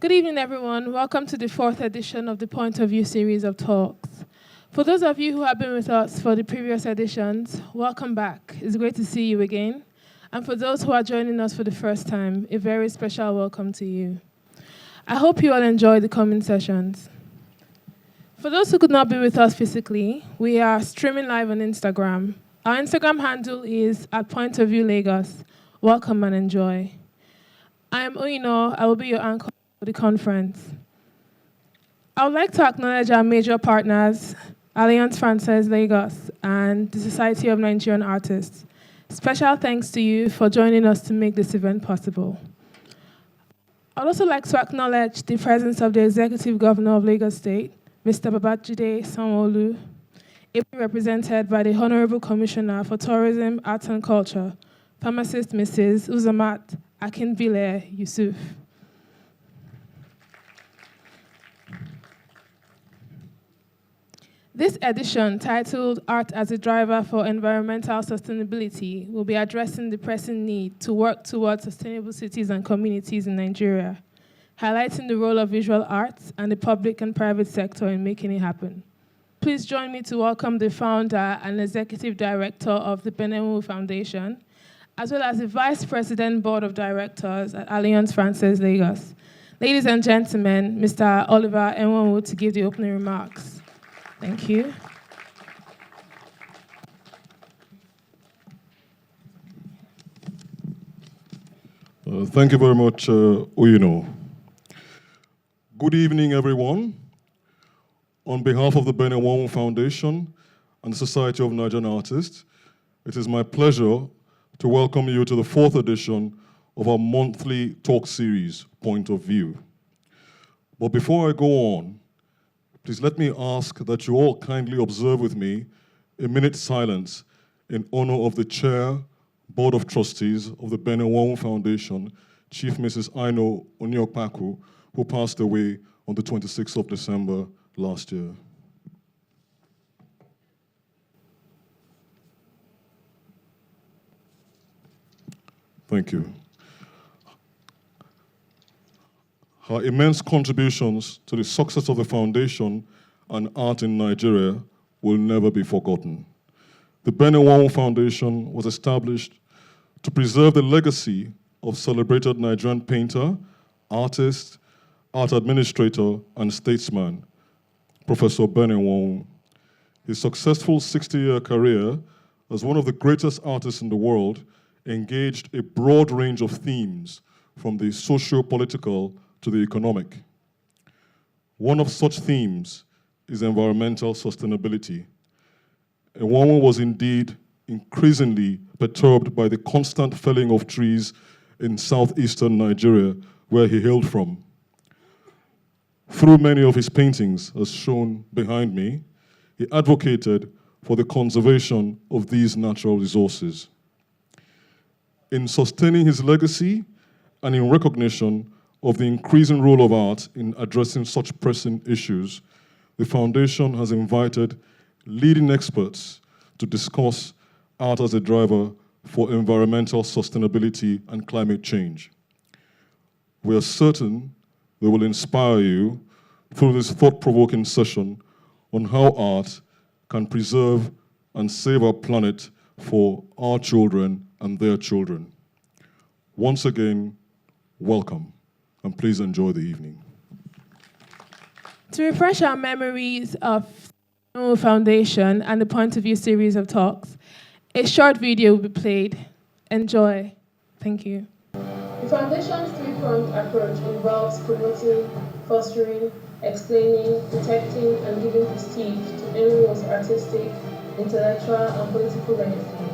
Good evening, everyone. Welcome to the fourth edition of the Point of View series of talks. For those of you who have been with us for the previous editions, welcome back. It's great to see you again. And for those who are joining us for the first time, a very special welcome to you. I hope you all enjoy the coming sessions. For those who could not be with us physically, we are streaming live on Instagram. Our Instagram handle is @PointOfViewLagos. Welcome and enjoy. I am Oyino. I will be your anchor for the conference. I would like to acknowledge our major partners, Alliance Francaise Lagos and the Society of Nigerian Artists. Special thanks to you for joining us to make this event possible. I would also like to acknowledge the presence of the Executive Governor of Lagos State, Mr. Babajide Sanwo-Olu, ably represented by the Honorable Commissioner for Tourism, Arts and Culture, Pharmacist Mrs. Uzamat Akinbile Yusuf. This edition, titled Art as a Driver for Environmental Sustainability, will be addressing the pressing need to work towards sustainable cities and communities in Nigeria, highlighting the role of visual arts and the public and private sector in making it happen. Please join me to welcome the founder and executive director of the Benewu Foundation, as well as the Vice President Board of Directors at Alliance Francaise Lagos. Ladies and gentlemen, Mr. Oliver Enwonwu to give the opening remarks. Thank you. Thank you very much, Oyino. Good evening, everyone. On behalf of the Benewu Foundation and the Society of Nigerian Artists, it is my pleasure to welcome you to the fourth edition of our monthly talk series, Point of View. But before I go on, please let me ask that you all kindly observe with me a minute's silence in honor of the Chair, Board of Trustees of the Benewu Foundation, Chief Mrs. Aino Oniokpaku, who passed away on the 26th of December last year. Thank you. Her immense contributions to the success of the foundation and art in Nigeria will never be forgotten. The Benewu Foundation was established to preserve the legacy of celebrated Nigerian painter, artist, art administrator, and statesman, Professor Benewu. His successful 60-year career as one of the greatest artists in the world engaged a broad range of themes, from the socio-political to the economic. One of such themes is environmental sustainability. Enwonwu was indeed increasingly perturbed by the constant felling of trees in southeastern Nigeria, where he hailed from. Through many of his paintings, as shown behind me, he advocated for the conservation of these natural resources. In sustaining his legacy and in recognition of the increasing role of art in addressing such pressing issues, the Foundation has invited leading experts to discuss art as a driver for environmental sustainability and climate change. We are certain they will inspire you through this thought-provoking session on how art can preserve and save our planet for our children and their children. Once again, welcome, and please enjoy the evening. To refresh our memories of the Foundation and the Point of View series of talks, a short video will be played. Enjoy. Thank you. The Foundation's three-pronged approach involves promoting, fostering, explaining, protecting, and giving prestige to anyone's artistic, intellectual, and political legacy,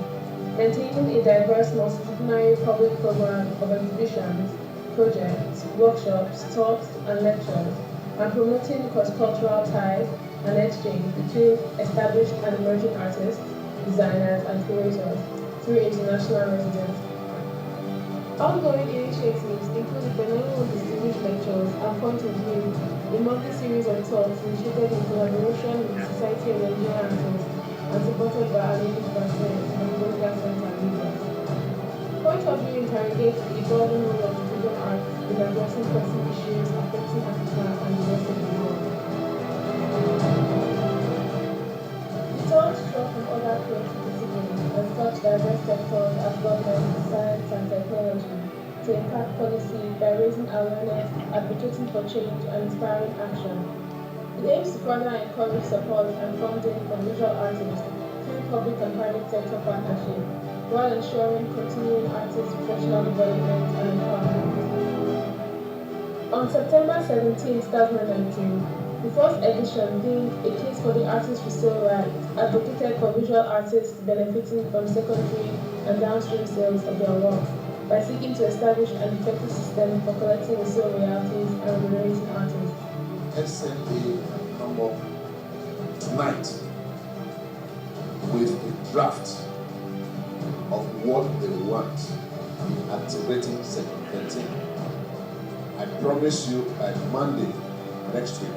maintaining a diverse multidisciplinary public program of exhibitions, projects, workshops, talks, and lectures, and promoting cross-cultural ties and exchange between established and emerging artists, designers, and curators through international residents. Ongoing initiatives include the Benewu Distinguished Lectures and Point of View, a monthly series of talks initiated in collaboration with the Society of Nigerian Artists and supported by Alliance Francaise and the Center Lagos. Point of View interrogates the evolving role of visual arts in addressing pressing issues affecting Africa and the rest of the world. The third draw from other creative disciplines and touch diverse sectors as government, science, and technology to impact policy by raising awareness, advocating for change, and inspiring action. It aims to further encourage support and funding for visual artists through public and private sector partnership, while ensuring continuing artist professional development and empowerment. On September 17, 2019, the first edition, being A Case for the Artist Resale Right, advocated for visual artists benefiting from secondary and downstream sales of their works by seeking to establish an effective system for collecting resale royalties and remunerating artists. SMA come up tonight with a draft of what they want in activating Section 13. I promise you by Monday next week,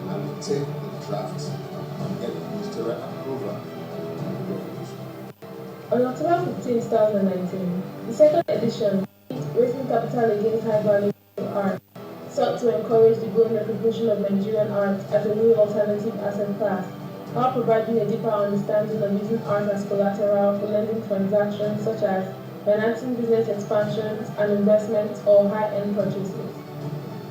I will take the draft and get ministerial approval. On October 15, 2019, the second edition, Raising Capital Against High Value Art, sought to encourage the growing recognition of Nigerian art as a new alternative asset class, while providing a deeper understanding of using art as collateral for lending transactions such as financing business expansions and investments or high-end purchases.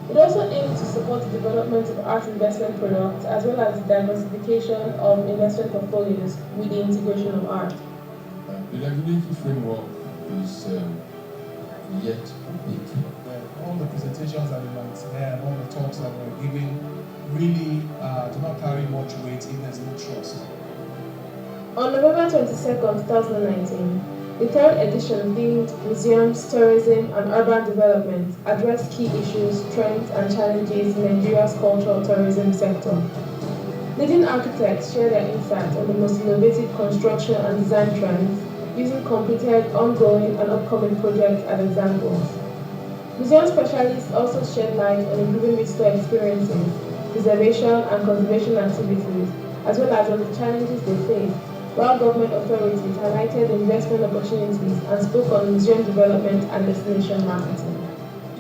It also aims to support the development of art investment products as well as the diversification of investment portfolios with the integration of art. The regulatory framework is yet big. All the presentations that we might hear and all the talks that we're giving really do not carry much weight if there's no trust. On November 22nd, 2019, the third edition, themed Museums, Tourism and Urban Development, addressed key issues, trends and challenges in Nigeria's cultural tourism sector. Leading architects share their insights on the most innovative construction and design trends, using completed, ongoing and upcoming projects as examples. Museum specialists also shed light on improving visitor experiences, preservation and conservation activities, as well as on the challenges they face, while government authorities highlighted investment opportunities and spoke on museum development and destination marketing.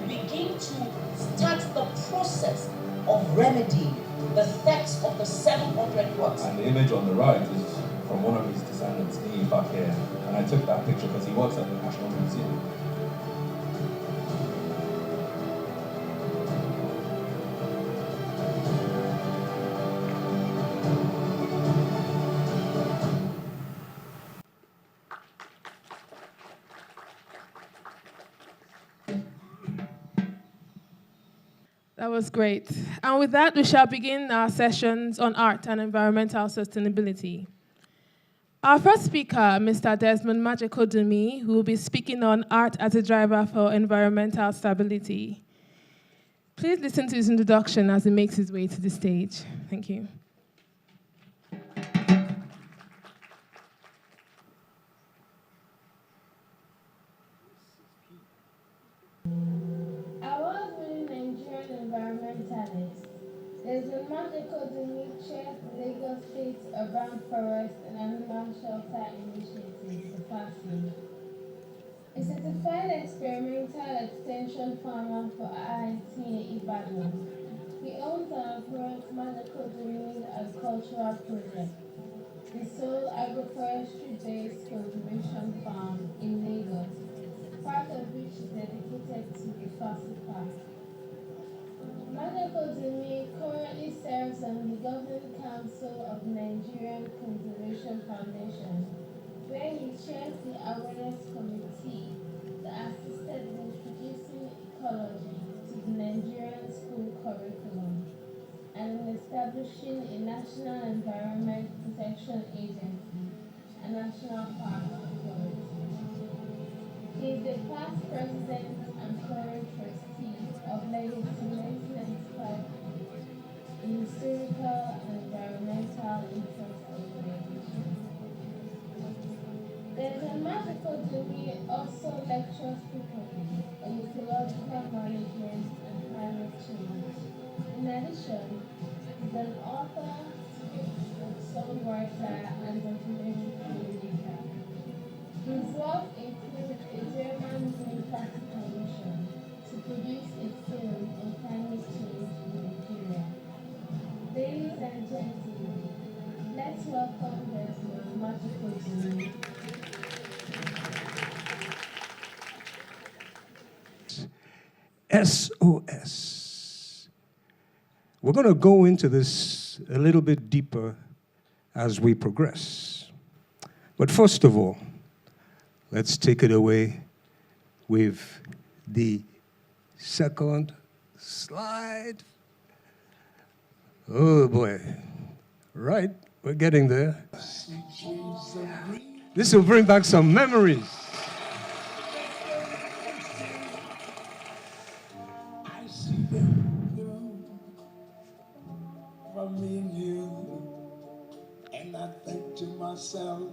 We begin to start the process of remedying the thefts of the 700 works. And the image on the right is from one of his descendants, me, back here. And I took that picture because he works at the National Museum. That was great. And with that, we shall begin our sessions on art and environmental sustainability. Our first speaker, Mr. Desmond Majekodunmi, who will be speaking on art as a driver for environmental stability. Please listen to his introduction as he makes his way to the stage. Thank you. Environmentalist. Desmond Majekodunmi chairs the Lagos State Urban Forest and Animal Shelter Initiative, the FASI. A certified experimental extension farmer for IIT Ibadan. He owns and operates Majekodunmi Agricultural Project, the sole agroforestry-based cultivation farm in Lagos, part of which is dedicated to the FASI Park. Majekodunmi currently serves on the Governing Council of the Nigerian Conservation Foundation, where he chairs the Awareness Committee that assisted in introducing ecology to the Nigerian school curriculum and in establishing a National Environment Protection Agency, a National Park Authority. He is the past president and current trustee of Legacy 1995, a historical and environmental interest organization. Desmond Majekodunmi also lectures frequently on ecological management and climate change. In addition, he's an author, songwriter, and documentary filmmaker. His work includes a German green party commission, to produce a film on climate change in Nigeria. Ladies and gentlemen, let's welcome Desmond Matukoji. SOS. We're going to go into this a little bit deeper as we progress. But first of all, let's take it away with the second slide. Oh boy. Right, we're getting there. This will bring back some memories. I see them from me and you, and I think to myself,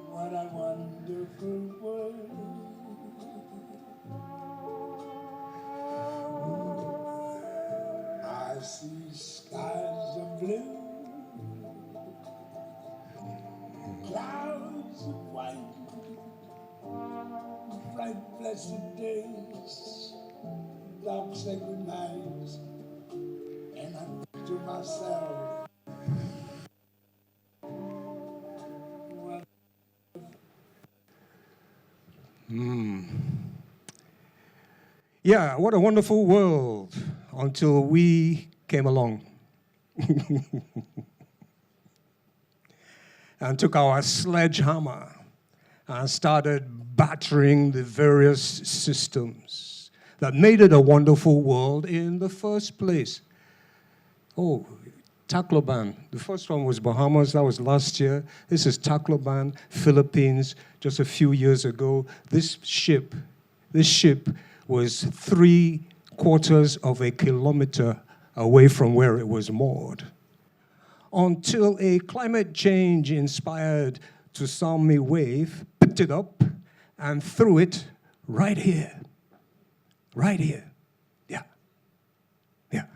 what a wonderful world. I see skies of blue, clouds of white, bright blessed days, dark sacred nights, and I think to myself, what Yeah, what a wonderful world until we came along and took our sledgehammer and started battering the various systems that made it a wonderful world in the first place. Oh, Tacloban. The first one was Bahamas. That was last year. This is Tacloban, Philippines, just a few years ago. This ship was 3/4 of a kilometer away from where it was moored, until a climate change-inspired tsunami wave picked it up and threw it right here. Right here. Yeah. Yeah.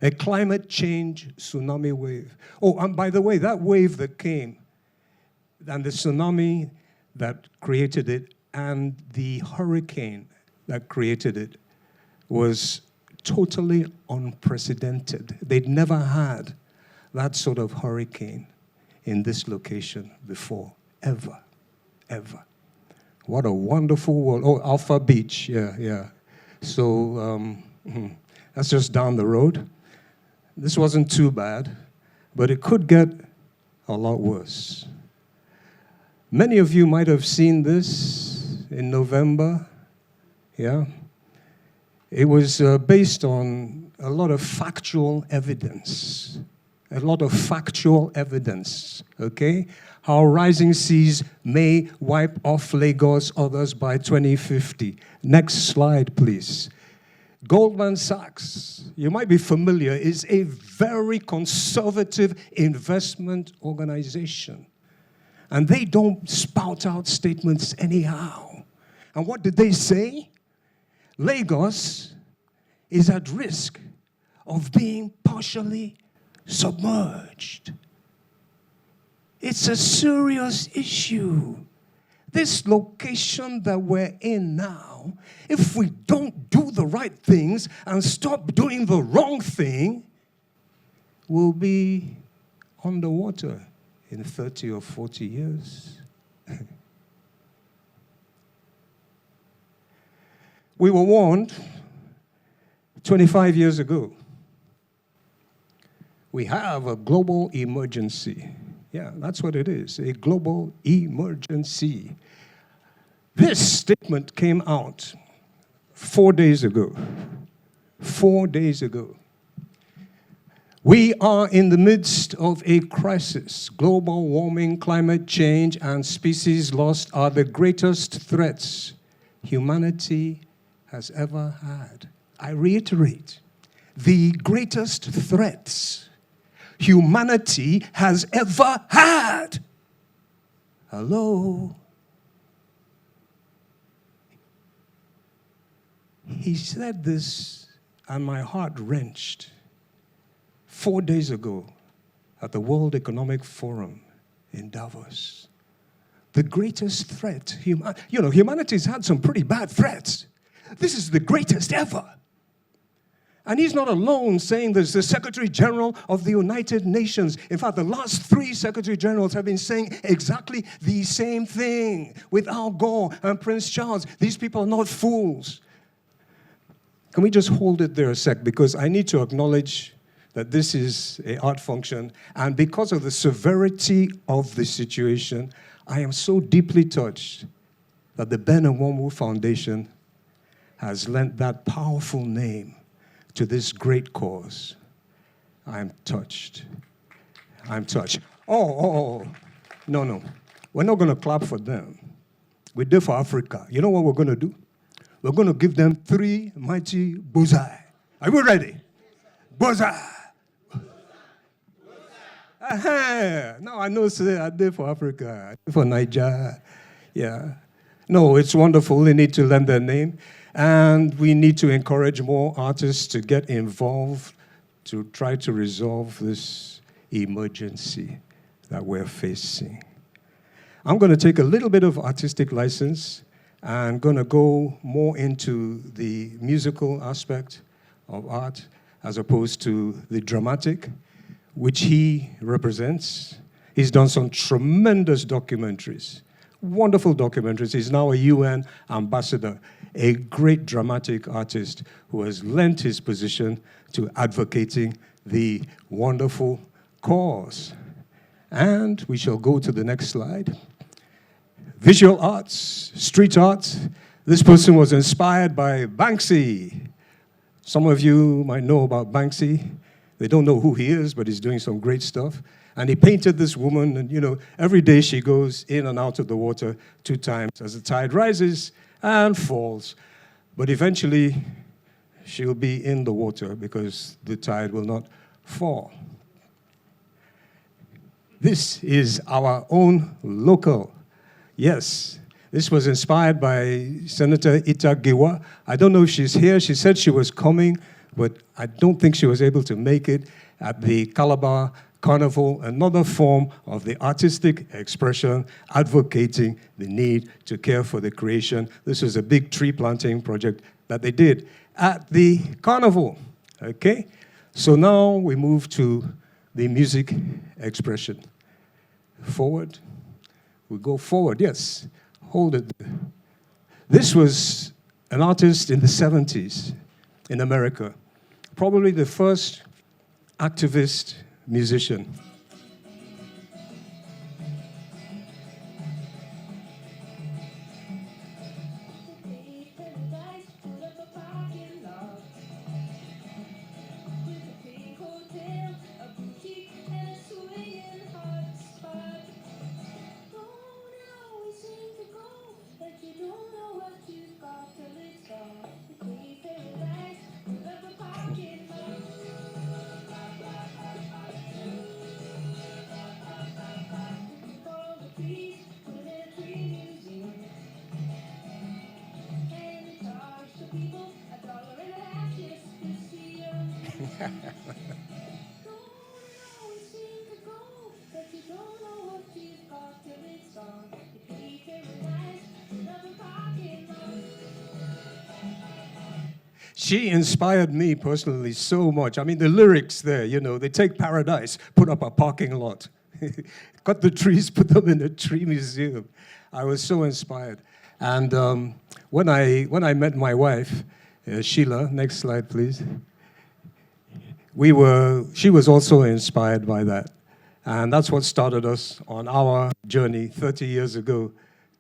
A climate change tsunami wave. Oh, and by the way, that wave that came, and the tsunami that created it, and the hurricane that created it, was totally unprecedented. They'd never had that sort of hurricane in this location before, ever, ever. What a wonderful world. Oh, Alpha Beach, yeah. So that's just down the road. This wasn't too bad, but it could get a lot worse. Many of you might have seen this in November, yeah? It was based on a lot of factual evidence. Okay? How rising seas may wipe off Lagos, others by 2050. Next slide, please. Goldman Sachs, you might be familiar, is a very conservative investment organization. And they don't spout out statements anyhow. And what did they say? Lagos is at risk of being partially submerged. It's a serious issue. This location that we're in now, if we don't do the right things and stop doing the wrong thing, we'll be underwater in 30 or 40 years. We were warned 25 years ago. We have a global emergency. Yeah, that's what it is, a global emergency. This statement came out 4 days ago. 4 days ago. We are in the midst of a crisis. Global warming, climate change, and species loss are the greatest threats humanity has ever had. I reiterate, the greatest threats humanity has ever had. Hello? He said this, and my heart wrenched 4 days ago at the World Economic Forum in Davos. the greatest threat. Humanity's had some pretty bad threats. This is the greatest ever. And he's not alone saying this. The Secretary General of the United Nations, in fact, the last 3 Secretary Generals have been saying exactly the same thing with Al Gore and Prince Charles. These people are not fools. Can we just hold it there a sec? Because I need to acknowledge that this is an art function. And because of the severity of the situation, I am so deeply touched that the Ben Nwonwu Foundation has lent that powerful name to this great cause. I'm touched. I'm touched. Oh. No. We're not going to clap for them. We did for Africa. You know what we're going to do? We're going to give them 3 mighty bullseye. Are we ready? Bullseye. No, I know, sir. I did for Africa. I did for Nigeria. Yeah. No, it's wonderful. They need to lend their name. And we need to encourage more artists to get involved to try to resolve this emergency that we're facing. I'm going to take a little bit of artistic license and going to go more into the musical aspect of art as opposed to the dramatic, which he represents. He's done some tremendous documentaries, wonderful documentaries. He's now a UN ambassador, a great dramatic artist who has lent his position to advocating the wonderful cause. And we shall go to the next slide. Visual arts, street art. This person was inspired by Banksy. Some of you might know about Banksy. They don't know who he is, but he's doing some great stuff. And he painted this woman, and every day she goes in and out of the water 2 times as the tide rises and falls. But eventually, she'll be in the water because the tide will not fall. This is our own local. Yes, this was inspired by Senator Ita Giwa. I don't know if she's here. She said she was coming, but I don't think she was able to make it at the Calabar Carnival, another form of the artistic expression advocating the need to care for the creation. This was a big tree planting project that they did at the carnival, okay? So now we move to the music expression. Forward. We go forward, yes. Hold it. This was an artist in the 70s in America, probably the first activist musician. She inspired me personally so much. I mean, the lyrics there, they take paradise, put up a parking lot, cut the trees, put them in a tree museum. I was so inspired. And when I met my wife, Sheila, next slide, please. She was also inspired by that. And that's what started us on our journey 30 years ago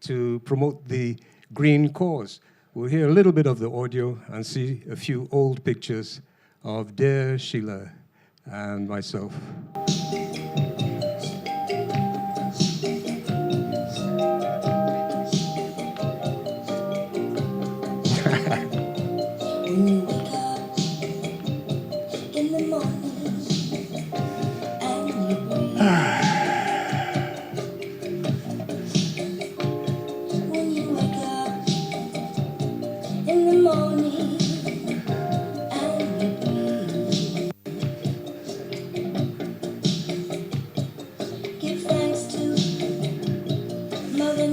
to promote the green cause. We'll hear a little bit of the audio and see a few old pictures of dear Sheila and myself. Mother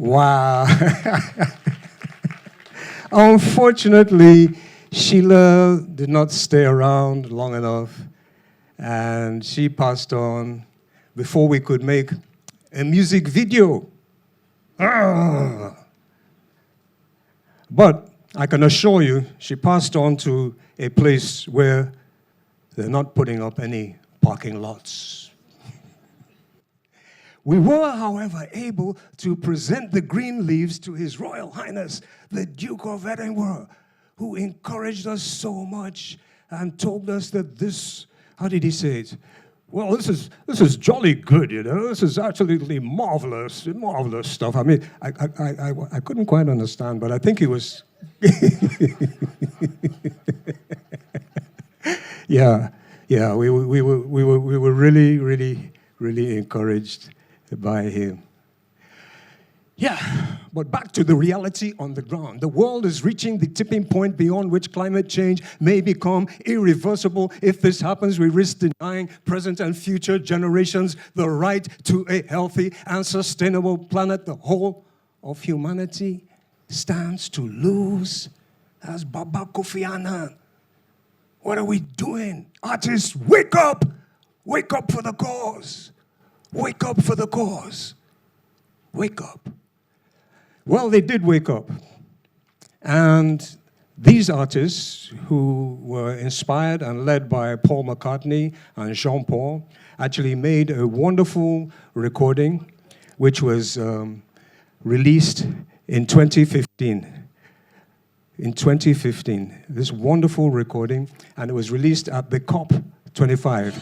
Wow. Unfortunately, Sheila did not stay around long enough, and she passed on before we could make a music video. Ah. But I can assure you, she passed on to a place where they're not putting up any parking lots. We were, however, able to present the green leaves to His Royal Highness, the Duke of Edinburgh, who encouraged us so much and told us that this, how did he say it? Well, this is jolly good, you know. This is absolutely marvelous stuff. I mean, I couldn't quite understand, but I think he was. Yeah, we were really encouraged by him. Yeah, but back to the reality on the ground. The world is reaching the tipping point beyond which climate change may become irreversible. If this happens, we risk denying present and future generations the right to a healthy and sustainable planet. The whole of humanity stands to lose. As Baba Kofi Annan. What are we doing? Artists, wake up! Wake up for the cause. Wake up for the cause. Wake up. Well, they did wake up. And these artists, who were inspired and led by Paul McCartney and Jean-Paul, actually made a wonderful recording, which was released in 2015. In 2015, this wonderful recording, and it was released at the COP25.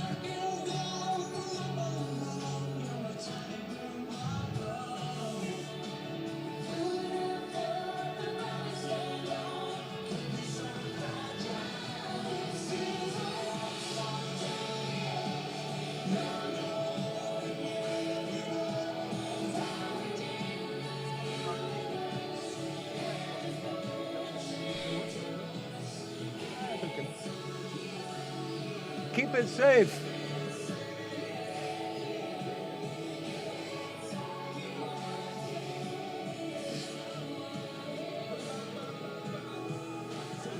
Keep it safe.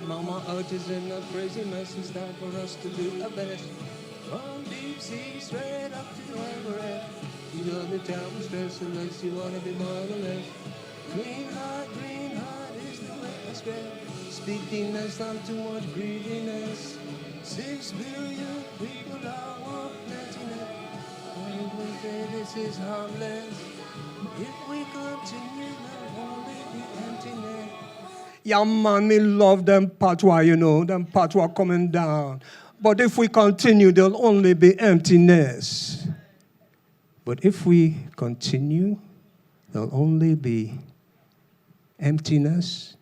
Mama Earth is in a crazy mess. It's time for us to do our best. From deep sea straight up to Everest. You know the town stress unless you want to be more or less. Green heart is the way I spread. Speakiness, not too much greediness. 6 billion people are walking emptiness. And we say this is harmless. If we continue, there'll only be emptiness. Yeah, man, me love them patois, you know, them patois coming down. But if we continue, there'll only be emptiness. But if we continue, there'll only be emptiness.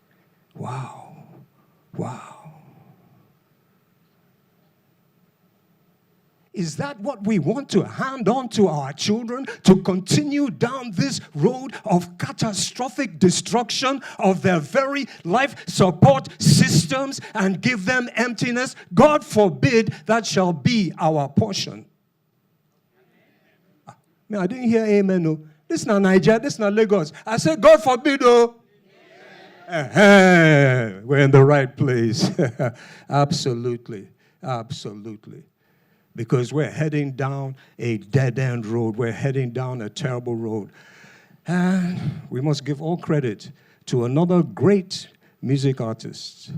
Wow. Wow. Is that what we want to hand on to our children, to continue down this road of catastrophic destruction of their very life support systems and give them emptiness? God forbid that shall be our portion. I didn't hear amen. No. This is not Nigeria, this is not Lagos. I said, God forbid, oh. We're in the right place. Absolutely. Absolutely. Because we're heading down a dead-end road. We're heading down a terrible road. And we must give all credit to another great music artist.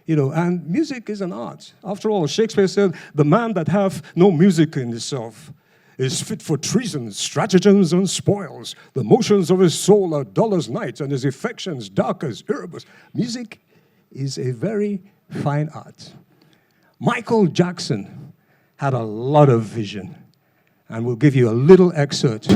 You know, and music is an art. After all, Shakespeare said, the man that hath no music in himself is fit for treason, stratagems, and spoils. The motions of his soul are dull as night, and his affections dark as Erebus. Music is a very fine art. Michael Jackson had a lot of vision, and we'll give you a little excerpt.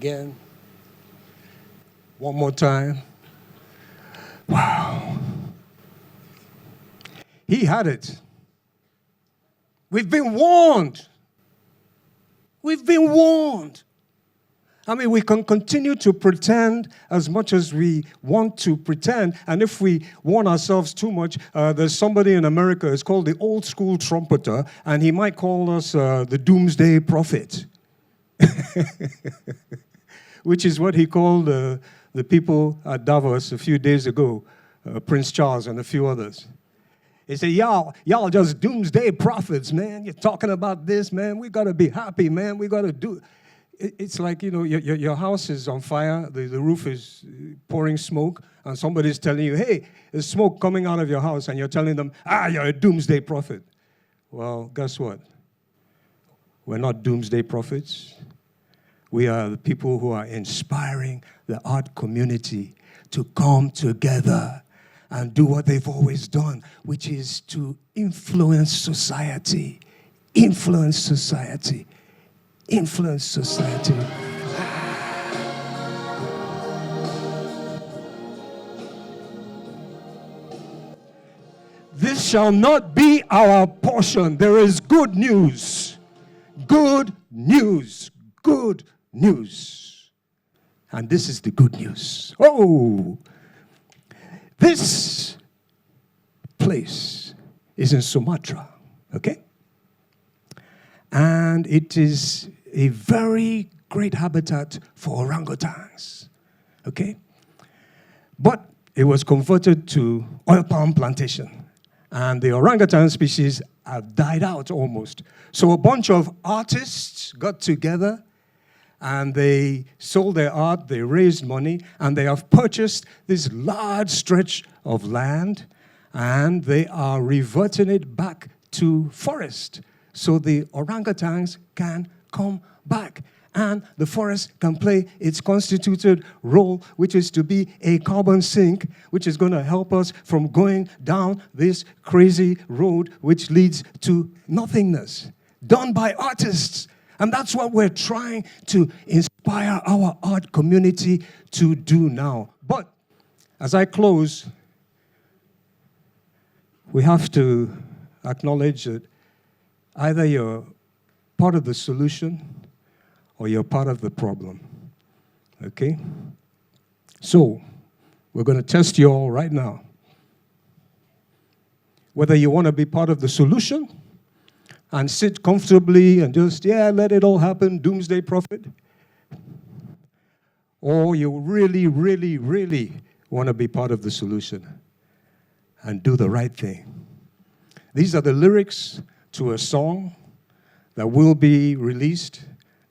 again. One more time. Wow. He had it. We've been warned. We've been warned. I mean, we can continue to pretend as much as we want to pretend, and if we warn ourselves too much, there's somebody in America, it's called the old school trumpeter, and he might call us the doomsday prophet, which is what he called the people at Davos a few days ago, Prince Charles and a few others. He said, y'all just doomsday prophets, man. You're talking about this, man. We got to be happy, man. We got to do. It's like, you know, your house is on fire. The roof is pouring smoke. And somebody's telling you, hey, there's smoke coming out of your house. And you're telling them, you're a doomsday prophet. Well, guess what? We're not doomsday prophets. We are the people who are inspiring the art community to come together and do what they've always done, which is to influence society. Influence society. Influence society. This shall not be our portion. There is good news. Good news. Good news. And this is the good news. Oh, this place is in Sumatra, okay? And it is a very great habitat for orangutans, okay? But it was converted to oil palm plantation, and the orangutan species have died out almost. So a bunch of artists got together, and they sold their art, they raised money, and they have purchased this large stretch of land, and they are reverting it back to forest so the orangutans can come back. And the forest can play its constituted role, which is to be a carbon sink, which is going to help us from going down this crazy road which leads to nothingness, done by artists. And that's what we're trying to inspire our art community to do now. But as I close, we have to acknowledge that either you're part of the solution or you're part of the problem. Okay? So, we're going to test you all right now. Whether you want to be part of the solution and sit comfortably and just, let it all happen, doomsday prophet. Or you really, really, really want to be part of the solution and do the right thing. These are the lyrics to a song that will be released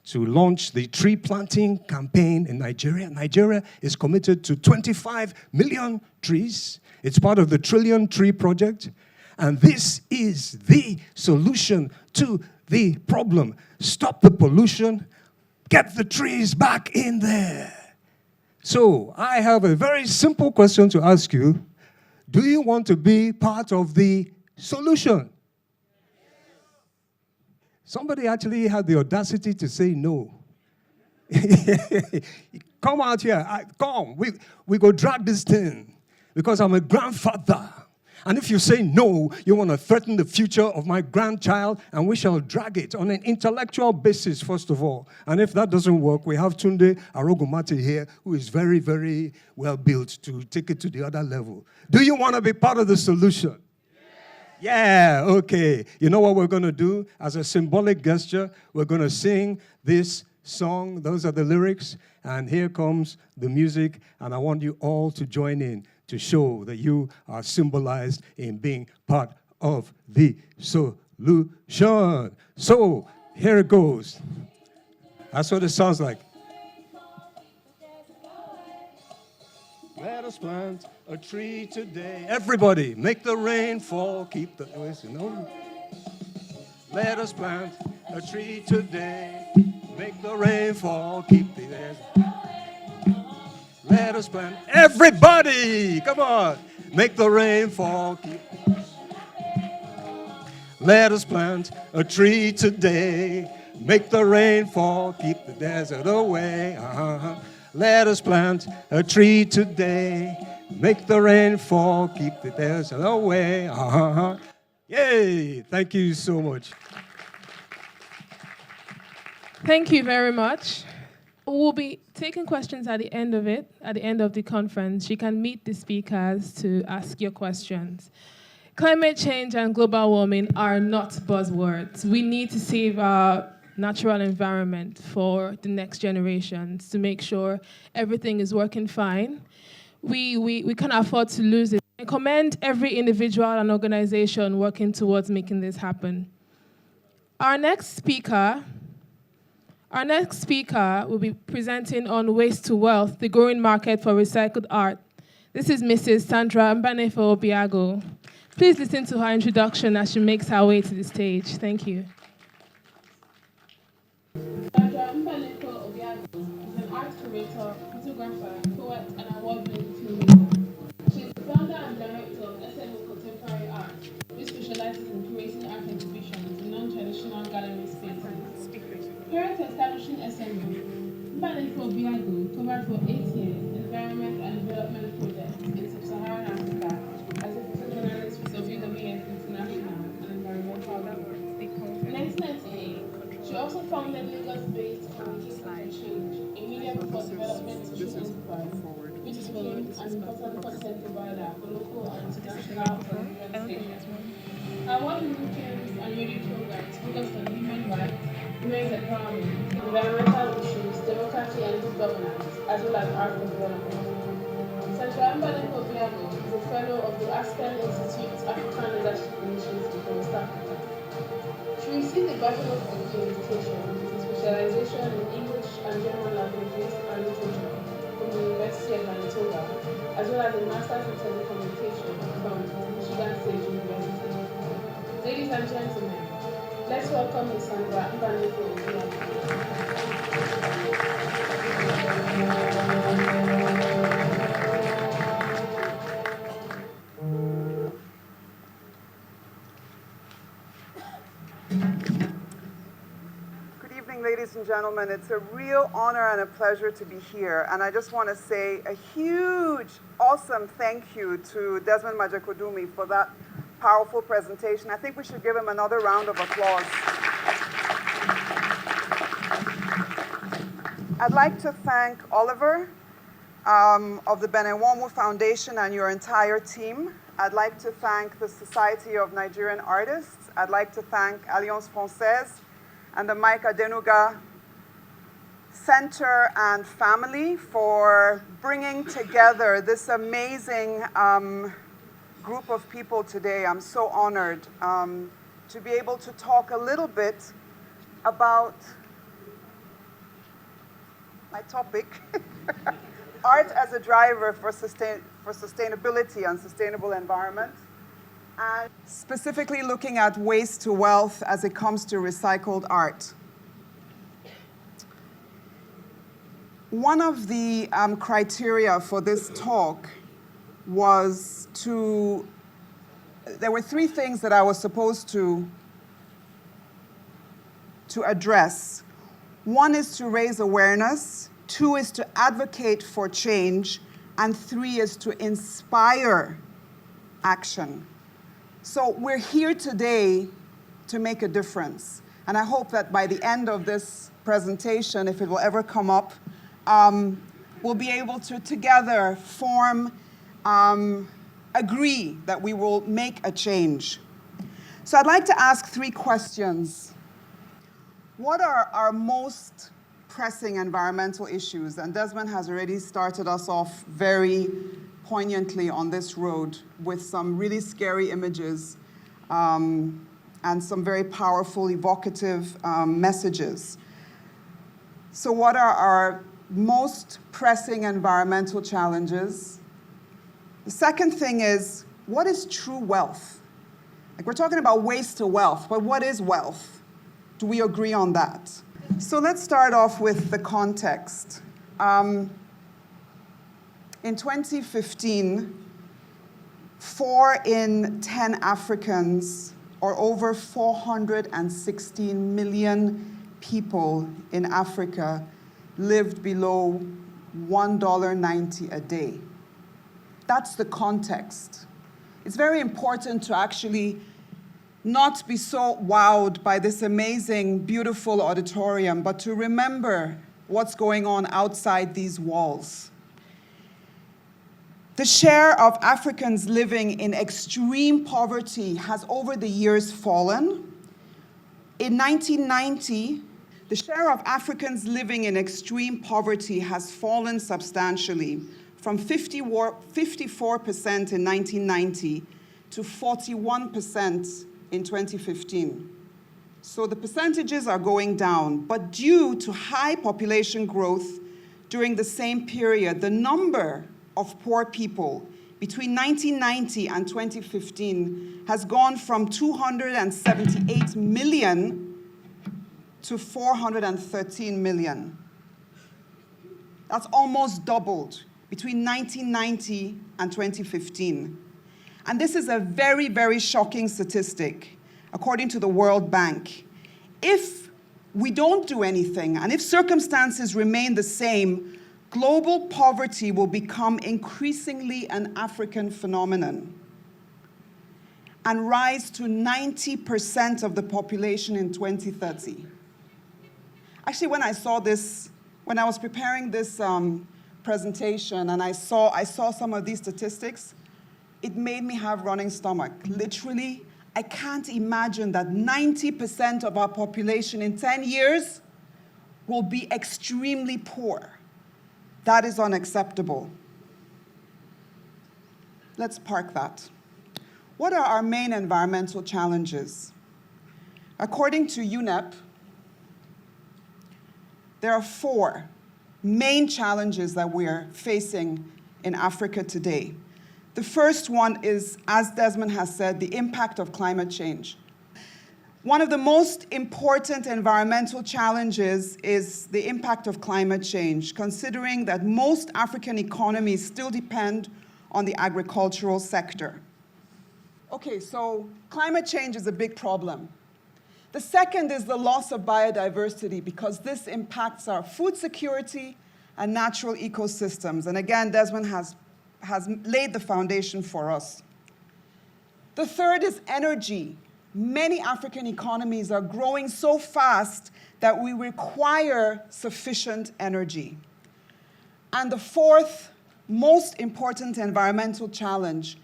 to launch the tree planting campaign in Nigeria. Nigeria is committed to 25 million trees. It's part of the Trillion Tree Project. And this is the solution to the problem. Stop the pollution, get the trees back in there. So, I have a very simple question to ask you. Do you want to be part of the solution? Somebody actually had the audacity to say no. Come out here. Come. We go drag this thing because I'm a grandfather. And if you say no, you want to threaten the future of my grandchild, and we shall drag it on an intellectual basis, first of all. And if that doesn't work, we have Tunde Arogumati here, who is very, very well built to take it to the other level. Do you want to be part of the solution? Yeah, okay. You know what we're going to do? As a symbolic gesture, we're going to sing this song. Those are the lyrics. And here comes the music. And I want you all to join in to show that you are symbolized in being part of the solution. So, here it goes. That's what it sounds like. Let us plant a tree today. Everybody, make the rain fall, keep the noise, Let us plant a tree today. Make the rain fall, keep the air. Let us plant. Everybody, come on. Make the rain fall, keep. Let us plant a tree today. Make the rain fall, keep the desert away. Let us plant a tree today. Make the rain fall, keep the desert away. Yay! Thank you so much. Thank you very much. We'll be taking questions at the end of it, at the end of the conference. You can meet the speakers to ask your questions. Climate change and global warming are not buzzwords. We need to save our natural environment for the next generations to make sure everything is working fine. We can't afford to lose it. I commend every individual and organization working towards making this happen. Our next speaker will be presenting on Waste to Wealth, the growing market for recycled art. This is Mrs. Sandra Mbanefo Obiago. Please listen to her introduction as she makes her way to the stage. Thank you. Sandra Mbanefo Obiago is an art curator, photographer, poet, and award-winning filmmaker. She is the founder and director of SMO Contemporary Art, which specializes in curating art exhibitions in non-traditional gallery spaces. Prior to establishing SMO, Mbanefo Obiago covered for 8 years environment and development projects in sub-Saharan Africa as a photojournalist with WWF International and Environmental Group. In 1998, she also founded Lagos-based Communication for Change, a media for development social enterprise, which became an important content provider for local and international television stations. Her award-winning films and radio programs focused on human rights, women's empowerment, environmental issues, democracy and good governance, as well as art and development. Sandra Mbanefo Obiago is a fellow of the Aspen Institute's African Leadership Initiative for West Africa. She received a bachelor's degree in education with a specialization in English and German languages and literature from the University of Manitoba, as well as a master's in telecommunication from Michigan State University. Ladies and gentlemen, let's welcome Ms. Sandra Mbanefo Obiago. Good evening, ladies and gentlemen. It's a real honor and a pleasure to be here. And I just want to say a huge, awesome thank you to Desmond Majakodumi for that powerful presentation. I think we should give him another round of applause. I'd like to thank Oliver of the Benenwomu Foundation and your entire team. I'd like to thank the Society of Nigerian Artists. I'd like to thank Alliance Française and the Mike Adenuga Center and family for bringing together this amazing group of people today. I'm so honored to be able to talk a little bit about my topic, art as a driver for sustainability and sustainable environment, and specifically looking at waste to wealth as it comes to recycled art. One of the criteria for this talk was there were 3 things that I was supposed to address. 1 is to raise awareness, 2 is to advocate for change, and 3 is to inspire action. So we're here today to make a difference. And I hope that by the end of this presentation, if it will ever come up, we'll be able to together form, agree that we will make a change. So I'd like to ask 3 questions. What are our most pressing environmental issues? And Desmond has already started us off very poignantly on this road with some really scary images and some very powerful, evocative messages. So what are our most pressing environmental challenges? The second thing is, what is true wealth? Like, we're talking about waste to wealth, but what is wealth? Do we agree on that? So let's start off with the context. In 2015, 4 in 10 Africans, or over 416 million people in Africa lived below $1.90 a day. That's the context. It's very important to actually not be so wowed by this amazing, beautiful auditorium, but to remember what's going on outside these walls. The share of Africans living in extreme poverty has over the years fallen. In 1990, the share of Africans living in extreme poverty has fallen substantially from 54% in 1990 to 41% in 2015. So the percentages are going down, but due to high population growth during the same period, the number of poor people between 1990 and 2015 has gone from 278 million to 413 million. That's almost doubled between 1990 and 2015. And this is a very, very shocking statistic, according to the World Bank. If we don't do anything, and if circumstances remain the same, global poverty will become increasingly an African phenomenon and rise to 90% of the population in 2030. Actually, when I saw this, when I was preparing this presentation and I saw some of these statistics, it made me have running stomach. Literally, I can't imagine that 90% of our population in 10 years will be extremely poor. That is unacceptable. Let's park that. What are our main environmental challenges? According to UNEP, there are 4 main challenges that we're facing in Africa today. The first one is, as Desmond has said, the impact of climate change. One of the most important environmental challenges is the impact of climate change, considering that most African economies still depend on the agricultural sector. Okay, so climate change is a big problem. The second is the loss of biodiversity, because this impacts our food security and natural ecosystems. And again, Desmond has laid the foundation for us. The third is energy. Many African economies are growing so fast that we require sufficient energy. And the fourth most important environmental challenge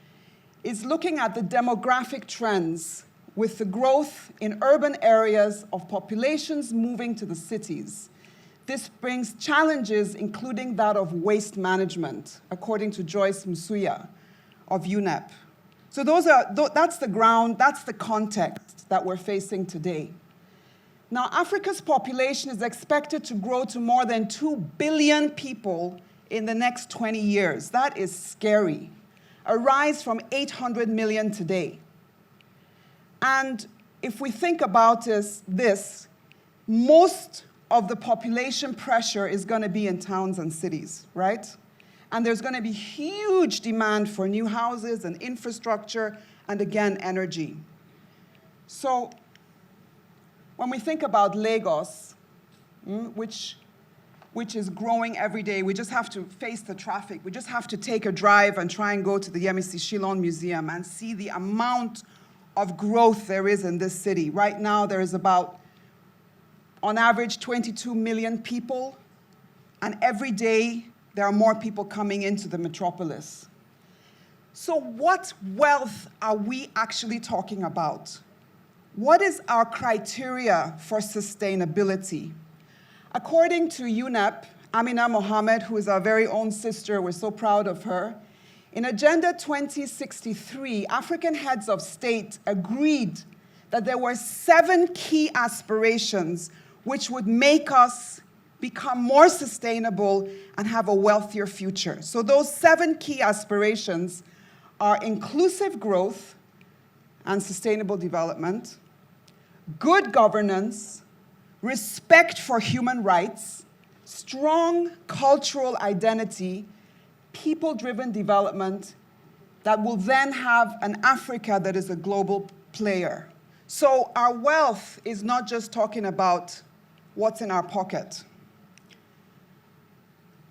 is looking at the demographic trends with the growth in urban areas of populations moving to the cities. This brings challenges, including that of waste management, according to Joyce Msuya of UNEP. So that's the ground, that's the context that we're facing today. Now, Africa's population is expected to grow to more than 2 billion people in the next 20 years. That is scary. A rise from 800 million today. And if we think about this, most of the population pressure is going to be in towns and cities, right? And there's going to be huge demand for new houses and infrastructure and, again, energy. So when we think about Lagos, which is growing every day, we just have to face the traffic. We just have to take a drive and try and go to the Yemisi Shillong Museum and see the amount of growth there is in this city. Right now, there is about, on average, 22 million people, and every day there are more people coming into the metropolis. So what wealth are we actually talking about? What is our criteria for sustainability? According to UNEP, Amina Mohammed, who is our very own sister, we're so proud of her, in Agenda 2063, African heads of state agreed that there were 7 key aspirations which would make us become more sustainable and have a wealthier future. So those 7 key aspirations are inclusive growth and sustainable development, good governance, respect for human rights, strong cultural identity, people-driven development that will then have an Africa that is a global player. So our wealth is not just talking about what's in our pocket.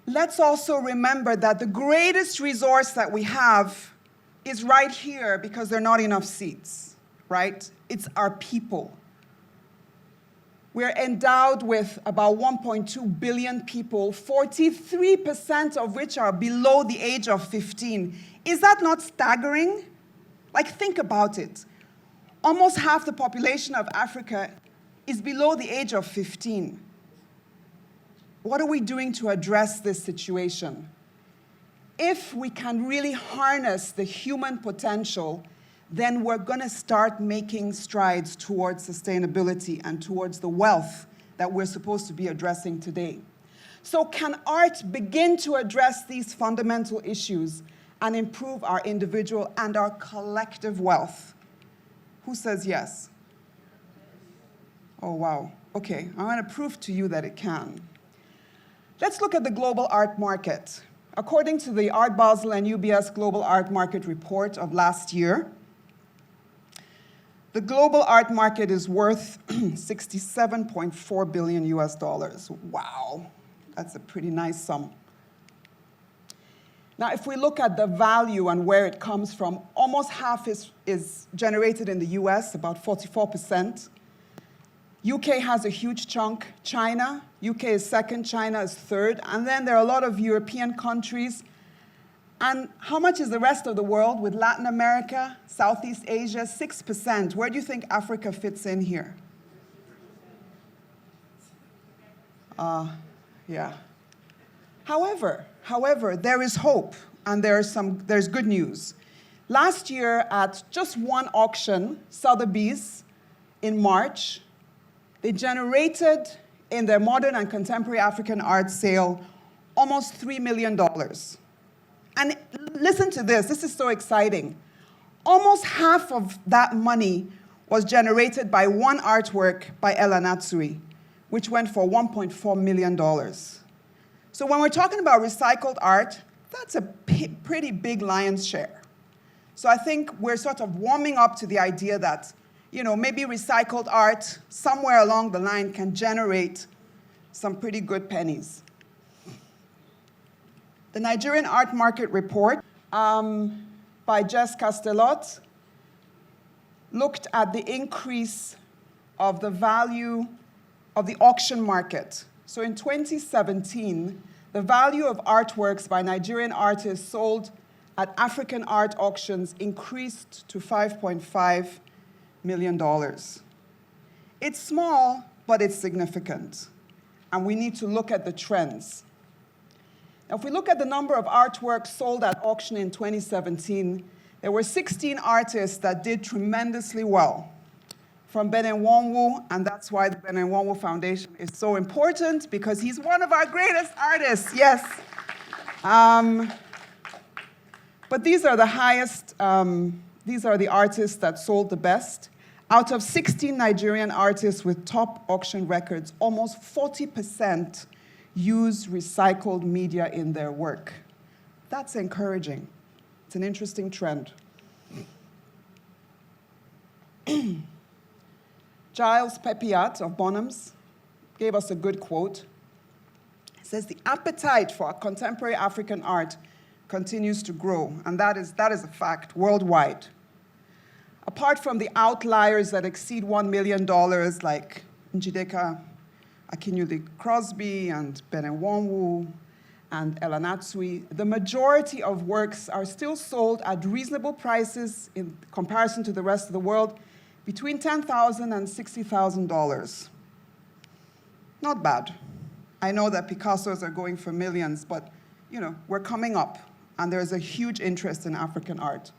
Let's also remember that the greatest resource that we have is right here because there are not enough seats, right? It's our people. We're endowed with about 1.2 billion people, 43% of which are below the age of 15. Is that not staggering? Like, think about it. Almost half the population of Africa is below the age of 15. What are we doing to address this situation? If we can really harness the human potential, then we're going to start making strides towards sustainability and towards the wealth that we're supposed to be addressing today. So can art begin to address these fundamental issues and improve our individual and our collective wealth? Who says yes? Oh, wow. Okay, I'm going to prove to you that it can. Let's look at the global art market. According to the Art Basel and UBS Global Art Market Report of last year, the global art market is worth 67.4 billion US dollars. Wow, that's a pretty nice sum. Now, if we look at the value and where it comes from, almost half is generated in the US, about 44%. UK has a huge chunk. China, UK is second, China is third. And then there are a lot of European countries. And how much is the rest of the world with Latin America, Southeast Asia? 6%. Where do you think Africa fits in here? Yeah. However, there is hope, and there's good news. Last year, at just one auction, Sotheby's, in March, they generated, in their modern and contemporary African art sale, almost $3 million. And listen to this is so exciting. Almost half of that money was generated by one artwork by Ella Natsui, which went for $1.4 million. So when we're talking about recycled art, that's a pretty big lion's share. So I think we're sort of warming up to the idea that, maybe recycled art somewhere along the line can generate some pretty good pennies. The Nigerian Art Market Report by Jess Castellot looked at the increase of the value of the auction market. So in 2017, the value of artworks by Nigerian artists sold at African art auctions increased to $5.5 million. It's small, but it's significant. And we need to look at the trends. Now, if we look at the number of artworks sold at auction in 2017, there were 16 artists that did tremendously well from Benenwonwu, and that's why the Benenwonwu Foundation is so important, because he's one of our greatest artists, yes. But these are the highest, these are the artists that sold the best. Out of 16 Nigerian artists with top auction records, almost 40% use recycled media in their work. That's encouraging. It's an interesting trend. Giles Pepiat of Bonhams gave us a good quote. He says, "The appetite for contemporary African art continues to grow," and that is a fact worldwide. Apart from the outliers that exceed $1 million, like Njideka Akinyuli Crosby and Benenwonwu and Ella Natsui, the majority of works are still sold at reasonable prices in comparison to the rest of the world, between $10,000 and $60,000. Not bad. I know that Picassos are going for millions, but we're coming up, and there's a huge interest in African art.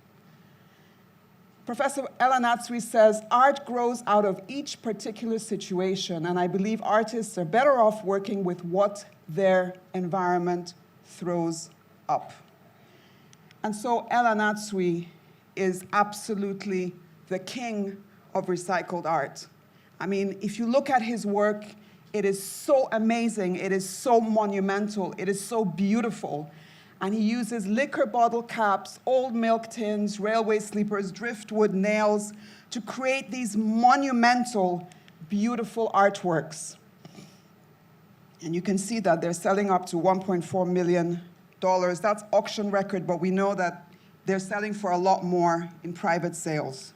Professor Ella Natsui says, "Art grows out of each particular situation, and I believe artists are better off working with what their environment throws up." And so Ella Natsui is absolutely the king of recycled art. I mean, if you look at his work, it is so amazing, it is so monumental, it is so beautiful. And he uses liquor bottle caps, old milk tins, railway sleepers, driftwood nails to create these monumental, beautiful artworks. And you can see that they're selling up to $1.4 million. That's auction record, but we know that they're selling for a lot more in private sales.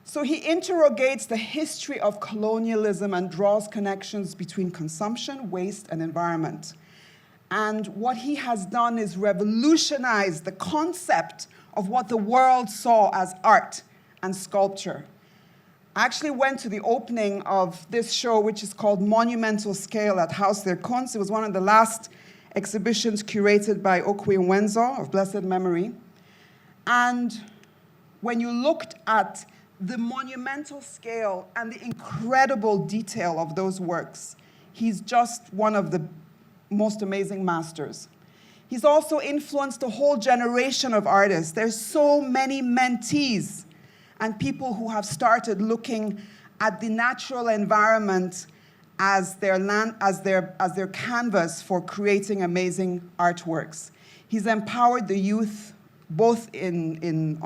So he interrogates the history of colonialism and draws connections between consumption, waste, and environment. And what he has done is revolutionize the concept of what the world saw as art and sculpture. I actually went to the opening of this show, which is called Monumental Scale at Haus der Kunst. It was one of the last exhibitions curated by Okwe Wenzo of blessed memory. And when you looked at the monumental scale and the incredible detail of those works, he's just one of the most amazing masters. He's also influenced a whole generation of artists. There's so many mentees and people who have started looking at the natural environment as their canvas for creating amazing artworks. He's empowered the youth both in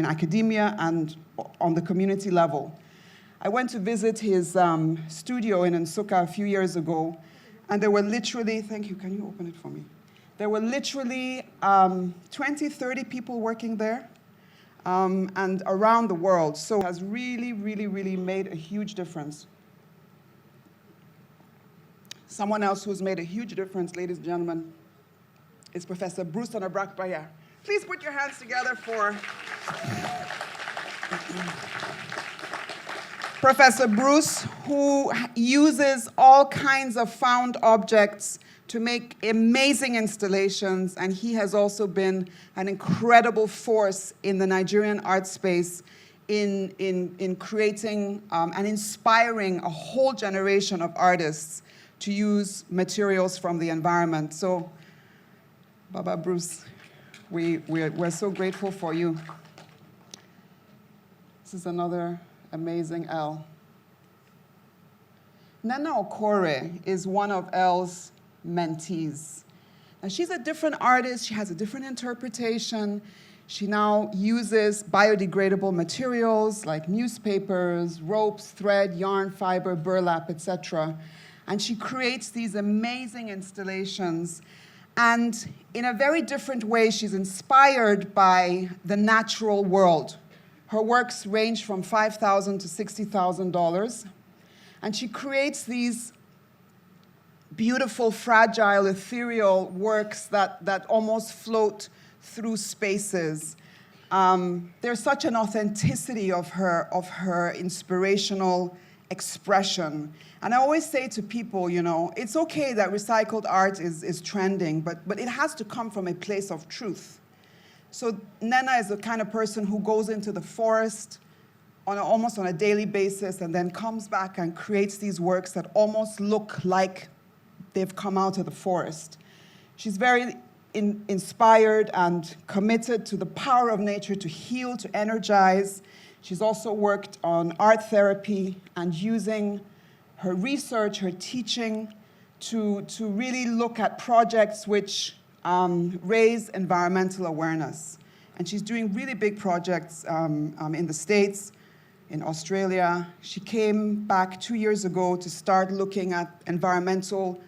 academia and on the community level. I went to visit his studio in Nsukka a few years ago, and there were literally, thank you, can you open it for me? There were literally 20, 30 people working there and around the world. So it has really, really, really made a huge difference. Someone else who's made a huge difference, ladies and gentlemen, is Professor Bruce Onabrakpaya. Please put your hands together for Professor Bruce, who uses all kinds of found objects to make amazing installations, and he has also been an incredible force in the Nigerian art space in creating and inspiring a whole generation of artists to use materials from the environment. So, Baba Bruce, we're so grateful for you. This is another amazing Elle. Nana Okore is one of Elle's mentees. Now, she's a different artist. She has a different interpretation. She now uses biodegradable materials like newspapers, ropes, thread, yarn, fiber, burlap, etc. And she creates these amazing installations. And in a very different way, she's inspired by the natural world. Her works range from $5,000 to $60,000. And she creates these beautiful, fragile, ethereal works that almost float through spaces. There's such an authenticity of her inspirational expression. And I always say to people, you know, it's okay that recycled art is trending, but it has to come from a place of truth. So Nena is the kind of person who goes into the forest almost on a daily basis and then comes back and creates these works that almost look like they've come out of the forest. She's very inspired and committed to the power of nature to heal, to energize. She's also worked on art therapy and using her research, her teaching to really look at projects which raise environmental awareness. And she's doing really big projects in the States, in Australia. She came back 2 years ago to start looking at environmental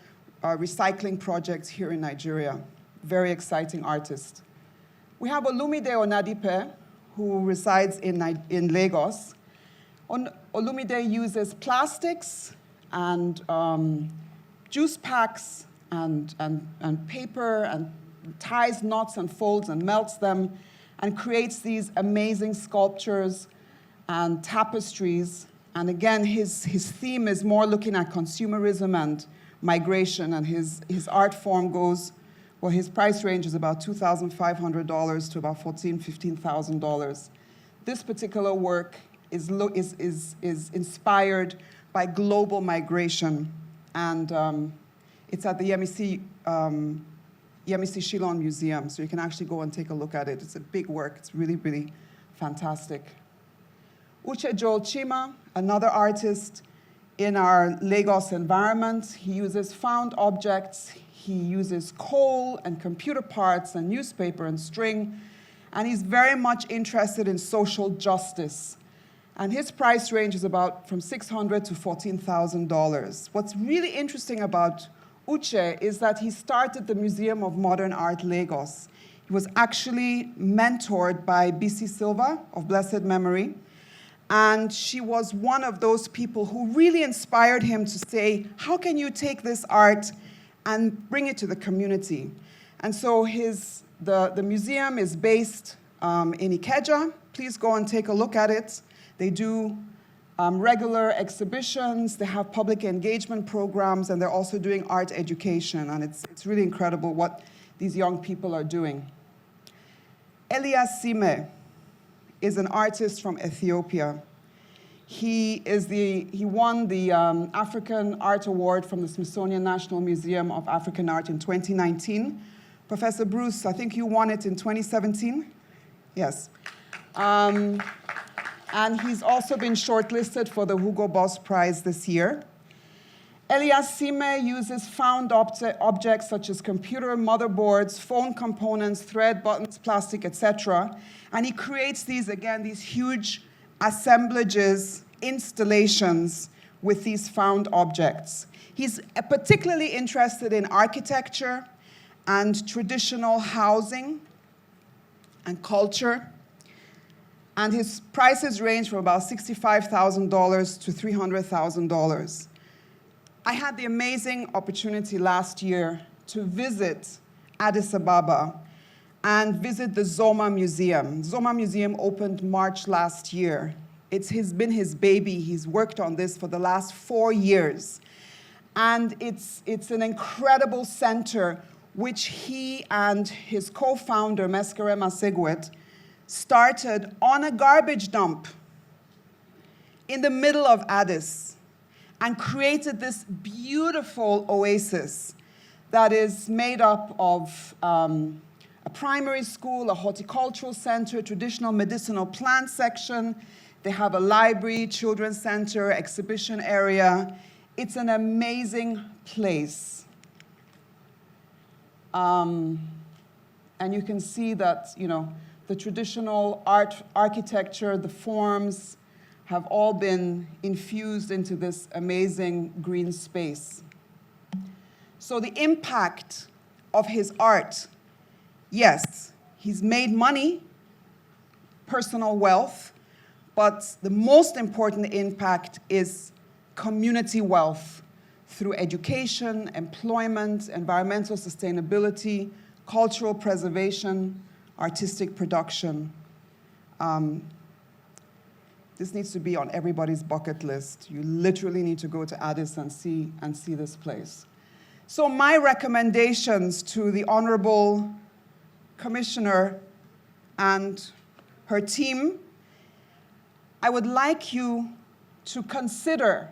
recycling projects here in Nigeria. Very exciting artist. We have Olumide Onadipe, who resides in Lagos. Olumide uses plastics and juice packs and paper and ties knots and folds and melts them and creates these amazing sculptures and tapestries. And again, his theme is more looking at consumerism and migration, and his art form goes, well, his price range is about $2,500 to about $14,000, $15,000. This particular work is inspired by global migration, and it's at the Yemisi Shillong Museum, so you can actually go and take a look at it. It's a big work. It's really, really fantastic. Uche Joel Chima, another artist in our Lagos environment. He uses found objects. He uses coal and computer parts and newspaper and string, and he's very much interested in social justice. And his price range is about from $600 to $14,000. What's really interesting about Uche is that he started the Museum of Modern Art Lagos. He was actually mentored by B.C. Silva of blessed memory. And she was one of those people who really inspired him to say, how can you take this art and bring it to the community? And so the museum is based in Ikeja. Please go and take a look at it. They do regular exhibitions, they have public engagement programs, and they're also doing art education. And it's really incredible what these young people are doing. Elias Sime is an artist from Ethiopia. He won the African Art Award from the Smithsonian National Museum of African Art in 2019. Professor Bruce, I think you won it in 2017? Yes. And he's also been shortlisted for the Hugo Boss Prize this year. Elias Sime uses found objects such as computer motherboards, phone components, thread, buttons, plastic, etc. And he creates these huge assemblages, installations with these found objects. He's particularly interested in architecture and traditional housing and culture. And his prices range from about $65,000 to $300,000. I had the amazing opportunity last year to visit Addis Ababa and visit the Zoma Museum. Zoma Museum opened March last year. It's been his baby. He's worked on this for the last 4 years. And it's an incredible center which he and his co-founder, Meskere Masegwet, started on a garbage dump in the middle of Addis and created this beautiful oasis that is made up of a primary school, a horticultural center, traditional medicinal plant section. They have a library, children's center, exhibition area. It's an amazing place. And you can see that, the traditional architecture, the forms have all been infused into this amazing green space. So the impact of his art, yes, he's made money, personal wealth, but the most important impact is community wealth through education, employment, environmental sustainability, cultural preservation, artistic production. This needs to be on everybody's bucket list. You literally need to go to Addis and see this place. So my recommendations to the Honorable Commissioner and her team, I would like you to consider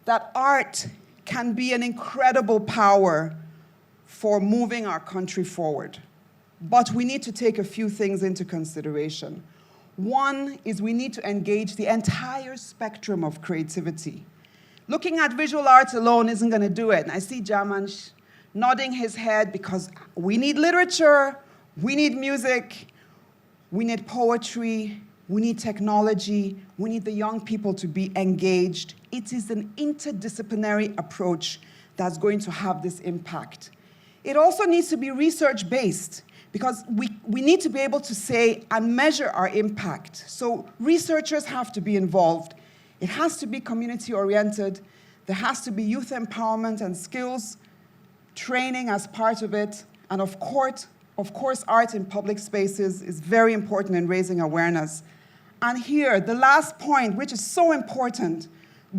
that art can be an incredible power for moving our country forward. But we need to take a few things into consideration. One is we need to engage the entire spectrum of creativity. Looking at visual arts alone isn't going to do it. And I see Jaman nodding his head because we need literature, we need music, we need poetry, we need technology, we need the young people to be engaged. It is an interdisciplinary approach that's going to have this impact. It also needs to be research-based, because we need to be able to say and measure our impact. So researchers have to be involved. It has to be community-oriented. There has to be youth empowerment and skills training as part of it. And of course, art in public spaces is very important in raising awareness. And here, the last point, which is so important,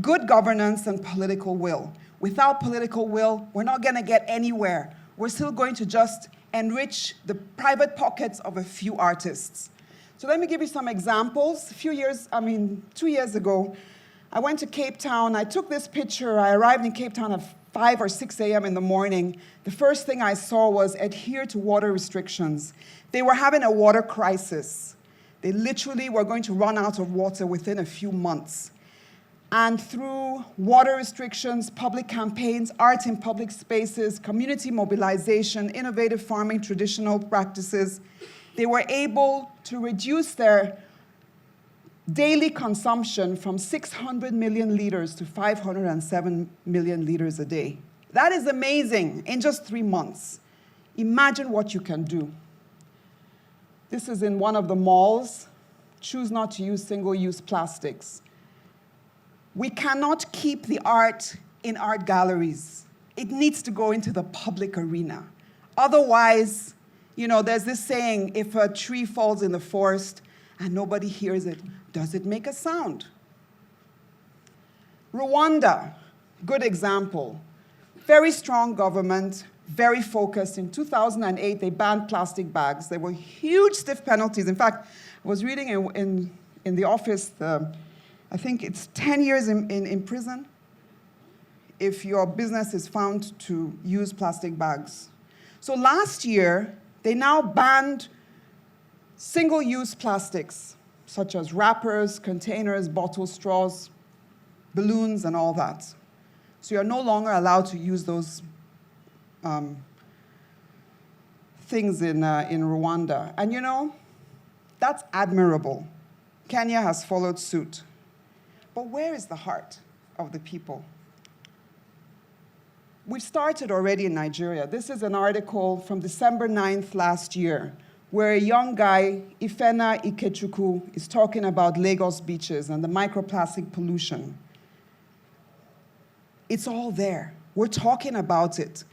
good governance and political will. Without political will, we're not going to get anywhere. We're still going to just enrich the private pockets of a few artists. So let me give you some examples. 2 years ago, I went to Cape Town. I took this picture. I arrived in Cape Town at 5 or 6 a.m. in the morning. The first thing I saw was adhere to water restrictions. They were having a water crisis. They literally were going to run out of water within a few months. And through water restrictions, public campaigns, art in public spaces, community mobilization, innovative farming, traditional practices, they were able to reduce their daily consumption from 600 million liters to 507 million liters a day. That is amazing in just 3 months. Imagine what you can do. This is in one of the malls. Choose not to use single-use plastics. We cannot keep the art in art galleries. It needs to go into the public arena. Otherwise, there's this saying, if a tree falls in the forest and nobody hears it, does it make a sound? Rwanda, good example. Very strong government, very focused. In 2008, they banned plastic bags. There were huge stiff penalties. In fact, I was reading in the office, I think it's 10 years in prison if your business is found to use plastic bags. So last year, they now banned single-use plastics, such as wrappers, containers, bottles, straws, balloons, and all that. So you're no longer allowed to use those things in Rwanda. And that's admirable. Kenya has followed suit. But where is the heart of the people? We've started already in Nigeria. This is an article from December 9th last year, where a young guy, Ifena Ikechukwu, is talking about Lagos beaches and the microplastic pollution. It's all there. We're talking about it.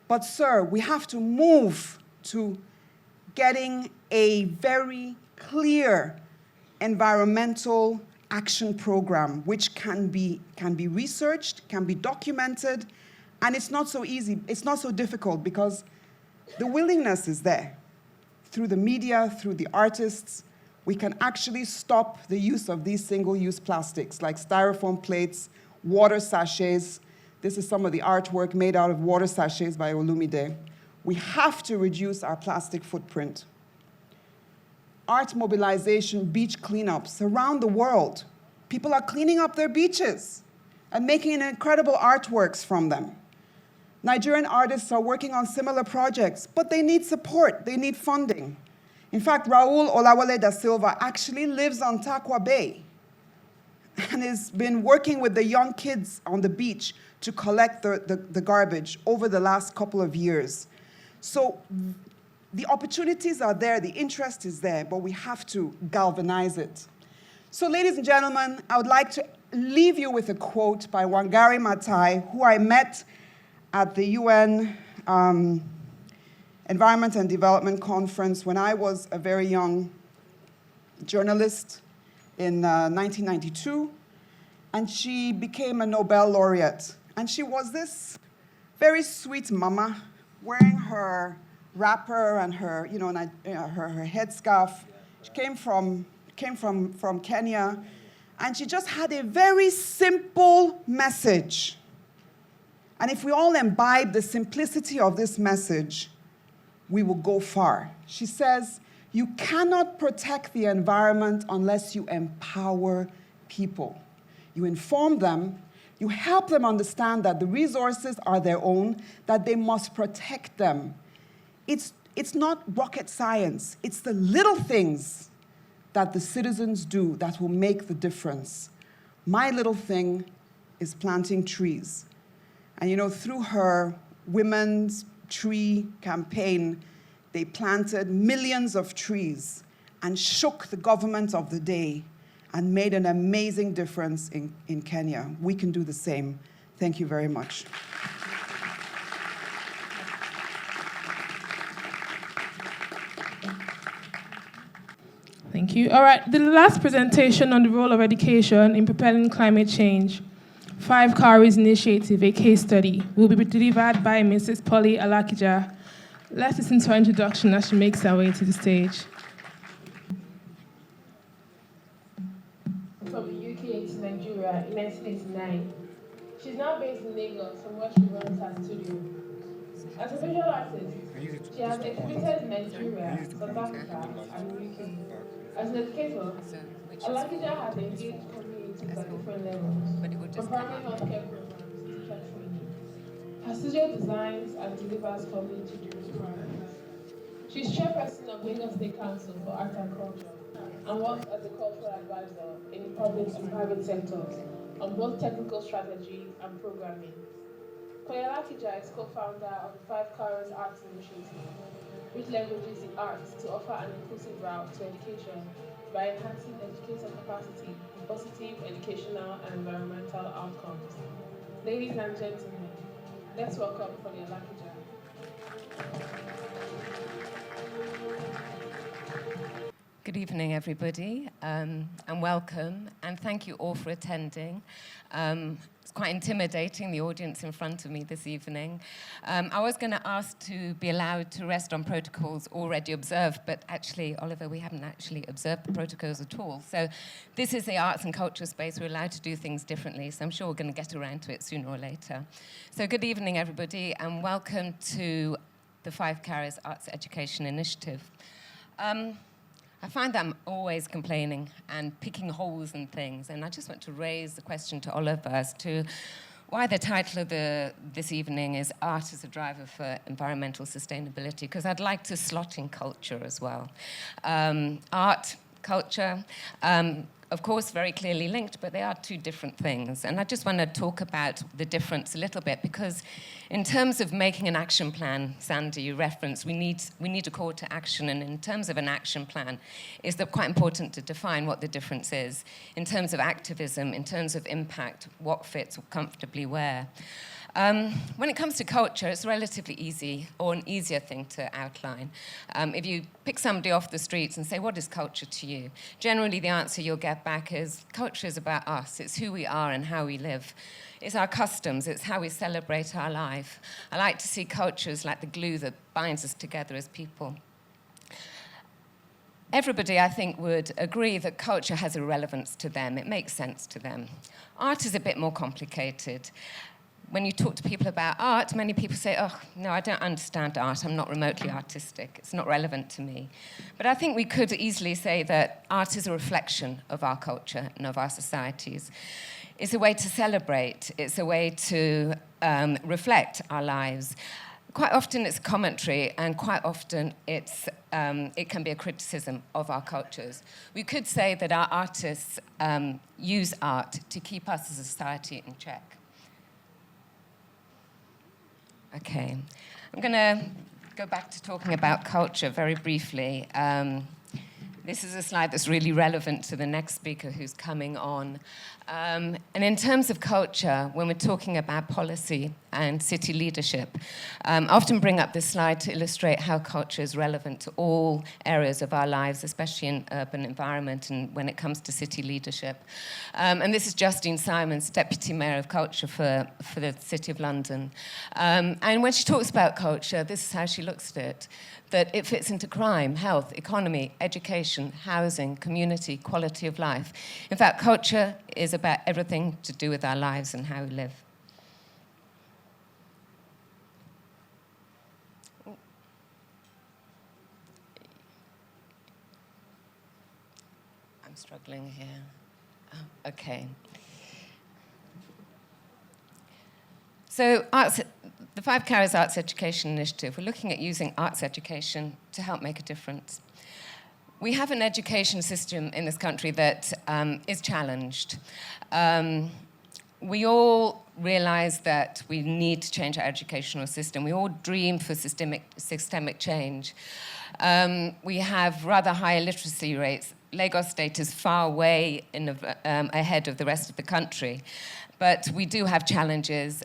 But, sir, we have to move to getting a very clear environmental action program, which can be researched, can be documented, and it's not so easy, it's not so difficult because the willingness is there. Through the media, through the artists, we can actually stop the use of these single-use plastics like styrofoam plates, water sachets. This is some of the artwork made out of water sachets by Olumide. We have to reduce our plastic footprint. Art mobilization, beach cleanups around the world. People are cleaning up their beaches and making incredible artworks from them. Nigerian artists are working on similar projects, but they need support, they need funding. In fact, Raul Olawale da Silva actually lives on Takwa Bay and has been working with the young kids on the beach to collect the garbage over the last couple of years. So the opportunities are there, the interest is there, but we have to galvanize it. So ladies and gentlemen, I would like to leave you with a quote by Wangari Maathai, who I met at the UN Environment and Development Conference when I was a very young journalist in 1992, and she became a Nobel laureate. And she was this very sweet mama wearing her wrapper and her, her headscarf. She came from Kenya, and she just had a very simple message. And if we all imbibe the simplicity of this message, we will go far. She says, you cannot protect the environment unless you empower people. You inform them, you help them understand that the resources are their own, that they must protect them. It's not rocket science. It's the little things that the citizens do that will make the difference. My little thing is planting trees. And through her Women's Tree campaign, they planted millions of trees and shook the government of the day and made an amazing difference in Kenya. We can do the same. Thank you very much. Thank you. All right, the last presentation on the role of education in propelling climate change. 5 Cowries Initiative, a case study, will be delivered by Mrs. Polly Alakija. Let's listen to her introduction as she makes her way to the stage. From the UK to Nigeria in 1989. She's now based in Lagos, from where she runs her studio. As a visual artist, she has exhibited in Nigeria, South Africa, and the UK. As an educator, Alakija has engaged communities at different levels, from primary healthcare programs to teacher training. Her studio designs and delivers community-driven programs. She's chairperson of Lagos State Council for Art and Culture. and works as a cultural advisor in public and private sectors on both technical strategy and programming. Koyala Kija is co-founder of the Five Careers Arts Initiative, which leverages the arts to offer an inclusive route to education by enhancing educator capacity for positive educational and environmental outcomes. Ladies and gentlemen, let's welcome Koyala Kija. Good evening, everybody, and welcome, and thank you all for attending. It's quite intimidating, the audience in front of me this evening. I was going to ask to be allowed to rest on protocols already observed, but actually, Oliver, we haven't actually observed the protocols at all. So this is the arts and culture space. We're allowed to do things differently, so I'm sure we're going to get around to it sooner or later. So good evening, everybody, and welcome to the Five Careers Arts Education Initiative. I find that I'm always complaining and picking holes in things, and I just want to raise the question to Oliver as to why the title of this evening is Art as a Driver for Environmental Sustainability, because I'd like to slot in culture as well. Art, culture, of course, very clearly linked, but they are two different things. And I just want to talk about the difference a little bit, because in terms of making an action plan, Sandy, you referenced, we need a call to action. And in terms of an action plan, it's quite important to define what the difference is. In terms of activism, in terms of impact, what fits comfortably where. When it comes to culture, it's relatively easy, or an easier thing to outline. If you pick somebody off the streets and say, what is culture to you? Generally, the answer you'll get back is, culture is about us. It's who we are and how we live. It's our customs. It's how we celebrate our life. I like to see culture as like the glue that binds us together as people. Everybody, I think, would agree that culture has a relevance to them. It makes sense to them. Art is a bit more complicated. When you talk to people about art, many people say, oh, no, I don't understand art. I'm not remotely artistic. It's not relevant to me. But I think we could easily say that art is a reflection of our culture and of our societies. It's a way to celebrate. It's a way to reflect our lives. Quite often it's commentary, and quite often it can be a criticism of our cultures. We could say that our artists use art to keep us as a society in check. Okay, I'm going to go back to talking about culture very briefly. This is a slide that's really relevant to the next speaker who's coming on. And in terms of culture, when we're talking about policy and city leadership, I often bring up this slide to illustrate how culture is relevant to all areas of our lives, especially in urban environment and when it comes to city leadership. And this is Justine Simons, Deputy Mayor of Culture for the City of London. And when she talks about culture, this is how she looks at it, that it fits into crime, health, economy, education, housing, community, quality of life. In fact, culture is about everything to do with our lives and how we live. I'm struggling here. Oh, okay. So the Five Careers Arts Education Initiative, we're looking at using arts education to help make a difference. We have an education system in this country that is challenged. We all realize that we need to change our educational system. We all dream for systemic change. We have rather high literacy rates. Lagos State is far way ahead of the rest of the country. But we do have challenges.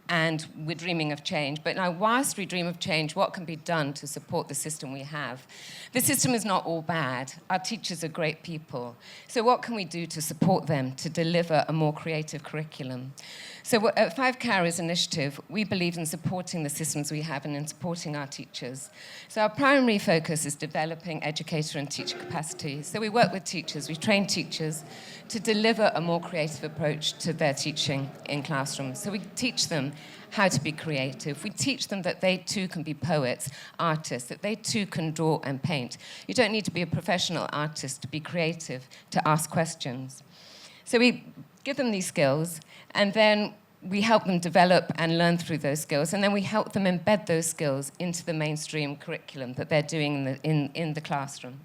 And we're dreaming of change. But now, whilst we dream of change, what can be done to support the system we have? The system is not all bad. Our teachers are great people. So what can we do to support them to deliver a more creative curriculum? So at Five Careers Initiative, we believe in supporting the systems we have and in supporting our teachers. So our primary focus is developing educator and teacher capacity. So we work with teachers, we train teachers to deliver a more creative approach to their teaching in classrooms. So we teach them how to be creative. We teach them that they too can be poets, artists, that they too can draw and paint. You don't need to be a professional artist to be creative, to ask questions. So we give them these skills, and then we help them develop and learn through those skills, and then we help them embed those skills into the mainstream curriculum that they're doing in the classroom.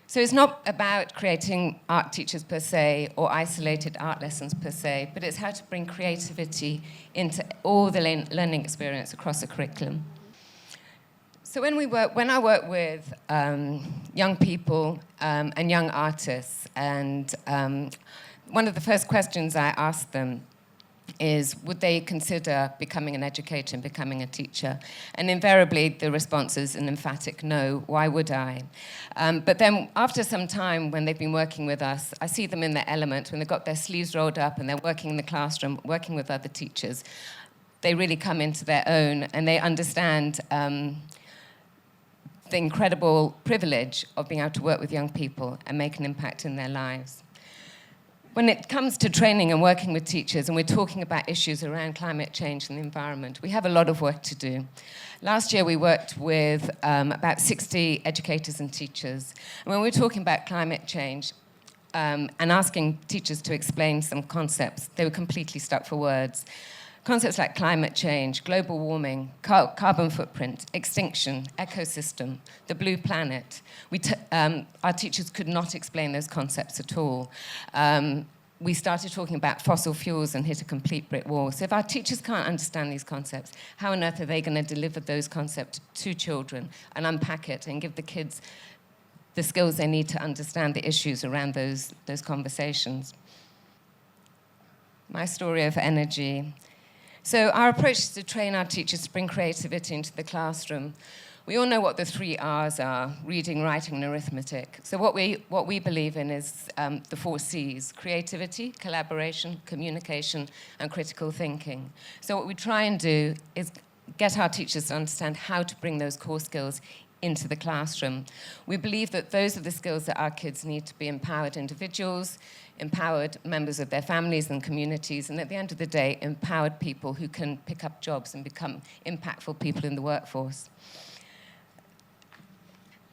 So it's not about creating art teachers per se or isolated art lessons per se, but it's how to bring creativity into all the learning experience across a curriculum. So when I work with young people and young artists, and one of the first questions I ask them is, would they consider becoming an educator and becoming a teacher? And invariably, the response is an emphatic no. Why would I? But then after some time, when they've been working with us, I see them in their element, when they've got their sleeves rolled up and they're working in the classroom, working with other teachers. They really come into their own, and they understand the incredible privilege of being able to work with young people and make an impact in their lives. When it comes to training and working with teachers, and we're talking about issues around climate change and the environment, we have a lot of work to do. Last year, we worked with about 60 educators and teachers. And when we were talking about climate change and asking teachers to explain some concepts, they were completely stuck for words. Concepts like climate change, global warming, carbon footprint, extinction, ecosystem, the blue planet. Our teachers could not explain those concepts at all. We started talking about fossil fuels and hit a complete brick wall. So if our teachers can't understand these concepts, how on earth are they going to deliver those concepts to children and unpack it and give the kids the skills they need to understand the issues around those conversations? My story of energy. So our approach is to train our teachers to bring creativity into the classroom. We all know what the 3 R's are: reading, writing, and arithmetic. So what we believe in is the 4 C's: creativity, collaboration, communication, and critical thinking. So what we try and do is get our teachers to understand how to bring those core skills into the classroom. We believe that those are the skills that our kids need to be empowered individuals, empowered members of their families and communities, and at the end of the day, empowered people who can pick up jobs and become impactful people in the workforce.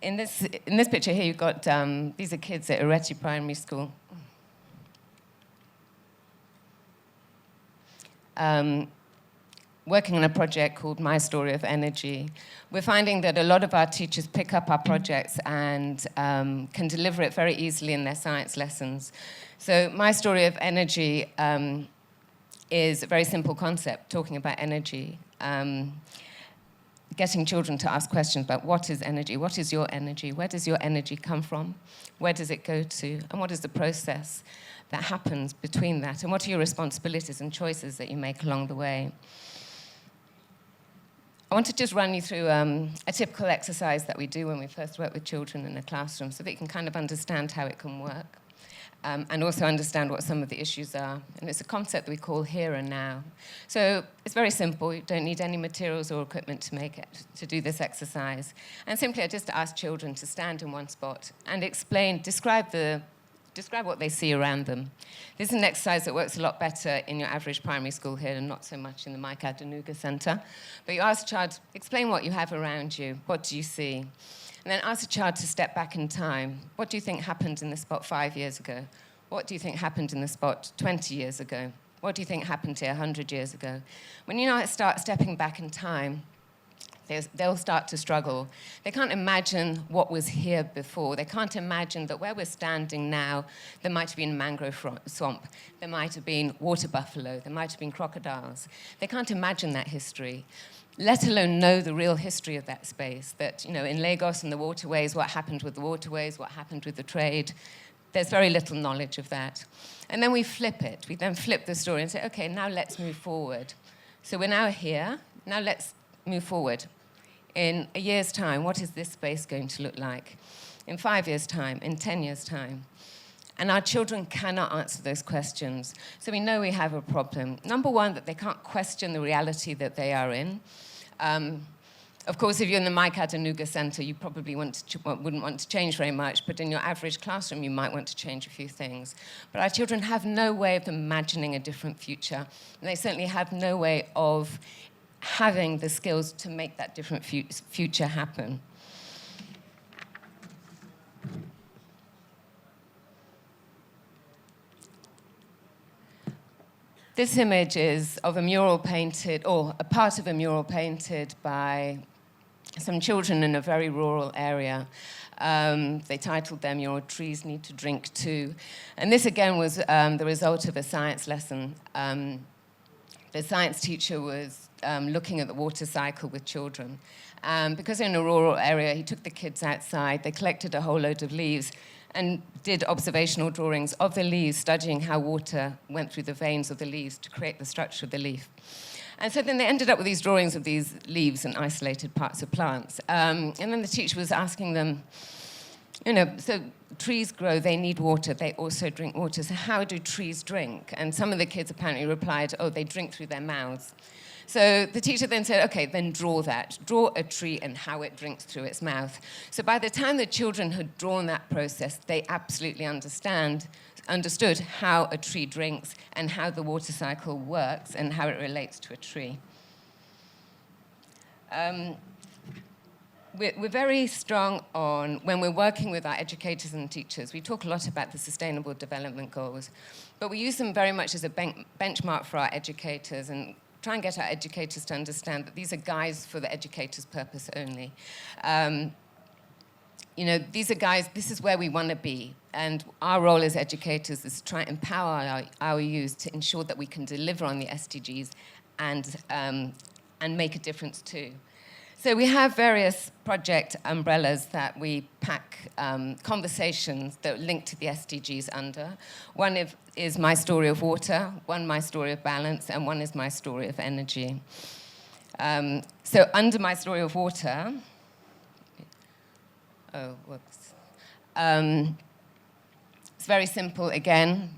In this picture here, you've got, these are kids at Ireti Primary School. Working on a project called My Story of Energy. We're finding that a lot of our teachers pick up our projects and can deliver it very easily in their science lessons. So My Story of Energy is a very simple concept, talking about energy. Getting children to ask questions about what is energy, what is your energy, where does your energy come from, where does it go to, and what is the process that happens between that, and what are your responsibilities and choices that you make along the way. I want to just run you through a typical exercise that we do when we first work with children in a classroom so that you can kind of understand how it can work and also understand what some of the issues are. And it's a concept that we call here and now. So it's very simple. You don't need any materials or equipment to make it, to do this exercise. And simply I just ask children to stand in one spot and describe what they see around them. This is an exercise that works a lot better in your average primary school here and not so much in the Mike Adenuga Centre. But you ask a child, explain what you have around you. What do you see? And then ask a child to step back in time. What do you think happened in this spot 5 years ago? What do you think happened in this spot 20 years ago? What do you think happened here 100 years ago? When you now start stepping back in time, they'll start to struggle. They can't imagine what was here before. They can't imagine that where we're standing now, there might have been a mangrove swamp. There might have been water buffalo. There might have been crocodiles. They can't imagine that history, let alone know the real history of that space. That, you know, in Lagos and the waterways, what happened with the waterways, what happened with the trade. There's very little knowledge of that. And then we flip it. We then flip the story and say, okay, now let's move forward. So we're now here. Now let's move forward. In a year's time, what is this space going to look like? In 5 years' time, in 10 years' time? And our children cannot answer those questions. So we know we have a problem. Number one, that they can't question the reality that they are in. Of course, if you're in the Mike Adenuga Centre, you probably wouldn't want to change very much, but in your average classroom, you might want to change a few things. But our children have no way of imagining a different future. And they certainly have no way of having the skills to make that different future happen. This image is of a mural painted, or a part of a mural painted by some children in a very rural area. They titled them, Your Trees Need to Drink Too. And this again was the result of a science lesson. The science teacher was looking at the water cycle with children. Because in a rural area, he took the kids outside, they collected a whole load of leaves and did observational drawings of the leaves, studying how water went through the veins of the leaves to create the structure of the leaf. And so then they ended up with these drawings of these leaves and isolated parts of plants. And then the teacher was asking them, so trees grow, they need water, they also drink water. So how do trees drink? And some of the kids apparently replied, oh, they drink through their mouths. So the teacher then said, okay, then draw that. Draw a tree and how it drinks through its mouth. So by the time the children had drawn that process, they absolutely understood how a tree drinks and how the water cycle works and how it relates to a tree. We're very strong on, when we're working with our educators and teachers, we talk a lot about the Sustainable Development Goals, but we use them very much as a benchmark for our educators and try and get our educators to understand that these are guides for the educator's purpose only. These are guides, this is where we want to be. And our role as educators is to try and empower our youth to ensure that we can deliver on the SDGs and make a difference too. So we have various project umbrellas that we pack conversations that link to the SDGs under. One is My Story of Water, one My Story of Balance, and one is My Story of Energy. So under My Story of Water, it's very simple again.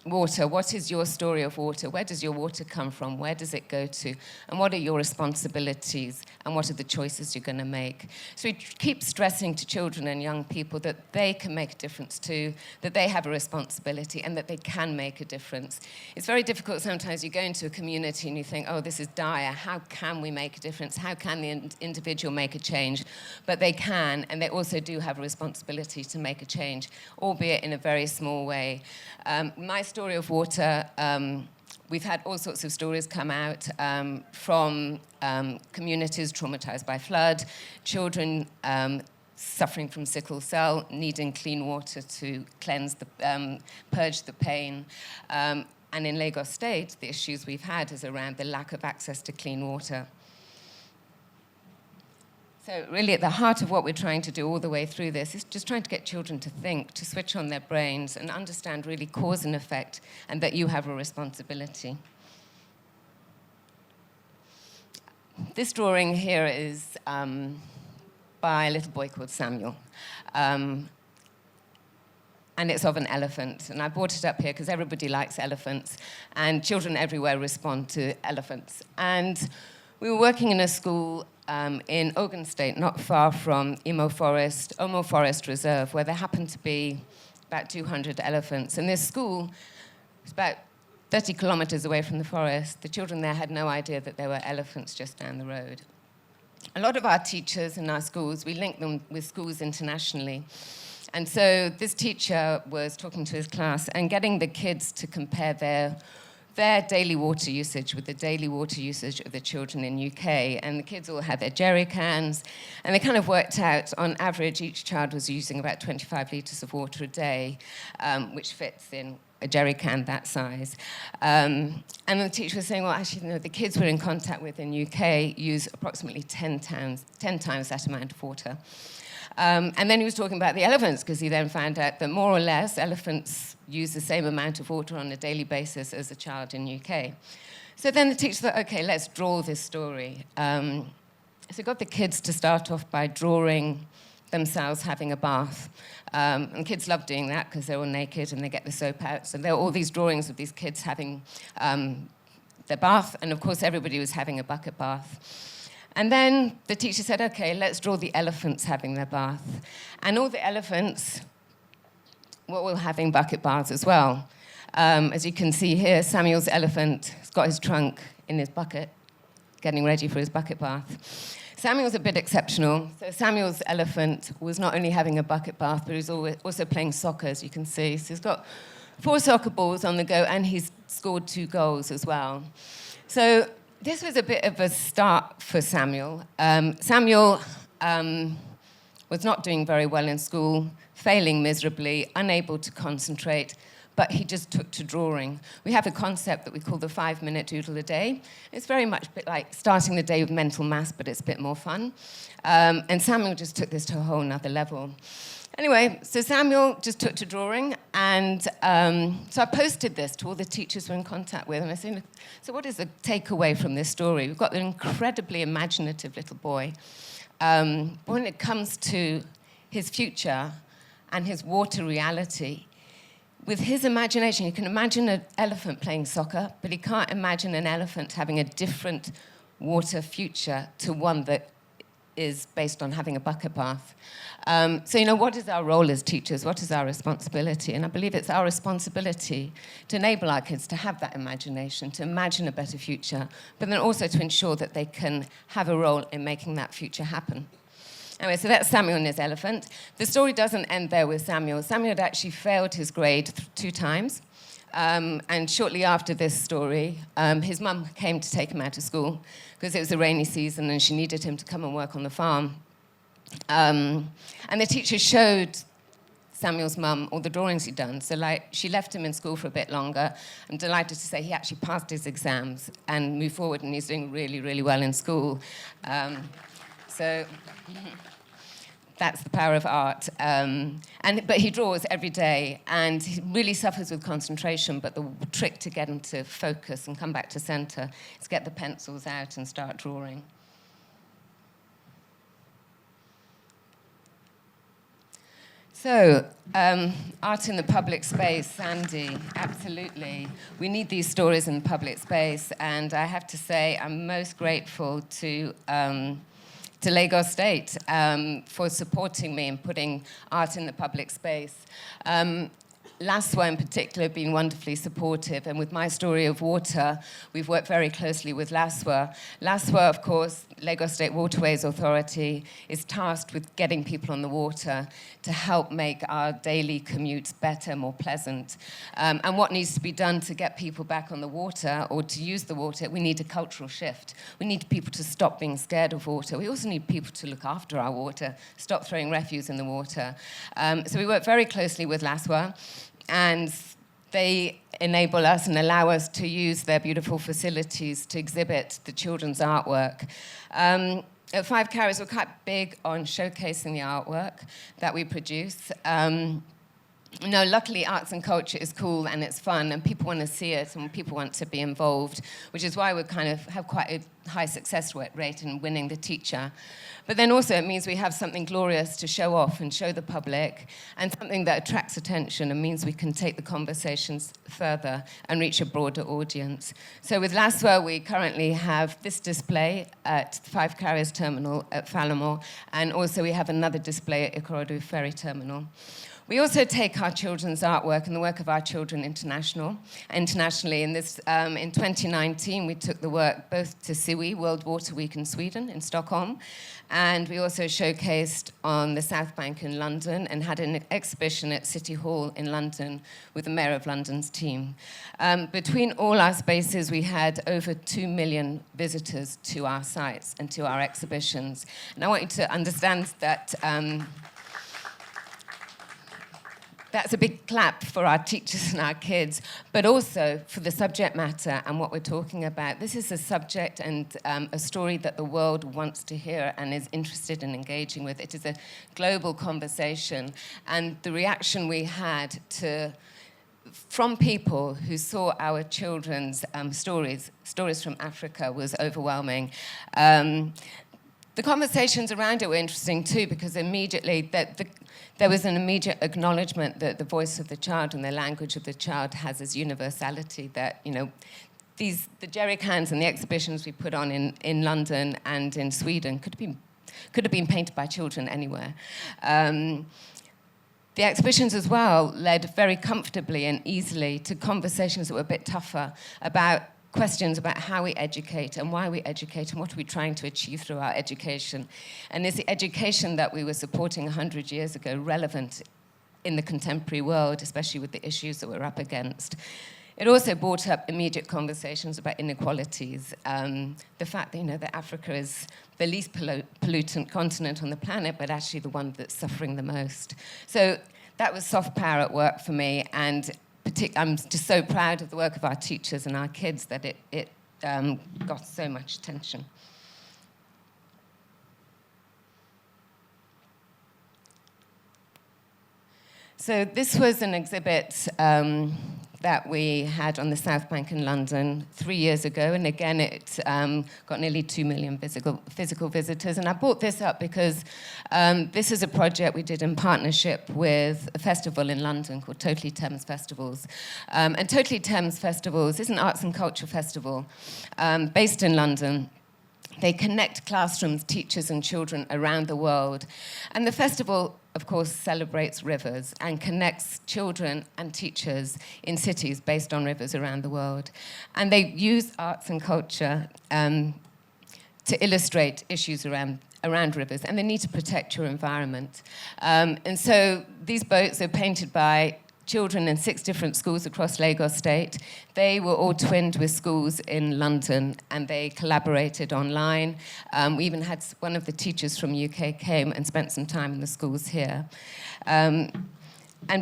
Water, what is your story of water? Where does your water come from? Where does it go to? And what are your responsibilities? And what are the choices you're going to make? So we keep stressing to children and young people that they can make a difference too, that they have a responsibility and that they can make a difference. It's very difficult sometimes. You go into a community and you think, oh, this is dire. How can we make a difference? How can the individual make a change? But they can, and they also do have a responsibility to make a change, albeit in a very small way. My Story of Water, we've had all sorts of stories come out from communities traumatized by flood, children suffering from sickle cell, needing clean water to cleanse, purge the pain. And in Lagos State, the issues we've had is around the lack of access to clean water. So really at the heart of what we're trying to do all the way through this is just trying to get children to think, to switch on their brains and understand really cause and effect and that you have a responsibility. This drawing here is by a little boy called Samuel. And it's of an elephant. And I brought it up here because everybody likes elephants and children everywhere respond to elephants. And we were working in a school in Ogun State, not far from Omo Forest Reserve, where there happened to be about 200 elephants. And this school was about 30 kilometers away from the forest. The children there had no idea that there were elephants just down the road. A lot of our teachers in our schools, we link them with schools internationally. And so this teacher was talking to his class and getting the kids to compare their daily water usage with the daily water usage of the children in UK. And the kids all had their jerry cans, and they kind of worked out, on average, each child was using about 25 litres of water a day, which fits in a jerry can that size. And the teacher was saying, well, actually, the kids we're in contact with in UK use approximately 10 times that amount of water. And then he was talking about the elephants, because he then found out that more or less elephants use the same amount of water on a daily basis as a child in UK. So then the teacher thought, okay, let's draw this story. So he got the kids to start off by drawing themselves having a bath. And kids love doing that because they're all naked and they get the soap out. So there are all these drawings of these kids having their bath, and of course everybody was having a bucket bath. And then the teacher said, okay, let's draw the elephants having their bath. And all the elephants were all having bucket baths as well. As you can see here, Samuel's elephant has got his trunk in his bucket, getting ready for his bucket bath. Samuel's a bit exceptional. So Samuel's elephant was not only having a bucket bath, but he was also playing soccer, as you can see. So he's got 4 soccer balls on the go, and he's scored 2 goals as well. So this was a bit of a start for Samuel. Samuel was not doing very well in school, failing miserably, unable to concentrate, but he just took to drawing. We have a concept that we call the 5-minute doodle a day. It's very much a bit like starting the day with mental maths, but it's a bit more fun. And Samuel just took this to a whole nother level. Anyway, so Samuel just took to drawing, and so I posted this to all the teachers we're in contact with, and I said, so what is the takeaway from this story? We've got an incredibly imaginative little boy. When it comes to his future and his water reality, with his imagination, you can imagine an elephant playing soccer, but he can't imagine an elephant having a different water future to one that is based on having a bucket bath. So, what is our role as teachers? What is our responsibility? And I believe it's our responsibility to enable our kids to have that imagination, to imagine a better future, but then also to ensure that they can have a role in making that future happen. Anyway, so that's Samuel and his elephant. The story doesn't end there with Samuel. Samuel had actually failed his grade 2 times. And shortly after this story, his mum came to take him out of school because it was a rainy season and she needed him to come and work on the farm. And the teacher showed Samuel's mum all the drawings he'd done. So she left him in school for a bit longer. I'm delighted to say he actually passed his exams and moved forward, and he's doing really, really well in school. So that's the power of art. But he draws every day, and he really suffers with concentration, but the trick to get him to focus and come back to center is get the pencils out and start drawing. So, art in the public space, Sandy, absolutely. We need these stories in the public space, and I have to say I'm most grateful to Lagos State for supporting me in putting art in the public space. LASWA in particular have been wonderfully supportive, and with my story of water, we've worked very closely with LASWA. LASWA, of course, Lagos State Waterways Authority, is tasked with getting people on the water to help make our daily commutes better, more pleasant. And what needs to be done to get people back on the water or to use the water, we need a cultural shift. We need people to stop being scared of water. We also need people to look after our water, stop throwing refuse in the water. So we work very closely with LASWA, and they enable us and allow us to use their beautiful facilities to exhibit the children's artwork. At 5 Carriers, we're quite big on showcasing the artwork that we produce. Luckily, arts and culture is cool and it's fun, and people want to see it and people want to be involved, which is why we kind of have quite a high success rate in winning the teacher. But then also it means we have something glorious to show off and show the public, and something that attracts attention and means we can take the conversations further and reach a broader audience. So with LASWA, we currently have this display at the 5 Carriers Terminal at Fallamore, and also we have another display at Ikorodu Ferry Terminal. We also take our children's artwork and the work of our children internationally. In 2019, we took the work both to SIWI, World Water Week in Sweden, in Stockholm, and we also showcased on the South Bank in London and had an exhibition at City Hall in London with the Mayor of London's team. Between all our spaces, we had over 2 million visitors to our sites and to our exhibitions. And I want you to understand that that's a big clap for our teachers and our kids, but also for the subject matter and what we're talking about. This is a subject and a story that the world wants to hear and is interested in engaging with. It is a global conversation, and the reaction we had from people who saw our children's stories from Africa, was overwhelming. The conversations around it were interesting too, because immediately there was an immediate acknowledgement that the voice of the child and the language of the child has this universality that, the jerry cans and the exhibitions we put on in London and in Sweden could have been painted by children anywhere. The exhibitions as well led very comfortably and easily to conversations that were a bit tougher about questions about how we educate and why we educate and what are we trying to achieve through our education. And is the education that we were supporting 100 years ago relevant in the contemporary world, especially with the issues that we're up against? it also brought up immediate conversations about inequalities. The fact that, that Africa is the least pollutant continent on the planet, but actually the one that's suffering the most. So that was soft power at work for me, and I'm just so proud of the work of our teachers and our kids that it got so much attention. So this was an exhibit that we had on the South Bank in London 3 years ago, and again it got nearly 2 million physical visitors. And I brought this up because this is a project we did in partnership with a festival in London called Totally Thames Festivals. And Totally Thames Festivals is an arts and culture festival based in London. They connect classrooms, teachers, and children around the world. And the festival, of course, celebrates rivers and connects children and teachers in cities based on rivers around the world. And they use arts and culture to illustrate issues around rivers, and they need to protect your environment. And so these boats are painted by children in 6 different schools across Lagos State. They were all twinned with schools in London, and they collaborated online. We even had one of the teachers from UK came and spent some time in the schools here. And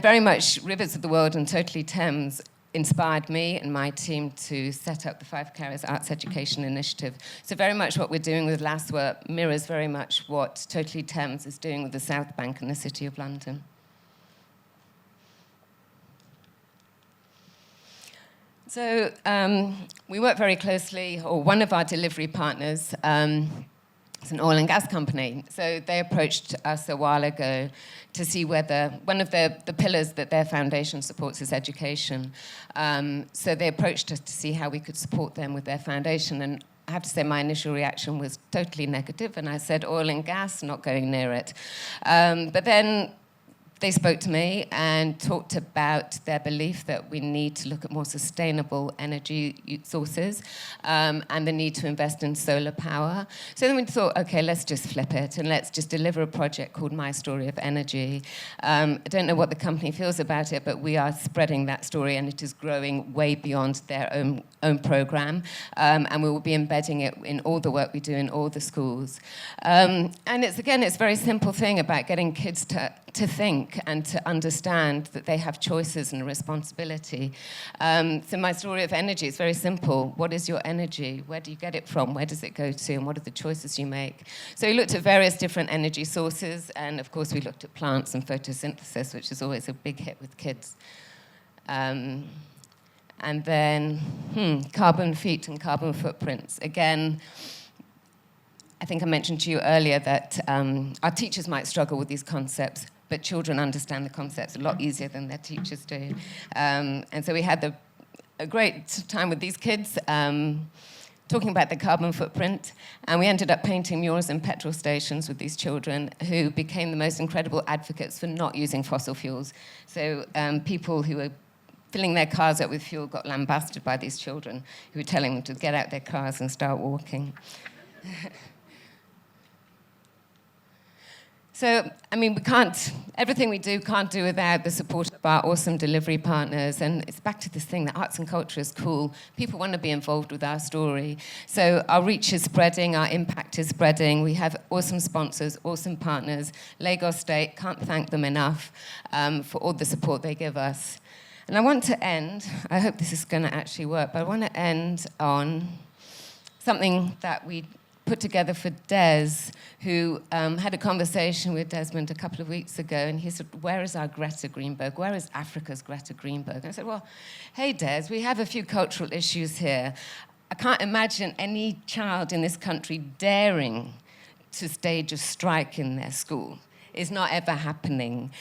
very much Rivers of the World and Totally Thames inspired me and my team to set up the Five Carriers Arts Education Initiative. So very much what we're doing with LASWA mirrors very much what Totally Thames is doing with the South Bank and the City of London. So we work very closely, or one of our delivery partners is an oil and gas company. So they approached us a while ago to see whether one of the pillars that their foundation supports is education. So they approached us to see how we could support them with their foundation. And I have to say my initial reaction was totally negative, and I said, oil and gas, not going near it. But then they spoke to me and talked about their belief that we need to look at more sustainable energy sources and the need to invest in solar power. So then we thought, okay, let's just flip it and let's just deliver a project called My Story of Energy. I don't know what the company feels about it, but we are spreading that story, and it is growing way beyond their own program. And we will be embedding it in all the work we do in all the schools. And it's a very simple thing about getting kids to think and to understand that they have choices and a responsibility. So my story of energy is very simple. What is your energy? Where do you get it from? Where does it go to? And what are the choices you make? So we looked at various different energy sources, and of course we looked at plants and photosynthesis, which is always a big hit with kids. And then carbon feet and carbon footprints. Again, I think I mentioned to you earlier that our teachers might struggle with these concepts, but children understand the concepts a lot easier than their teachers do. And so we had a great time with these kids talking about the carbon footprint, and we ended up painting murals in petrol stations with these children who became the most incredible advocates for not using fossil fuels. So people who were filling their cars up with fuel got lambasted by these children who were telling them to get out their cars and start walking. So, everything we do can't do without the support of our awesome delivery partners. And it's back to this thing that arts and culture is cool. People want to be involved with our story. So our reach is spreading, our impact is spreading. We have awesome sponsors, awesome partners. Lagos State, can't thank them enough for all the support they give us. And I want to end, I hope this is going to actually work, but I want to end on something that we put together for Des, who had a conversation with Desmond a couple of weeks ago, and he said, where is our Greta Greenberg? Where is Africa's Greta Greenberg? And I said, well, hey, Des, we have a few cultural issues here. I can't imagine any child in this country daring to stage a strike in their school. Is not ever happening.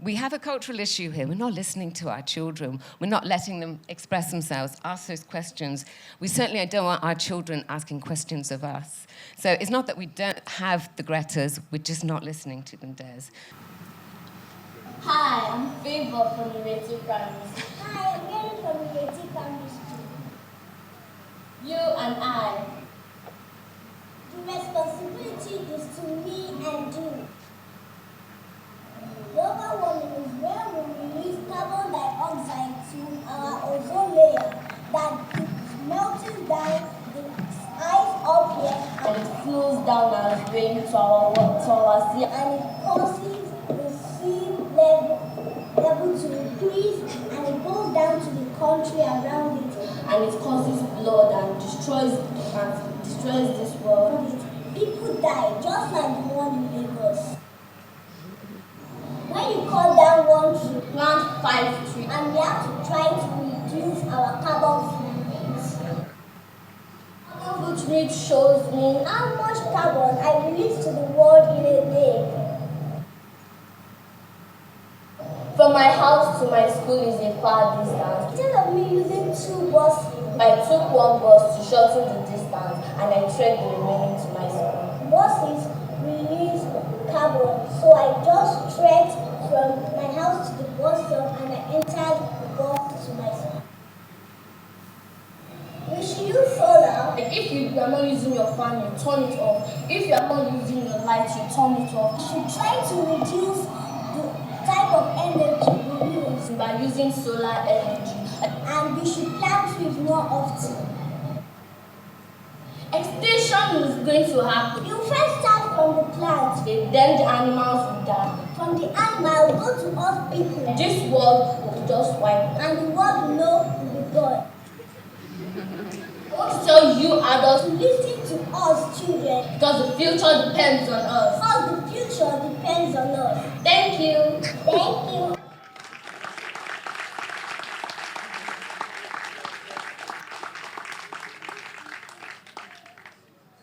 We have a cultural issue here. We're not listening to our children. We're not letting them express themselves, ask those questions. We certainly don't want our children asking questions of us. So it's not that we don't have the Gretas, we're just not listening to them, Des. Hi, I'm Favor from Ireti Primary. Hi, I'm Mary from Ireti Primary School. You and I. The responsibility is to me and you. Global warming is where we release carbon dioxide to our ozone down as rain to our sea, and it causes the sea level to increase, and it goes down to the country around it, and it causes flood and destroys this world. People die, just like the one in Lagos. When you cut down one tree, plant 5 trees, and we have to try to reduce our carbon footprint. Carbon footprint shows me how much carbon I release to the world in a day. From my house to my school is a far distance. Instead of me using 2 buses, I took 1 bus to shorten the distance, and I trekked the remaining to my school. Buses release carbon, so I just trekked from my house to the bus stop, and I entered the bus to my school. We should use solar. If you are not using your fan, you turn it off. If you are not using your light, you turn it off. You should try to reduce the type of energy we use by using solar energy. And we should plant trees more often. Extinction is going to happen. You first start from the plants, then the animals will die. From the animal, go to us people. This world will just wipe, and the world will be gone. I want to tell you adults to listen to us children, because the future depends on us. Because the future depends on us. Thank you. Thank you.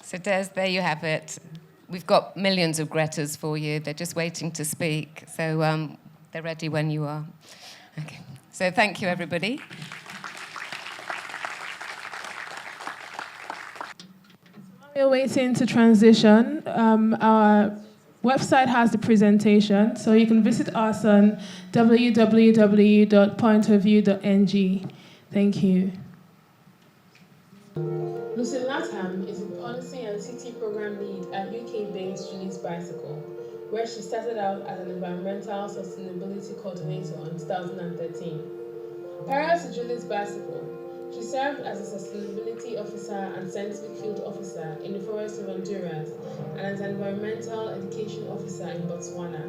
So Des, there you have it. We've got millions of Gretas for you. They're just waiting to speak. So they're ready when you are. Okay. So thank you, everybody. We're waiting to transition. Our website has the presentation, so you can visit us on www.pointofview.ng. Thank you. Lucy Latham is a policy and city program lead at UK-based Julie's Bicycle, where she started out as an environmental sustainability coordinator in 2013. Prior to Julie's Bicycle, she served as a sustainability officer and scientific field officer in the forests of Honduras and as an environmental education officer in Botswana.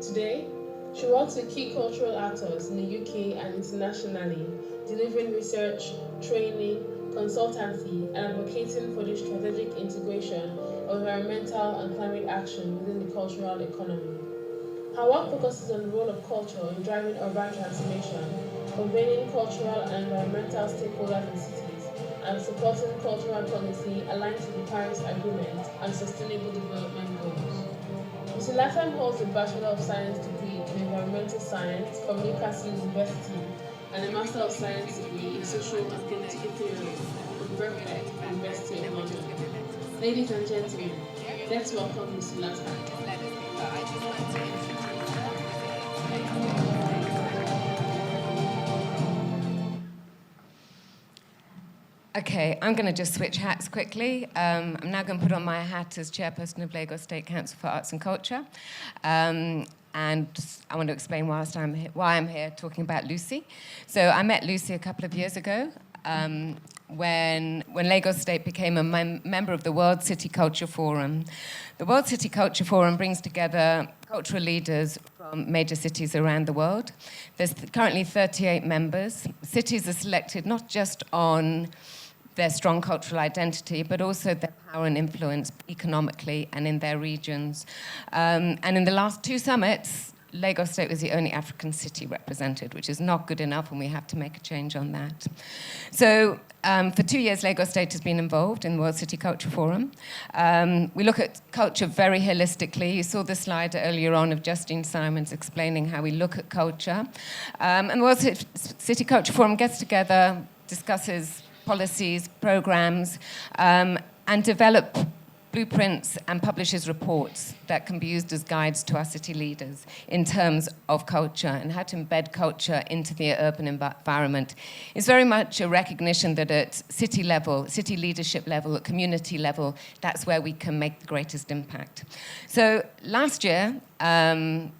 Today, she works with key cultural actors in the UK and internationally, delivering research, training, consultancy, and advocating for the strategic integration of environmental and climate action within the cultural economy. Her work focuses on the role of culture in driving urban transformation, convening cultural and environmental stakeholders in cities, and supporting cultural policy aligned to the Paris Agreement and Sustainable Development Goals. Ms. Latham holds a Bachelor of Science degree in Environmental Science from Newcastle University and a Master of Science degree in Social and Political Theory from Berkeley University of London. Ladies and gentlemen, let's welcome Ms. Latham. Okay, I'm going to just switch hats quickly. I'm now going to put on my hat as chairperson of Lagos State Council for Arts and Culture. And I want to explain why I'm here talking about Lucy. So I met Lucy a couple of years ago when Lagos State became a member of the World City Culture Forum. The World City Culture Forum brings together cultural leaders from major cities around the world. There's currently 38 members. Cities are selected not just on their strong cultural identity, but also their power and influence economically and in their regions. And in the last 2 summits, Lagos State was the only African city represented, which is not good enough, and we have to make a change on that. So for 2 years, Lagos State has been involved in the World City Culture Forum. We look at culture very holistically. You saw the slide earlier on of Justine Simons explaining how we look at culture. And the World City Culture Forum gets together, discusses policies, programs, and develop blueprints and publishes reports that can be used as guides to our city leaders in terms of culture and how to embed culture into the urban environment. It's very much a recognition that at city level, city leadership level, at community level, that's where we can make the greatest impact. So last year, a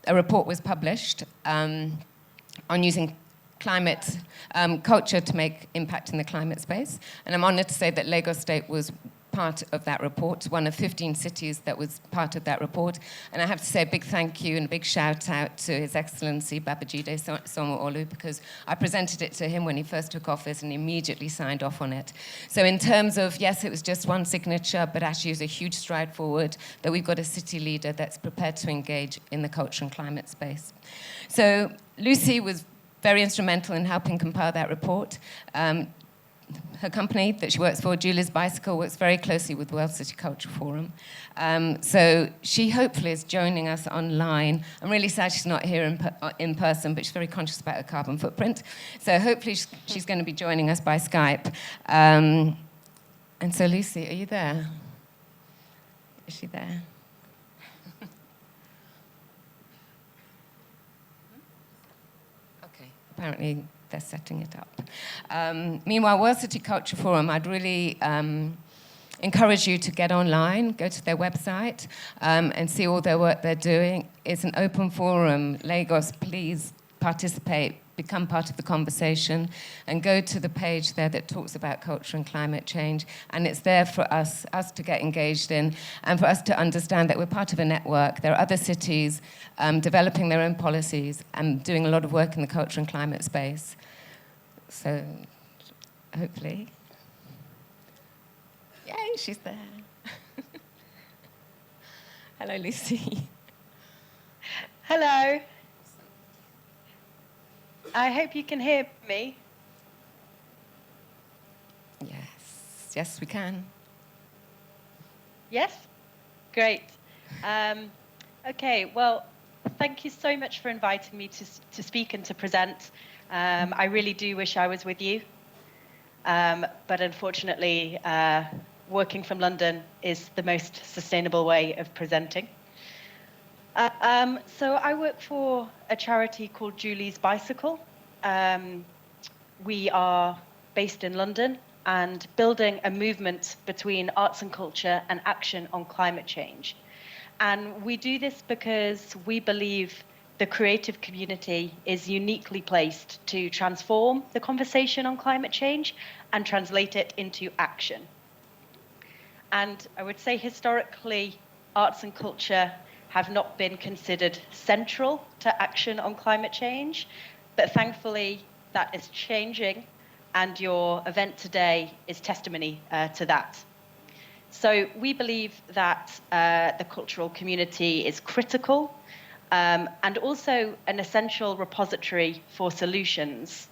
report was published on using culture to make impact in the climate space. And I'm honored to say that Lagos State was part of that report, one of 15 cities that was part of that report. And I have to say a big thank you and a big shout out to His Excellency Babajide Sanwo-Olu, because I presented it to him when he first took office and he immediately signed off on it. So in terms of, yes, it was just one signature, but actually it was a huge stride forward that we've got a city leader that's prepared to engage in the culture and climate space. So Lucy was very instrumental in helping compile that report. Her company that she works for, Julie's Bicycle, works very closely with World City Culture Forum. So she hopefully is joining us online. I'm really sad she's not here in person, but she's very conscious about her carbon footprint. So hopefully she's going to be joining us by Skype. And so Lucy, are you there? Is she there? Okay, apparently they're setting it up. Meanwhile, World City Culture Forum, I'd really encourage you to get online, go to their website, and see all their work they're doing. It's an open forum. Lagos, please participate, become part of the conversation, and go to the page there that talks about culture and climate change. And it's there for us to get engaged in, and for us to understand that we're part of a network. There are other cities developing their own policies and doing a lot of work in the culture and climate space. So, hopefully. Yay, she's there. Hello, Lucy. Hello. I hope you can hear me. Yes, we can. Yes? Great. Okay, well, thank you so much for inviting me to speak and to present. I really do wish I was with you, but unfortunately, working from London is the most sustainable way of presenting. So I work for a charity called Julie's Bicycle. We are based in London and building a movement between arts and culture and action on climate change. And we do this because we believe the creative community is uniquely placed to transform the conversation on climate change and translate it into action. And I would say historically, arts and culture have not been considered central to action on climate change, but thankfully that is changing, and your event today is testimony to that. So we believe that the cultural community is critical and also an essential repository for solutions,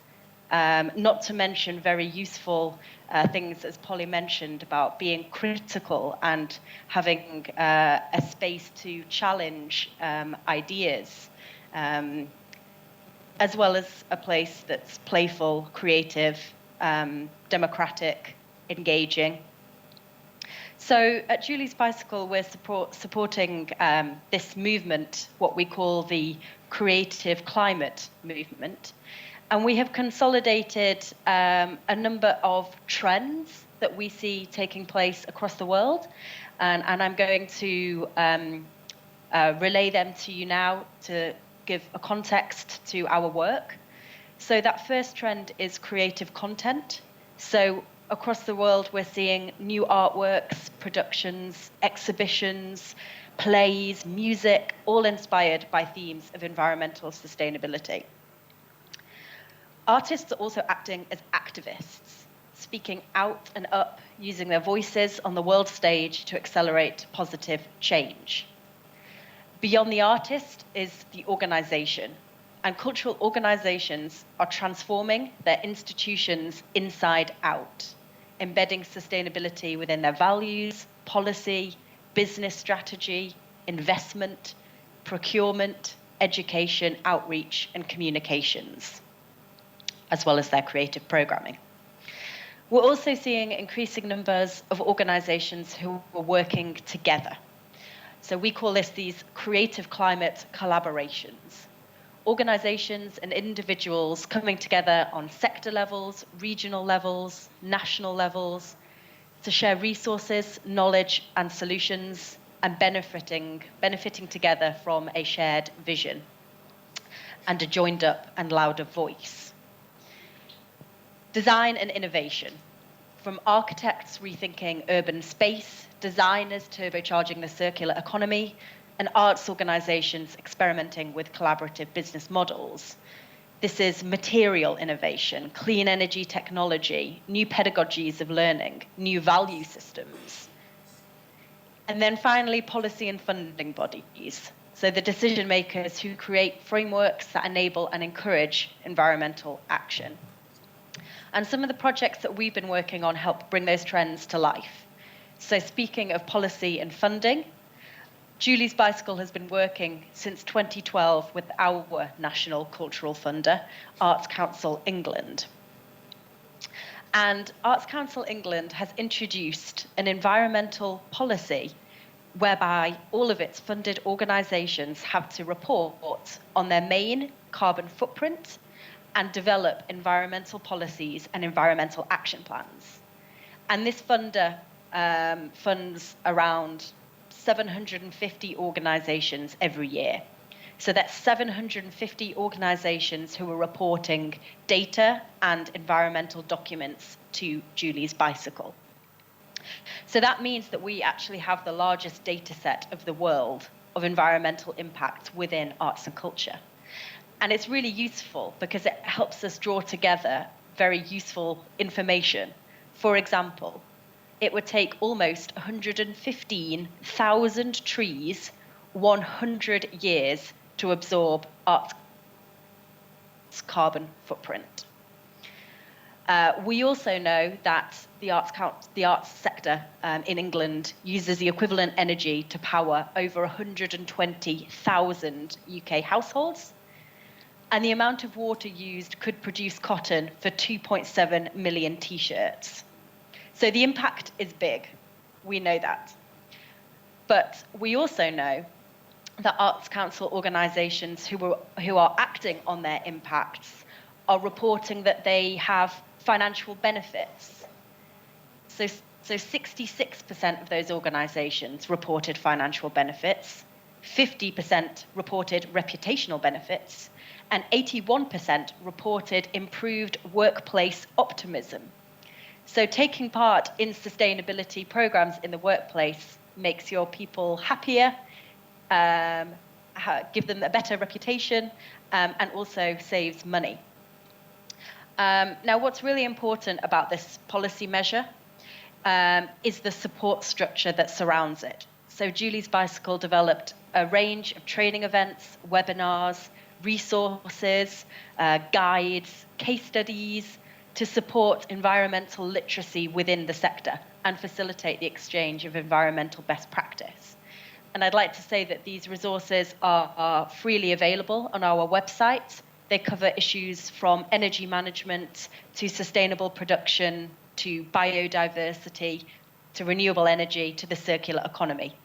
not to mention very useful things, as Polly mentioned, about being critical and having a space to challenge ideas, as well as a place that's playful, creative, democratic, engaging. So at Julie's Bicycle, we're supporting this movement, what we call the creative climate movement. And we have consolidated a number of trends that we see taking place across the world. And I'm going to relay them to you now to give a context to our work. So that first trend is creative content. So across the world, we're seeing new artworks, productions, exhibitions, plays, music, all inspired by themes of environmental sustainability. Artists are also acting as activists, speaking out and up, using their voices on the world stage to accelerate positive change. Beyond the artist is the organization, and cultural organizations are transforming their institutions inside out, embedding sustainability within their values, policy, business strategy, investment, procurement, education, outreach, and communications, as well as their creative programming. We're also seeing increasing numbers of organizations who are working together. So we call these creative climate collaborations. Organizations and individuals coming together on sector levels, regional levels, national levels, to share resources, knowledge, and solutions, and benefiting together from a shared vision and a joined up and louder voice. Design and innovation. from architects rethinking urban space, designers turbocharging the circular economy, and arts organizations experimenting with collaborative business models. This is material innovation, clean energy technology, new pedagogies of learning, new value systems. And then finally, policy and funding bodies. So the decision makers who create frameworks that enable and encourage environmental action. And some of the projects that we've been working on help bring those trends to life. So speaking of policy and funding, Julie's Bicycle has been working since 2012 with our national cultural funder, Arts Council England. And Arts Council England has introduced an environmental policy whereby all of its funded organisations have to report on their main carbon footprint and develop environmental policies and environmental action plans. And this funder funds around 750 organisations every year. So that's 750 organisations who are reporting data and environmental documents to Julie's Bicycle. So that means that we actually have the largest data set of the world of environmental impact within arts and culture. And it's really useful because it helps us draw together very useful information. For example, it would take almost 115,000 trees 100 years to absorb art's carbon footprint. We also know that the arts sector in England uses the equivalent energy to power over 120,000 UK households, and the amount of water used could produce cotton for 2.7 million t-shirts. So the impact is big, we know that. But we also know that Arts Council organisations who are acting on their impacts are reporting that they have financial benefits. So 66% of those organisations reported financial benefits, 50% reported reputational benefits, and 81% reported improved workplace optimism. So taking part in sustainability programs in the workplace makes your people happier, give them a better reputation, and also saves money. Now, what's really important about this policy measure is the support structure that surrounds it. So Julie's Bicycle developed a range of training events, webinars, resources, guides, case studies to support environmental literacy within the sector and facilitate the exchange of environmental best practice. And I'd like to say that these resources are freely available on our website. They cover issues from energy management to sustainable production to biodiversity to renewable energy to the circular economy.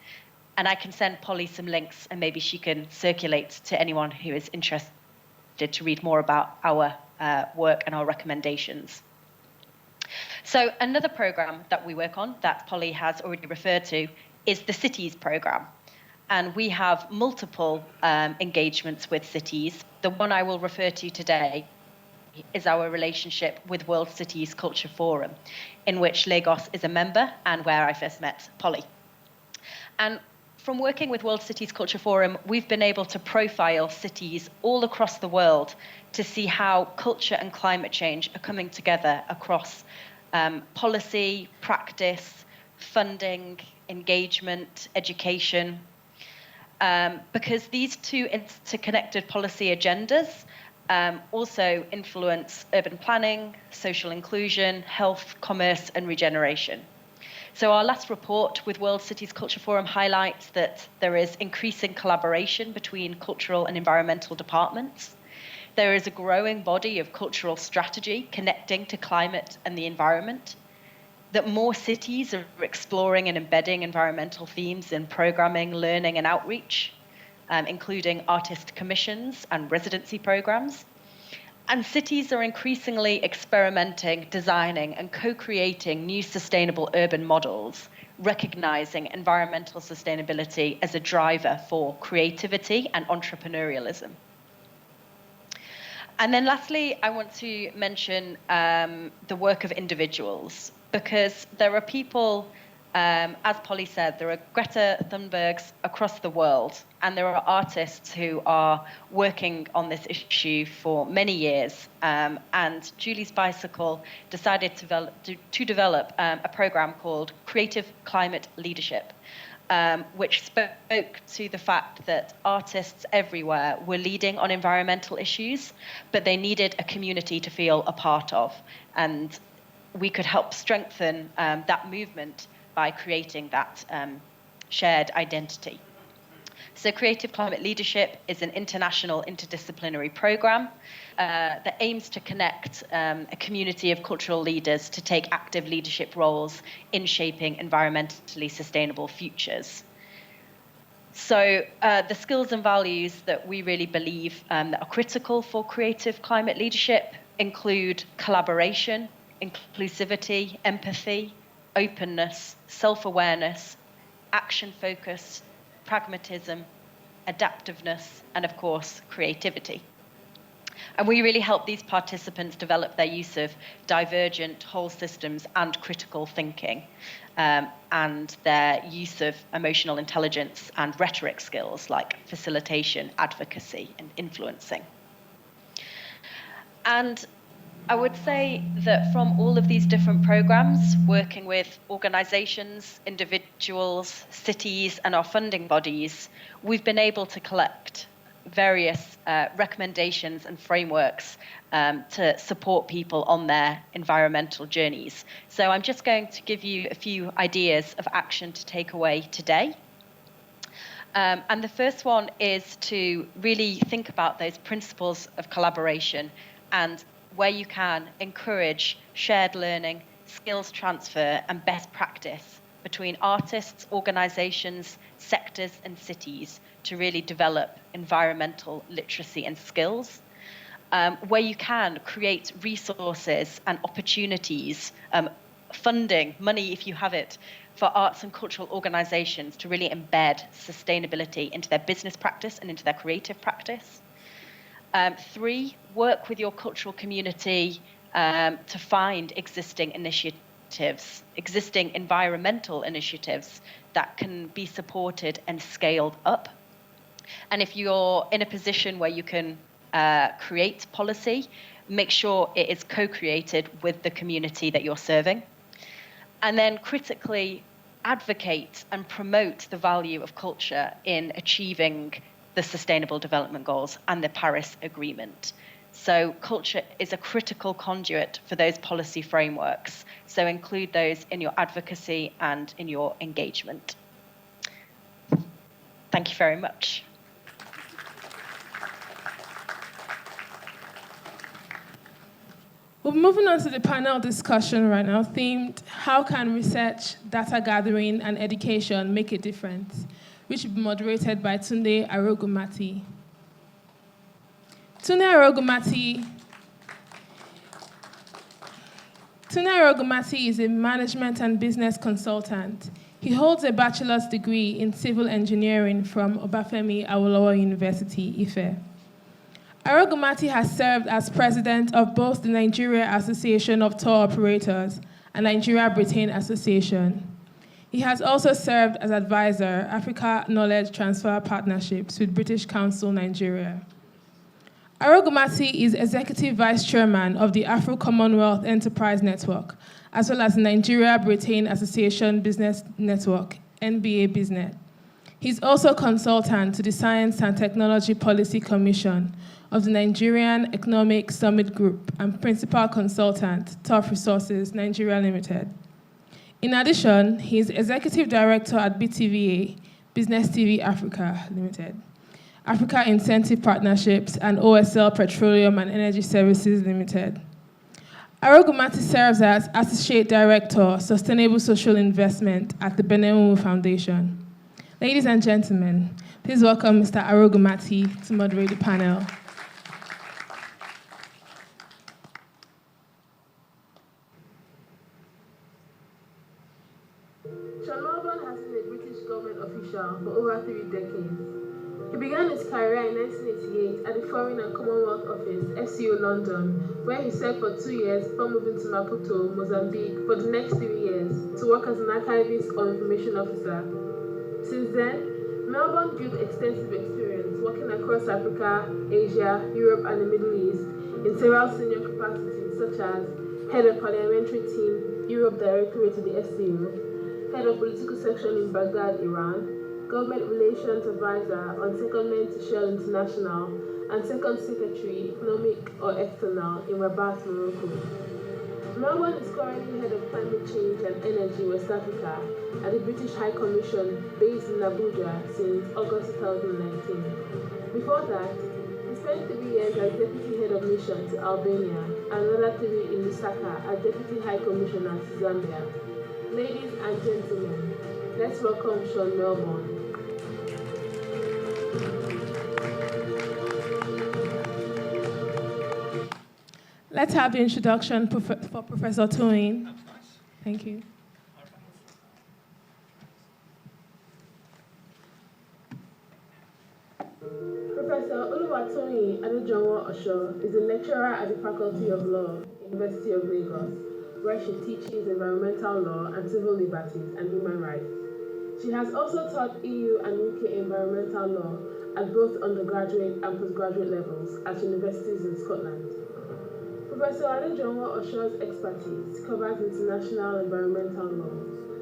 And I can send Polly some links and maybe she can circulate to anyone who is interested to read more about our work and our recommendations. So another program that we work on that Polly has already referred to is the Cities program. And we have multiple engagements with cities. The one I will refer to today is our relationship with World Cities Culture Forum, in which Lagos is a member and where I first met Polly. And from working with World Cities Culture Forum, we've been able to profile cities all across the world to see how culture and climate change are coming together across policy, practice, funding, engagement, education. Because these two interconnected policy agendas also influence urban planning, social inclusion, health, commerce, and regeneration. So our last report with World Cities Culture Forum highlights that there is increasing collaboration between cultural and environmental departments. There is a growing body of cultural strategy connecting to climate and the environment, that more cities are exploring and embedding environmental themes in programming, learning, and outreach, including artist commissions and residency programs. And cities are increasingly experimenting, designing, and co-creating new sustainable urban models, recognizing environmental sustainability as a driver for creativity and entrepreneurialism. And then lastly, I want to mention the work of individuals, because there are people, as Polly said, there are Greta Thunbergs across the world, and there are artists who are working on this issue for many years. And Julie's Bicycle decided to develop a program called Creative Climate Leadership, which spoke to the fact that artists everywhere were leading on environmental issues, but they needed a community to feel a part of. And we could help strengthen that movement by creating that shared identity. So Creative Climate Leadership is an international interdisciplinary program that aims to connect a community of cultural leaders to take active leadership roles in shaping environmentally sustainable futures. So the skills and values that we really believe that are critical for creative climate leadership include collaboration, inclusivity, empathy, openness, self-awareness, action focus, pragmatism, adaptiveness, and of course, creativity. And we really help these participants develop their use of divergent whole systems and critical thinking, and their use of emotional intelligence and rhetoric skills like facilitation, advocacy, and influencing. And I would say that from all of these different programs, working with organizations, individuals, cities, and our funding bodies, we've been able to collect various recommendations and frameworks to support people on their environmental journeys. So I'm just going to give you a few ideas of action to take away today. And the first one is to really think about those principles of collaboration and where you can encourage shared learning, skills transfer, and best practice between artists, organizations, sectors, and cities to really develop environmental literacy and skills. Where you can create resources and opportunities, funding, money if you have it, for arts and cultural organizations to really embed sustainability into their business practice and into their creative practice. 3, work with your cultural community to find existing initiatives, existing environmental initiatives that can be supported and scaled up. And if you're in a position where you can create policy, make sure it is co-created with the community that you're serving. And then critically advocate and promote the value of culture in achieving the Sustainable Development Goals and the Paris Agreement. So culture is a critical conduit for those policy frameworks. So include those in your advocacy and in your engagement. Thank you very much. We're moving on to the panel discussion right now, themed, How Can Research, Data Gathering, and Education Make a Difference?, which will be moderated by Tunde Arogumati. Tunde Arogumati is a management and business consultant. He holds a bachelor's degree in civil engineering from Obafemi Awolowo University, Ife. Arogumati has served as president of both the Nigeria Association of Tour Operators and Nigeria Britain Association. He has also served as advisor, Africa Knowledge Transfer Partnerships with British Council Nigeria. Arogumati is executive vice chairman of the Afro-Commonwealth Enterprise Network, as well as Nigeria Britain Association Business Network, NBA BizNet. He's also consultant to the Science and Technology Policy Commission of the Nigerian Economic Summit Group and principal consultant, Tough Resources Nigeria Limited. In addition, he is executive director at BTVA, Business TV Africa Limited, Africa Incentive Partnerships, and OSL Petroleum and Energy Services Limited. Arogumati serves as associate director, Sustainable Social Investment at the Benin Foundation. Ladies and gentlemen, please welcome Mr. Arogumati to moderate the panel. Sean Melbourne has been a British government official for over 3 decades. He began his career in 1988 at the Foreign and Commonwealth Office, FCO London, where he served for 2 years before moving to Maputo, Mozambique, for the next 3 years to work as an archivist or information officer. Since then, Melbourne built extensive experience working across Africa, Asia, Europe, and the Middle East in several senior capacities such as Head of Parliamentary Team, Europe Directorate to the SCO, Head of Political Section in Baghdad, Iran, Government Relations Advisor on Secondment to Shell International, and Second Secretary, Economic or External, in Rabat, Morocco. Melbourne is currently Head of Climate Change and Energy West Africa at the British High Commission based in Abuja since August 2019. Before that, he spent 3 years as Deputy Head of Mission to Albania and another 3 in Lusaka as Deputy High Commissioner to Zambia. Ladies and gentlemen, let's welcome Sean Melbourne. Let's have the introduction for Professor Toyin. Thank you. Professor Oluwatoyin Adejomo Osho is a lecturer at the Faculty of Law, University of Lagos, where she teaches environmental law and civil liberties and human rights. She has also taught EU and UK environmental law at both undergraduate and postgraduate levels at universities in Scotland. Professor Adejomo Osho's expertise covers international environmental law,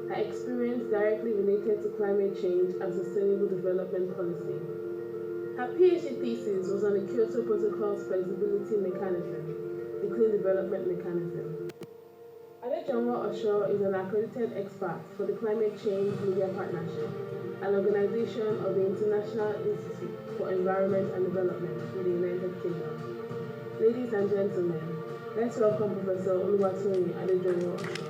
her experience directly related to climate change and sustainable development policy. Her PhD thesis was on the Kyoto Protocol's flexibility mechanism, the clean development mechanism. Adejomo Osho is an accredited expert for the Climate Change Media Partnership, an organization of the International Institute for Environment and Development in the United Kingdom. Ladies and gentlemen, let's welcome Professor Oluwatoyin Adejomo Osho.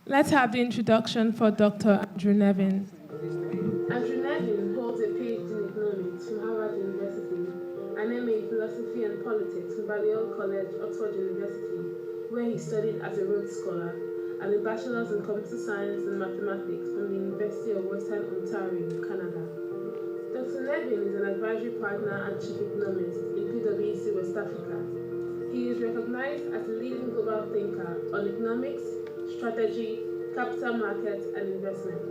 Let's have the introduction for Dr. Andrew Nevin. Andrew Nevin holds a PhD in economics from Harvard University, an MA in philosophy and politics from Balliol College, Oxford University, where he studied as a Rhodes Scholar, and a bachelor's in computer science and mathematics from the University of Western Ontario, Canada. Dr. Nevin is an advisory partner and chief economist in PwC West Africa. He is recognized as a leading global thinker on economics, strategy, capital markets, and investment.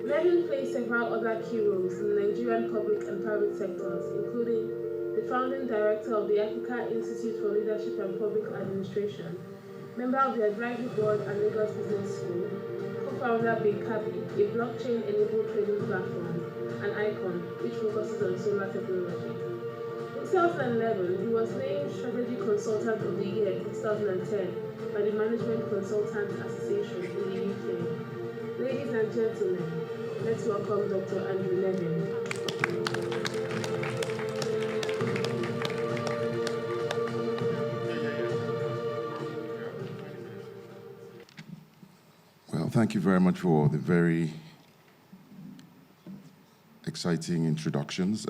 Nevin plays several other key roles in the Nigerian public and private sectors, including the founding director of the Africa Institute for Leadership and Public Administration, member of the advisory board at Lagos Business School, co-founder Bekabi, a blockchain-enabled trading platform, and ICON, which focuses on solar technology. In 2011, he was named Strategy Consultant of the Year in 2010 by the Management Consultants Association in the UK. Ladies and gentlemen, let's welcome Dr. Andrew Nevin. Well, thank you very much for the very exciting introductions.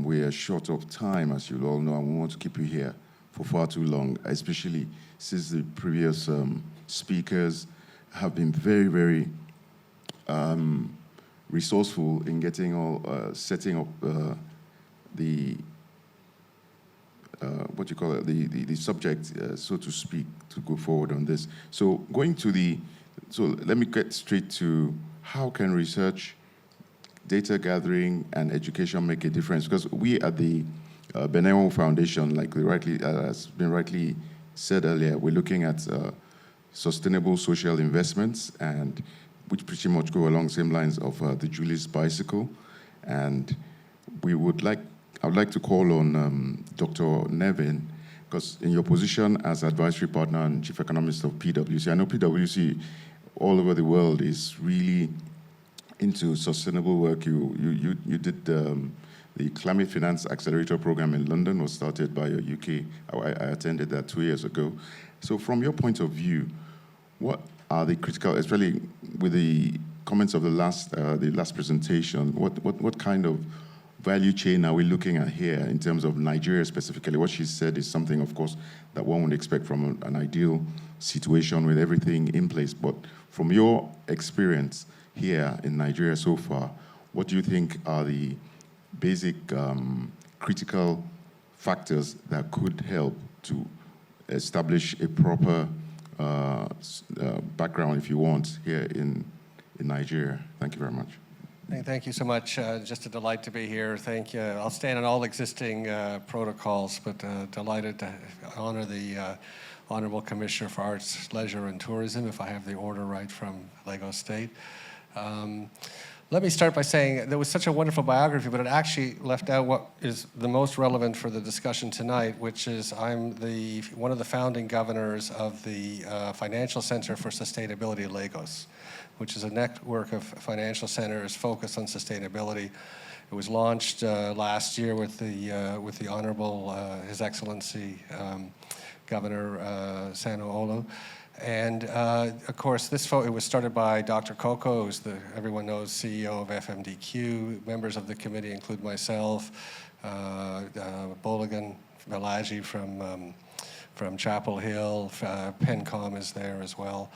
We are short of time, as you all know, and we want to keep you here for far too long, especially since the previous speakers have been very, very resourceful in getting all, setting up the, what you call it, the subject, so to speak, to go forward on this. So going to the, so let me get straight to how can research, data gathering, and education make a difference? Because we at the Benewo Foundation, like has been rightly said earlier, we're looking at sustainable social investments, and which pretty much go along the same lines of the Julie's bicycle. And I would like to call on Dr. Nevin, because in your position as advisory partner and chief economist of PwC, I know PwC all over the world is really into sustainable work. You did the Climate Finance Accelerator Program in London was started by your UK. I attended that 2 years ago. So from your point of view, what are the critical, especially with the comments of the last presentation, what kind of value chain are we looking at here in terms of Nigeria specifically? What she said is something, of course, that one would expect from an ideal situation with everything in place. But from your experience here in Nigeria so far, what do you think are the basic critical factors that could help to establish a proper background, if you want, here in Nigeria? Thank you very much. Thank you so much. Just a delight to be here. Thank you. I'll stand on all existing protocols, but delighted to honor the Honorable Commissioner for Arts, Leisure, and Tourism, if I have the order right, from Lagos State. Let me start by saying there was such a wonderful biography, but it actually left out what is the most relevant for the discussion tonight, which is I'm one of the founding governors of the Financial Center for Sustainability Lagos, which is a network of financial centers focused on sustainability. It was launched last year with the Honorable His Excellency Governor Sanwo-Olu. And of course, it was started by Dr. Koko, who's everyone knows, CEO of FMDQ. Members of the committee include myself, Boligan Balaji from Chapel Hill, PENCOM is there as well.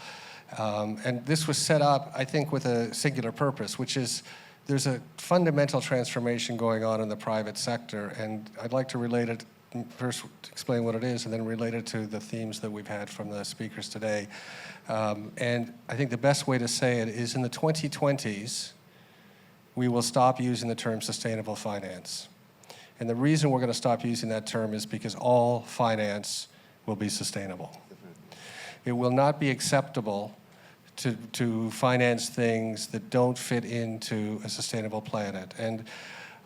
And this was set up, I think, with a singular purpose, which is there's a fundamental transformation going on in the private sector, and I'd like to relate it first, explain what it is, and then relate it to the themes that we've had from the speakers today. And I think the best way to say it is in the 2020s, we will stop using the term sustainable finance. And the reason we're going to stop using that term is because all finance will be sustainable. It will not be acceptable to finance things that don't fit into a sustainable planet. And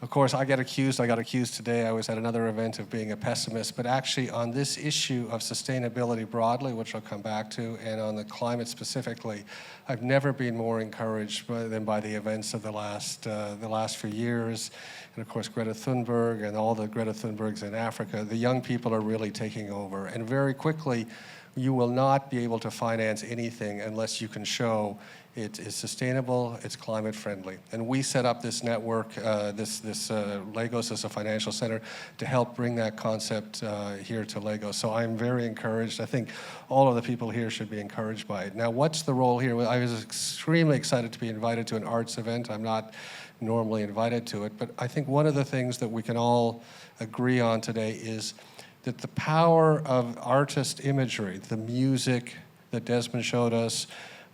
of course, I got accused today, I was at another event, of being a pessimist, but actually on this issue of sustainability broadly, which I'll come back to, and on the climate specifically, I've never been more encouraged than by the events of the last few years. And of course, Greta Thunberg and all the Greta Thunbergs in Africa, the young people are really taking over. And very quickly, you will not be able to finance anything unless you can show it is sustainable, it's climate friendly. And we set up this network, Lagos as a financial center, to help bring that concept here to Lagos. So I'm very encouraged. I think all of the people here should be encouraged by it. Now, what's the role here? I was extremely excited to be invited to an arts event. I'm not normally invited to it, but I think one of the things that we can all agree on today is that the power of artist imagery, the music that Desmond showed us,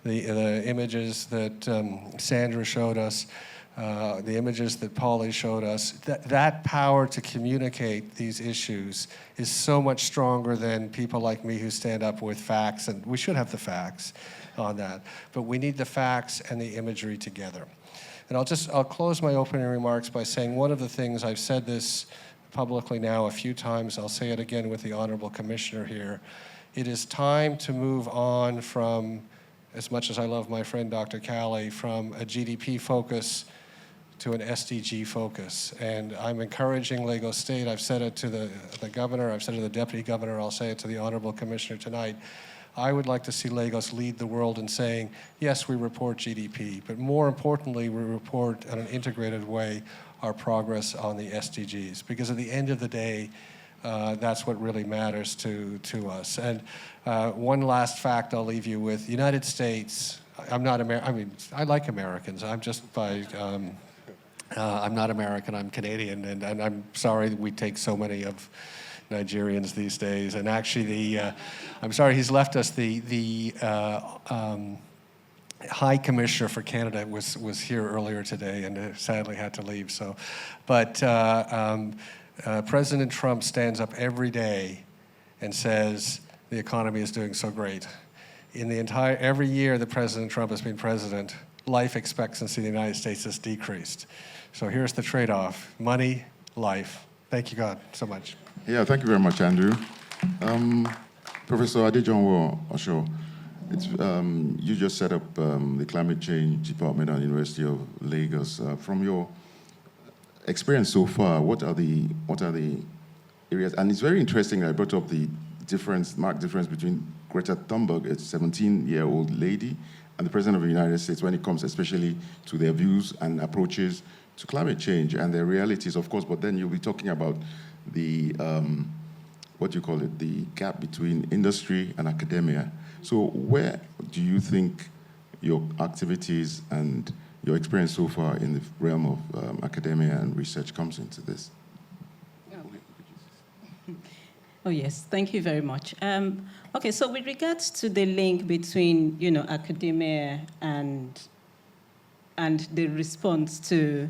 the images that Sandra showed us, the images that Polly showed us, that power to communicate these issues is so much stronger than people like me who stand up with facts, and we should have the facts on that, but we need the facts and the imagery together. And I'll close my opening remarks by saying one of the things, I've said this publicly now a few times, I'll say it again with the Honorable Commissioner here, it is time to move on from, as much as I love my friend Dr. Calley, from a GDP focus to an SDG focus. And I'm encouraging Lagos State, I've said it to the governor, I've said it to the deputy governor, I'll say it to the Honorable Commissioner tonight. I would like to see Lagos lead the world in saying, yes, we report GDP, but more importantly, we report in an integrated way our progress on the SDGs. Because at the end of the day, that's what really matters to us. And one last fact I'll leave you with. United States, I'm not American, I mean, I like Americans. I'm just by, I'm not American, I'm Canadian, and I'm sorry we take so many of Nigerians these days. And actually I'm sorry he's left us, the High Commissioner for Canada was here earlier today and sadly had to leave. So, but President Trump stands up every day and says the economy is doing so great. Every year that President Trump has been president, life expectancy in the United States has decreased. So here's the trade-off: money, life. Thank you, God, so much. Yeah, thank you very much, Andrew. Professor Adejonwo Osho, you just set up the Climate Change Department at the University of Lagos. From your experience so far, what are the areas? And it's very interesting that I brought up the marked difference between Greta Thunberg, a 17-year-old lady, and the President of the United States when it comes especially to their views and approaches to climate change and their realities, of course, but then you'll be talking about the, what do you call it, the gap between industry and academia. So where do you think your activities and your experience so far in the realm of academia and research comes into this? Oh, yes, thank you very much. Okay, so with regards to the link between, academia and the response to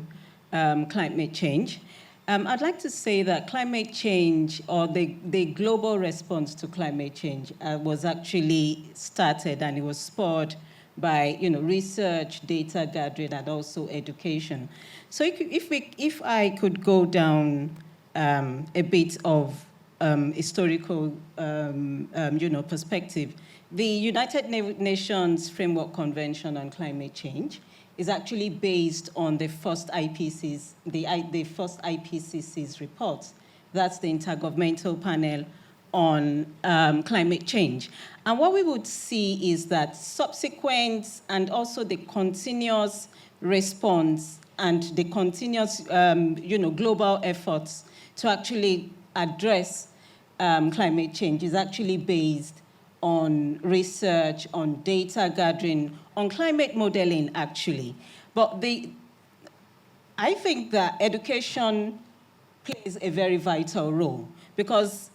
climate change, I'd like to say that climate change, or the global response to climate change, was actually started, and it was spurred by research, data gathering, and also education. So if I could go down a bit of historical perspective, the United Nations Framework Convention on Climate Change is actually based on the first IPCC's report. That's the Intergovernmental Panel on Climate Change. And what we would see is that subsequent and also the continuous response and the continuous global efforts to actually address climate change is actually based on research, on data gathering, on climate modeling, actually. But I think that education plays a very vital role because,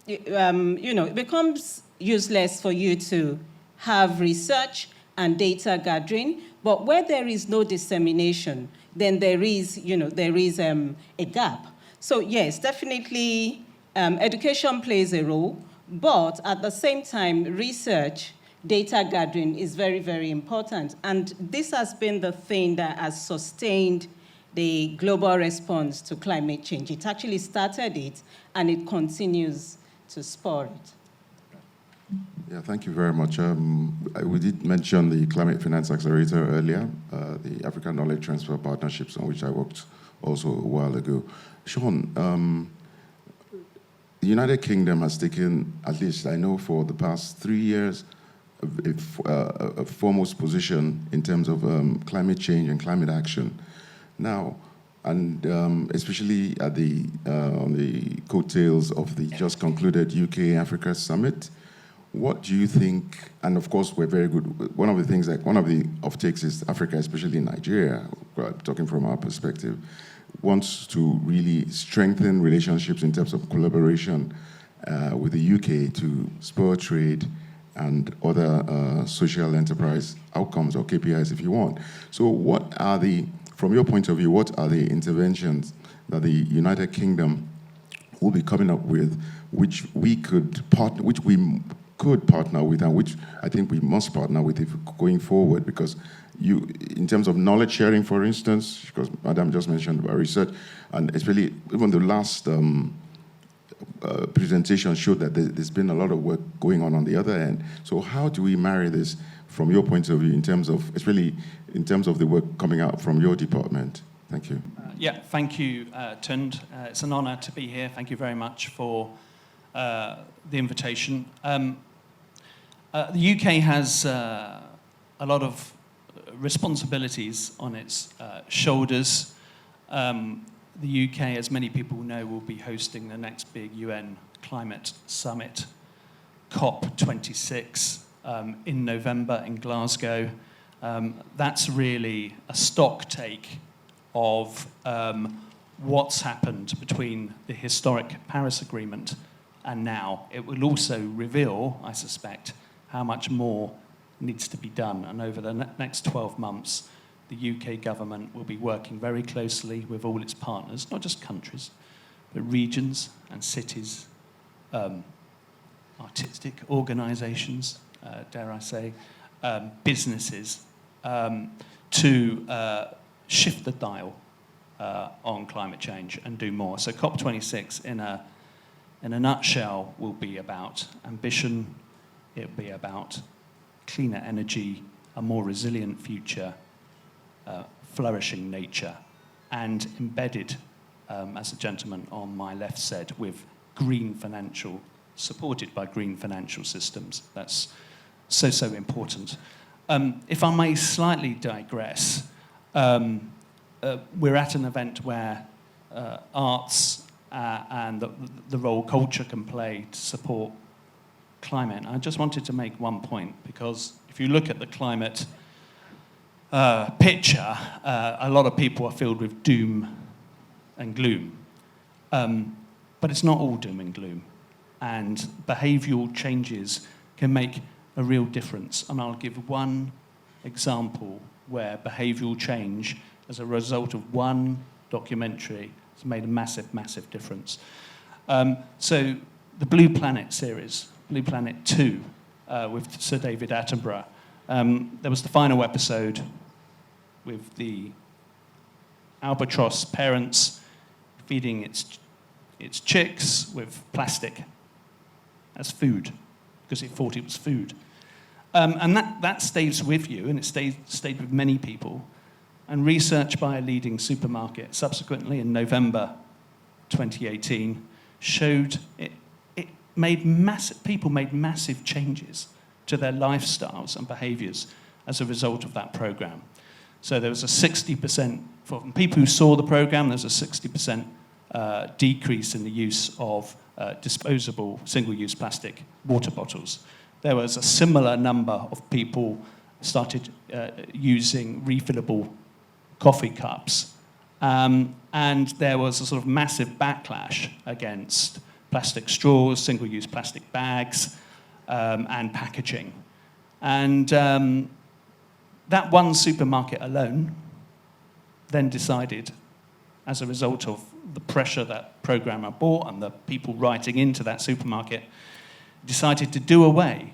it becomes useless for you to have research and data gathering, but where there is no dissemination, then there is a gap. So yes, definitely education plays a role, but at the same time, research, data gathering is very, very important. And this has been the thing that has sustained the global response to climate change. It actually started it, and it continues to spur it. Yeah, thank you very much. We did mention the Climate Finance Accelerator earlier, the African Knowledge Transfer Partnerships, on which I worked also a while ago. Sean, the United Kingdom has taken, at least I know for the past 3 years, a foremost position in terms of climate change and climate action. Now, and especially at on the coattails of the just concluded UK-Africa Summit, what do you think, and of course we're very good, one of the offtakes is Africa, especially Nigeria, talking from our perspective, wants to really strengthen relationships in terms of collaboration with the UK to spur trade and other social enterprise outcomes, or KPIs if you want. So what are from your point of view, what are the interventions that the United Kingdom will be coming up with, which we could partner with, and which I think we must partner with if going forward? Because in terms of knowledge sharing, for instance, because Madam just mentioned about research, and especially even the last presentation showed that there's been a lot of work going on the other end. So how do we marry this from your point of view, especially in terms of the work coming out from your department? Thank you. Thank you, Tund. It's an honor to be here. Thank you very much for the invitation. The UK has a lot of responsibilities on its shoulders. The UK, as many people know, will be hosting the next big UN climate summit, COP26, in November in Glasgow. That's really a stock take of what's happened between the historic Paris Agreement and now. It will also reveal, I suspect, how much more needs to be done. And over the next 12 months, the UK government will be working very closely with all its partners, not just countries, but regions and cities, artistic organisations, dare I say, businesses, to shift the dial on climate change and do more. So COP26, in a nutshell, will be about ambition. It'll be about cleaner energy, a more resilient future, flourishing nature, and embedded, as the gentleman on my left said, with supported by green financial systems. That's so important. If I may slightly digress, we're at an event where arts and the role culture can play to support climate. I just wanted to make one point, because if you look at the climate picture, a lot of people are filled with doom and gloom. But it's not all doom and gloom. And behavioural changes can make a real difference. And I'll give one example where behavioural change, as a result of one documentary, has made a massive, massive difference. So the Blue Planet series, Blue Planet 2, with Sir David Attenborough, there was the final episode with the albatross parents feeding its chicks with plastic as food, because it thought it was food. And that stays with you, and it stayed with many people. And research by a leading supermarket subsequently in November 2018 showed people made massive changes to their lifestyles and behaviours as a result of that programme. So there was a 60%, for people who saw the programme, there's a 60% decrease in the use of disposable single-use plastic water bottles. There was a similar number of people started using refillable coffee cups. And there was a sort of massive backlash against plastic straws, single-use plastic bags, and packaging. And that one supermarket alone then decided, as a result of the pressure that programmer brought and the people writing into that supermarket, decided to do away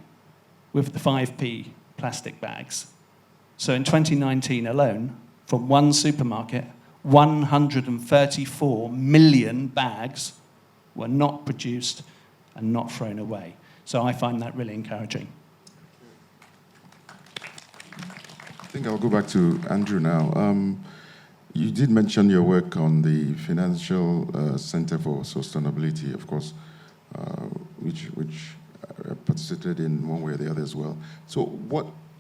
with the 5p plastic bags. So in 2019 alone, from one supermarket, 134 million bags were not produced and not thrown away. So I find that really encouraging. I think I'll go back to Andrew now. You did mention your work on the Financial Center for Sustainability, of course, which I participated in one way or the other as well. So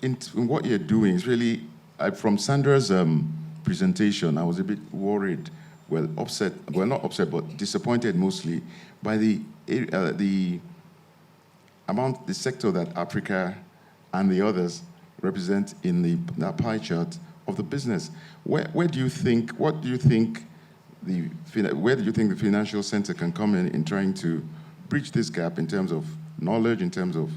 in what you're doing is really, from Sandra's presentation, I was a bit worried, not upset, but disappointed mostly by the sector that Africa and the others represent in that pie chart of the business. Where do you think the Financial Center can come in trying to bridge this gap in terms of knowledge, in terms of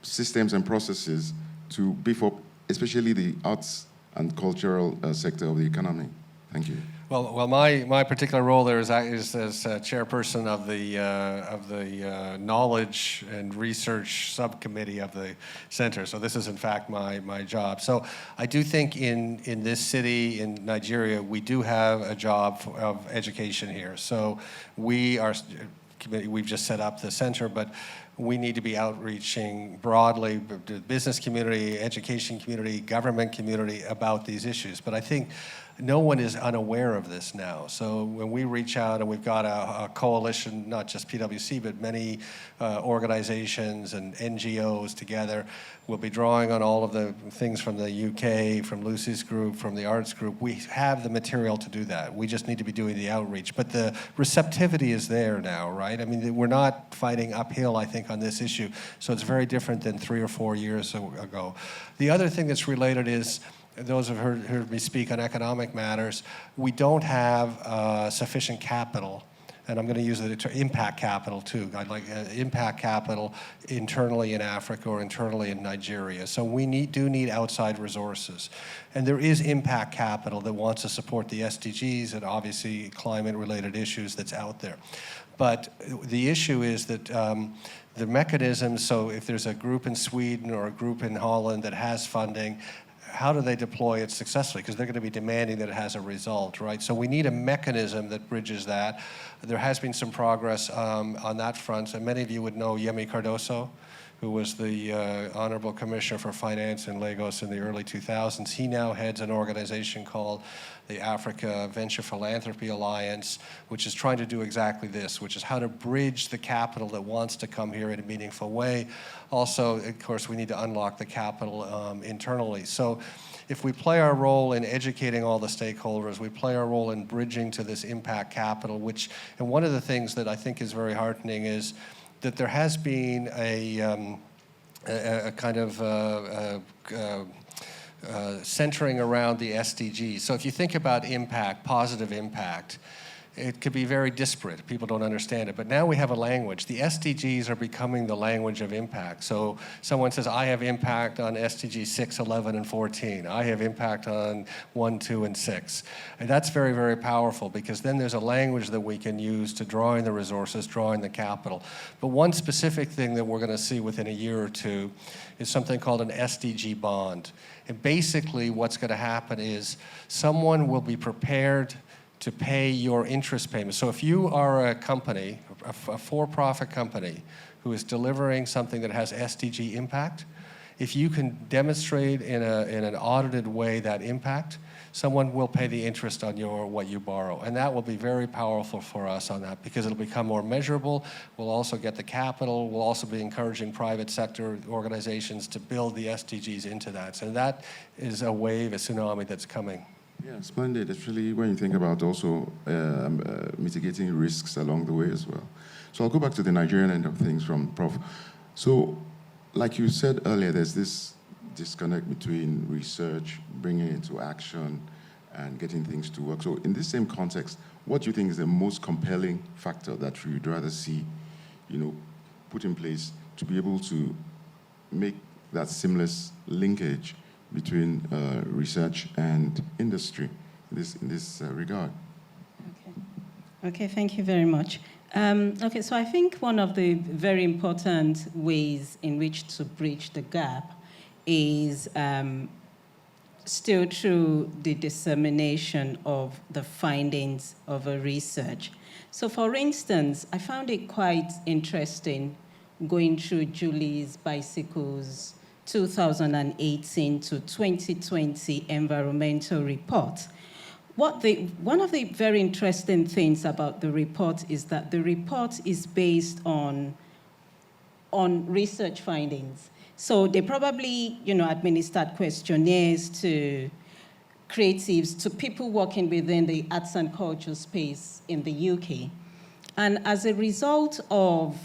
systems and processes to beef up, especially the arts and cultural sector of the economy? Thank you. Well, my particular role there is as chairperson of the knowledge and research subcommittee of the center. So this is in fact my job. So I do think in this city in Nigeria we do have a job of education here. So we've just set up the center, but we need to be outreaching broadly to the business community, education community, government community about these issues. But I think no one is unaware of this now. So when we reach out, and we've got a coalition, not just PwC, but many organizations and NGOs together, we'll be drawing on all of the things from the UK, from Lucy's group, from the arts group. We have the material to do that. We just need to be doing the outreach. But the receptivity is there now, right? I mean, we're not fighting uphill, I think, on this issue. So it's very different than 3 or 4 years ago. The other thing that's related is, those who have heard me speak on economic matters, we don't have sufficient capital, and I'm going to use the term impact capital too. I'd like impact capital internally in Africa or internally in Nigeria. So we do need outside resources. And there is impact capital that wants to support the SDGs and obviously climate-related issues that's out there. But the issue is that the mechanisms, so if there's a group in Sweden or a group in Holland that has funding, how do they deploy it successfully? Because they're going to be demanding that it has a result, right? So we need a mechanism that bridges that. There has been some progress on that front. And many of you would know Yemi Cardoso, who was the Honorable Commissioner for Finance in Lagos in the early 2000s. He now heads an organization called the Africa Venture Philanthropy Alliance, which is trying to do exactly this, which is how to bridge the capital that wants to come here in a meaningful way. Also, of course, we need to unlock the capital internally. So if we play our role in educating all the stakeholders, we play our role in bridging to this impact capital, and one of the things that I think is very heartening is that there has been a kind of centering around the SDGs. So if you think about impact, positive impact, it could be very disparate. People don't understand it. But now we have a language. The SDGs are becoming the language of impact. So someone says, I have impact on SDG 6, 11, and 14. I have impact on 1, 2, and 6. And that's very, very powerful because then there's a language that we can use to draw in the resources, draw in the capital. But one specific thing that we're going to see within a year or two is something called an SDG bond. And basically what's going to happen is someone will be prepared to pay your interest payments. So if you are a company, a for-profit company, who is delivering something that has SDG impact, if you can demonstrate in an audited way that impact, someone will pay the interest on what you borrow. And that will be very powerful for us on that because it'll become more measurable. We'll also get the capital. We'll also be encouraging private sector organizations to build the SDGs into that. So that is a wave, a tsunami that's coming. Yeah, splendid. Actually, when you think about also mitigating risks along the way as well. So I'll go back to the Nigerian end of things from Prof. So, like you said earlier, there's this disconnect between research, bringing it into action, and getting things to work. So in this same context, what do you think is the most compelling factor that you'd rather see, put in place to be able to make that seamless linkage between research and industry in this regard? Okay, thank you very much. Okay, so I think one of the very important ways in which to bridge the gap is still through the dissemination of the findings of a research. So for instance, I found it quite interesting going through Julie's Bicycles 2018 to 2020 environmental report. One of the very interesting things about the report is that the report is based on research findings. So they probably, administered questionnaires to creatives, to people working within the arts and culture space in the UK. And as a result of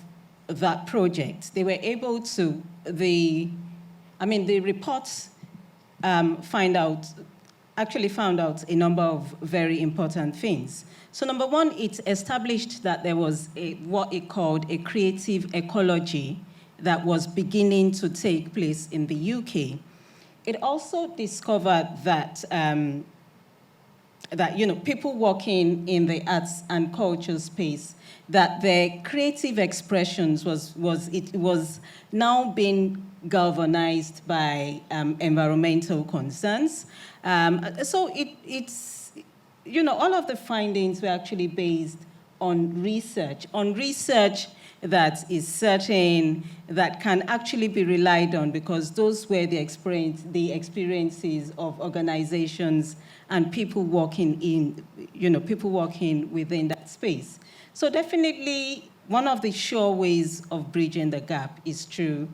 that project, they were able to, the reports found out a number of very important things. So number one, it established that there was what it called a creative ecology that was beginning to take place in the UK. It also discovered that people working in the arts and culture space, that their creative expressions was now being galvanized by environmental concerns. So it's all of the findings were actually based on research that is certain, that can actually be relied on, because those were the experiences of organizations and people working within that space. So definitely one of the sure ways of bridging the gap is through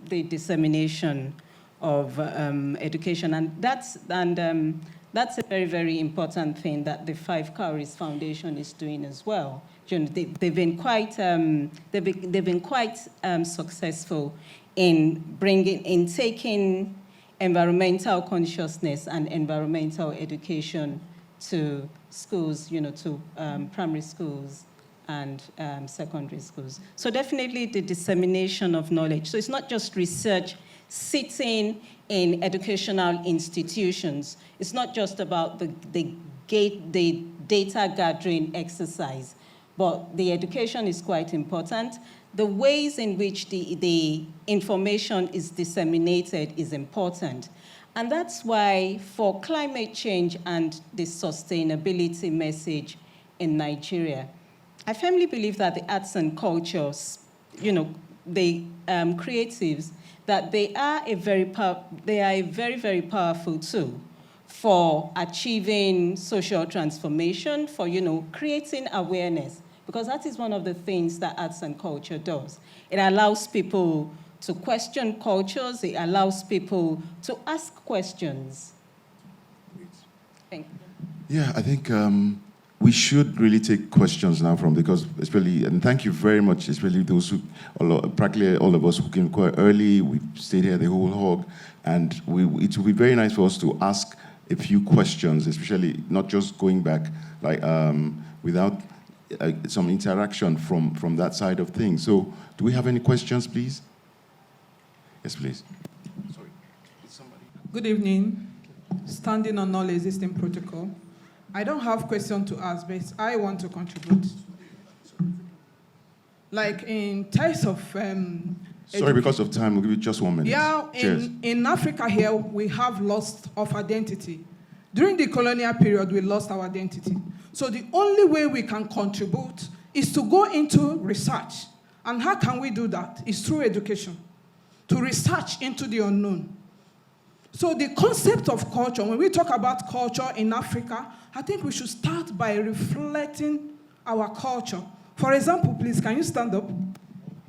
the dissemination of education, and that's a very, very important thing that the Five Cowries Foundation is doing as well. They've been quite successful in taking environmental consciousness and environmental education to schools, to primary schools and secondary schools. So definitely the dissemination of knowledge. So it's not just research sitting in educational institutions. It's not just about the data gathering exercise, but the education is quite important. The ways in which the information is disseminated is important. And that's why for climate change and the sustainability message in Nigeria, I firmly believe that the arts and cultures, the creatives, that they are a very, very powerful tool for achieving social transformation, for creating awareness, because that is one of the things that arts and culture does. It allows people to question cultures. It allows people to ask questions. Thank you. Yeah, I think we should really take questions now because especially, and thank you very much, especially those who, practically all of us who came quite early, we stayed here the whole hog, and it will be very nice for us to ask a few questions, especially not just going back like without some interaction from that side of things. So do we have any questions, please? Yes, please. Sorry. Good evening. Standing on all existing protocol. I don't have question to ask, but I want to contribute. Like in terms of... Sorry, because of time, we'll give you just 1 minute. Yeah, in Africa here, we have loss of identity. During the colonial period, we lost our identity. So the only way we can contribute is to go into research. And how can we do that? It's through education. To research into the unknown. So the concept of culture, when we talk about culture in Africa, I think we should start by reflecting our culture. For example, please, can you stand up?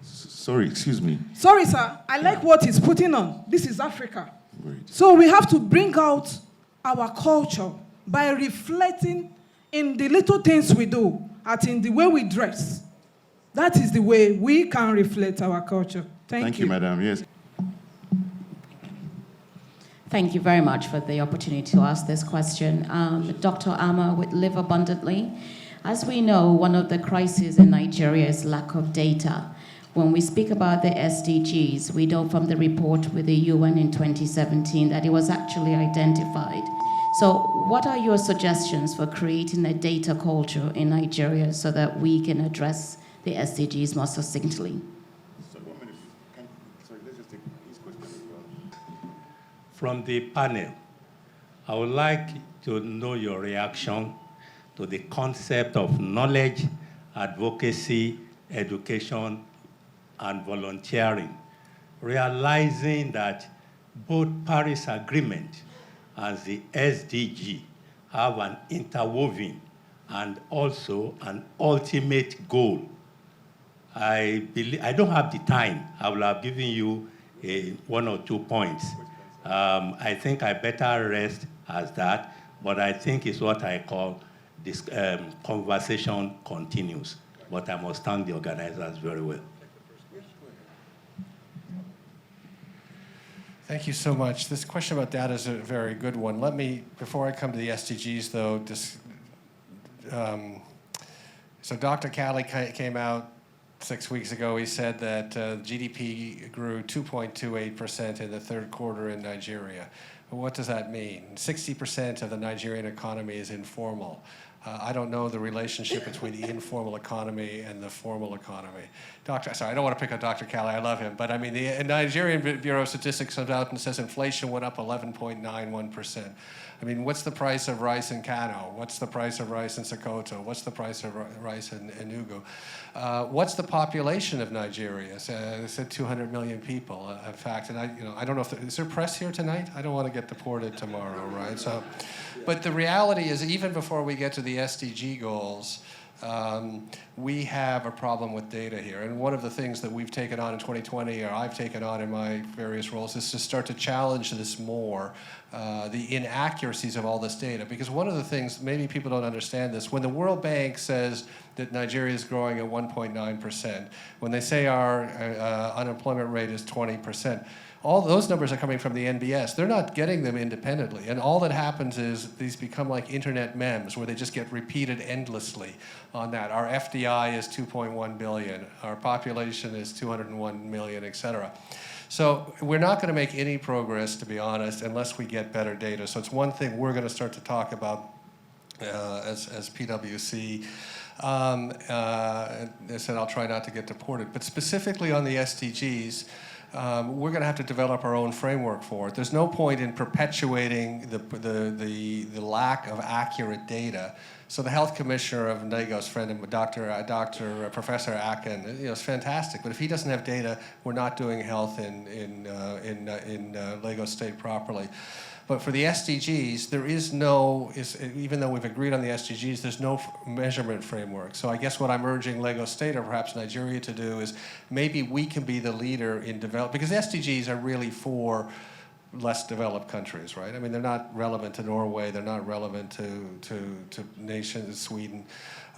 Sorry, excuse me. Sorry, sir. I like what he's putting on. This is Africa. Great. So we have to bring out our culture by reflecting in the little things we do, and in the way we dress. That is the way we can reflect our culture. Thank you, madam. Yes. Thank you very much for the opportunity to ask this question. Dr. Ama with Live Abundantly. As we know, one of the crises in Nigeria is lack of data. When we speak about the SDGs, we know from the report with the UN in 2017 that it was actually identified. So what are your suggestions for creating a data culture in Nigeria so that we can address the SDGs more succinctly? From the panel, I would like to know your reaction to the concept of knowledge, advocacy, education, and volunteering, realizing that both Paris Agreement and the SDG have an interwoven and also an ultimate goal. I don't have the time. I will have given you 1 or 2 points. I think I better rest as that, but I think it's what I call this conversation continues. But I must thank the organizers very well. Thank you so much. This question about data is a very good one. Let me, before I come to the SDGs though, so Dr. Cali came out 6 weeks ago. He said that GDP grew 2.28% in the third quarter in Nigeria. What does that mean? 60% of the Nigerian economy is informal. I don't know the relationship between the informal economy and the formal economy. Sorry, I don't want to pick on Dr. Cali, I love him, but I mean, the Nigerian Bureau of Statistics comes out and says inflation went up 11.91%. I mean, what's the price of rice in Kano? What's the price of rice in Sokoto? What's the price of rice in Enugu? What's the population of Nigeria? They said 200 million people, in fact, and I don't know if is there press here tonight? I don't want to get deported tomorrow, right? So, but the reality is, even before we get to the SDG goals, we have a problem with data here. And one of the things that we've taken on in 2020, or I've taken on in my various roles, is to start to challenge this more, the inaccuracies of all this data. Because one of the things, maybe people don't understand this, when the World Bank says that Nigeria is growing at 1.9%, when they say our unemployment rate is 20%, all those numbers are coming from the NBS. They're not getting them independently. And all that happens is these become like internet memes where they just get repeated endlessly on that. Our FDI is 2.1 billion. Our population is 201 million, et cetera. So we're not going to make any progress, to be honest, unless we get better data. So it's one thing we're going to start to talk about as PwC. I said I'll try not to get deported. But specifically on the SDGs, we're going to have to develop our own framework for it. There's no point in perpetuating the lack of accurate data. So the health commissioner of Lagos, friend of Professor Akin, is fantastic. But if he doesn't have data, we're not doing health in Lagos State properly. But for the SDGs, there is no, even though we've agreed on the SDGs, there's no measurement framework. So I guess what I'm urging Lagos State or perhaps Nigeria to do is maybe we can be the leader in develop, because SDGs are really for less developed countries, right? I mean, they're not relevant to Norway, they're not relevant to nations, Sweden,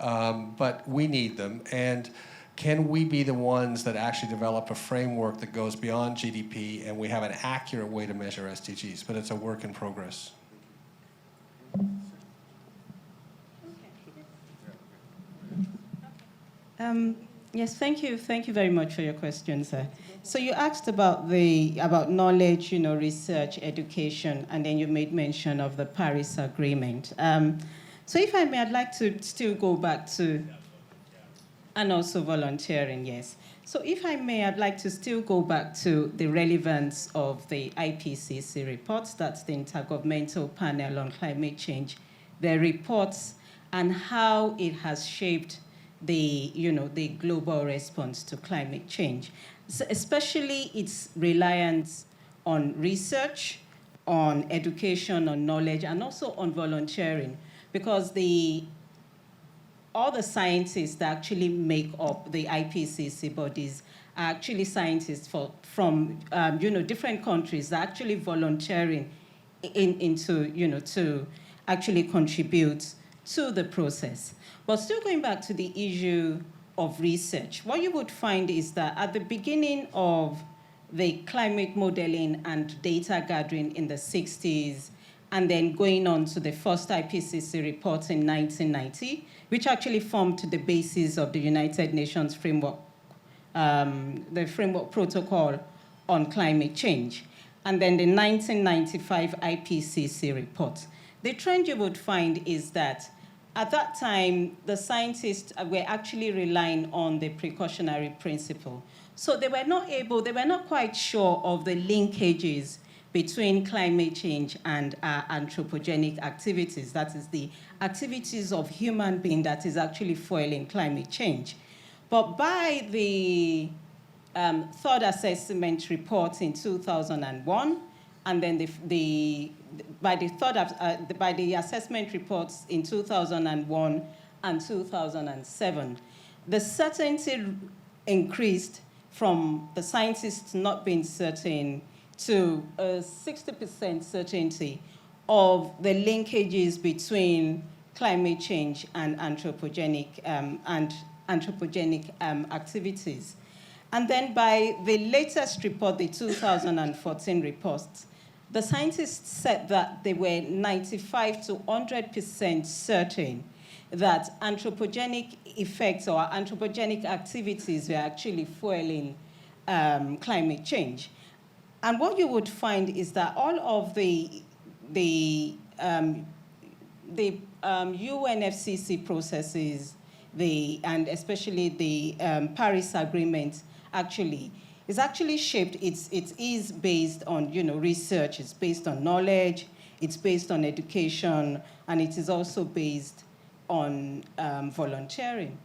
but we need them. And can we be the ones that actually develop a framework that goes beyond GDP and we have an accurate way to measure SDGs? But it's a work in progress. Yes, thank you. Thank you very much for your question, sir. So you asked about knowledge, research, education, and then you made mention of the Paris Agreement. So if I may, I'd like to still go back to, and also volunteering, yes. So if I may, I'd like to still go back to the relevance of the IPCC reports, that's the Intergovernmental Panel on Climate Change, their reports, and how it has shaped the global response to climate change, so especially its reliance on research, on education, on knowledge, and also on volunteering, because all the scientists that actually make up the IPCC bodies are actually scientists from different countries that are actually volunteering to actually contribute to the process. But still going back to the issue of research, what you would find is that at the beginning of the climate modeling and data gathering in the 60s, and then going on to the first IPCC report in 1990, which actually formed the basis of the United Nations framework, the framework protocol on climate change, and then the 1995 IPCC report. The trend you would find is that at that time, the scientists were actually relying on the precautionary principle. So they were not quite sure of the linkages between climate change and anthropogenic activities. That is the activities of human beings that is actually fueling climate change. But by the third assessment report in 2001, and then by the assessment reports in 2001 and 2007, the certainty increased from the scientists not being certain to a 60% certainty of the linkages between climate change and anthropogenic activities. And then by the latest report, the 2014 report, the scientists said that they were 95 to 100% certain that anthropogenic effects or anthropogenic activities were actually fueling climate change. And what you would find is that all of the UNFCCC processes, and especially the Paris Agreement, is actually shaped. It is based on research. It's based on knowledge. It's based on education, and it is also based on volunteering.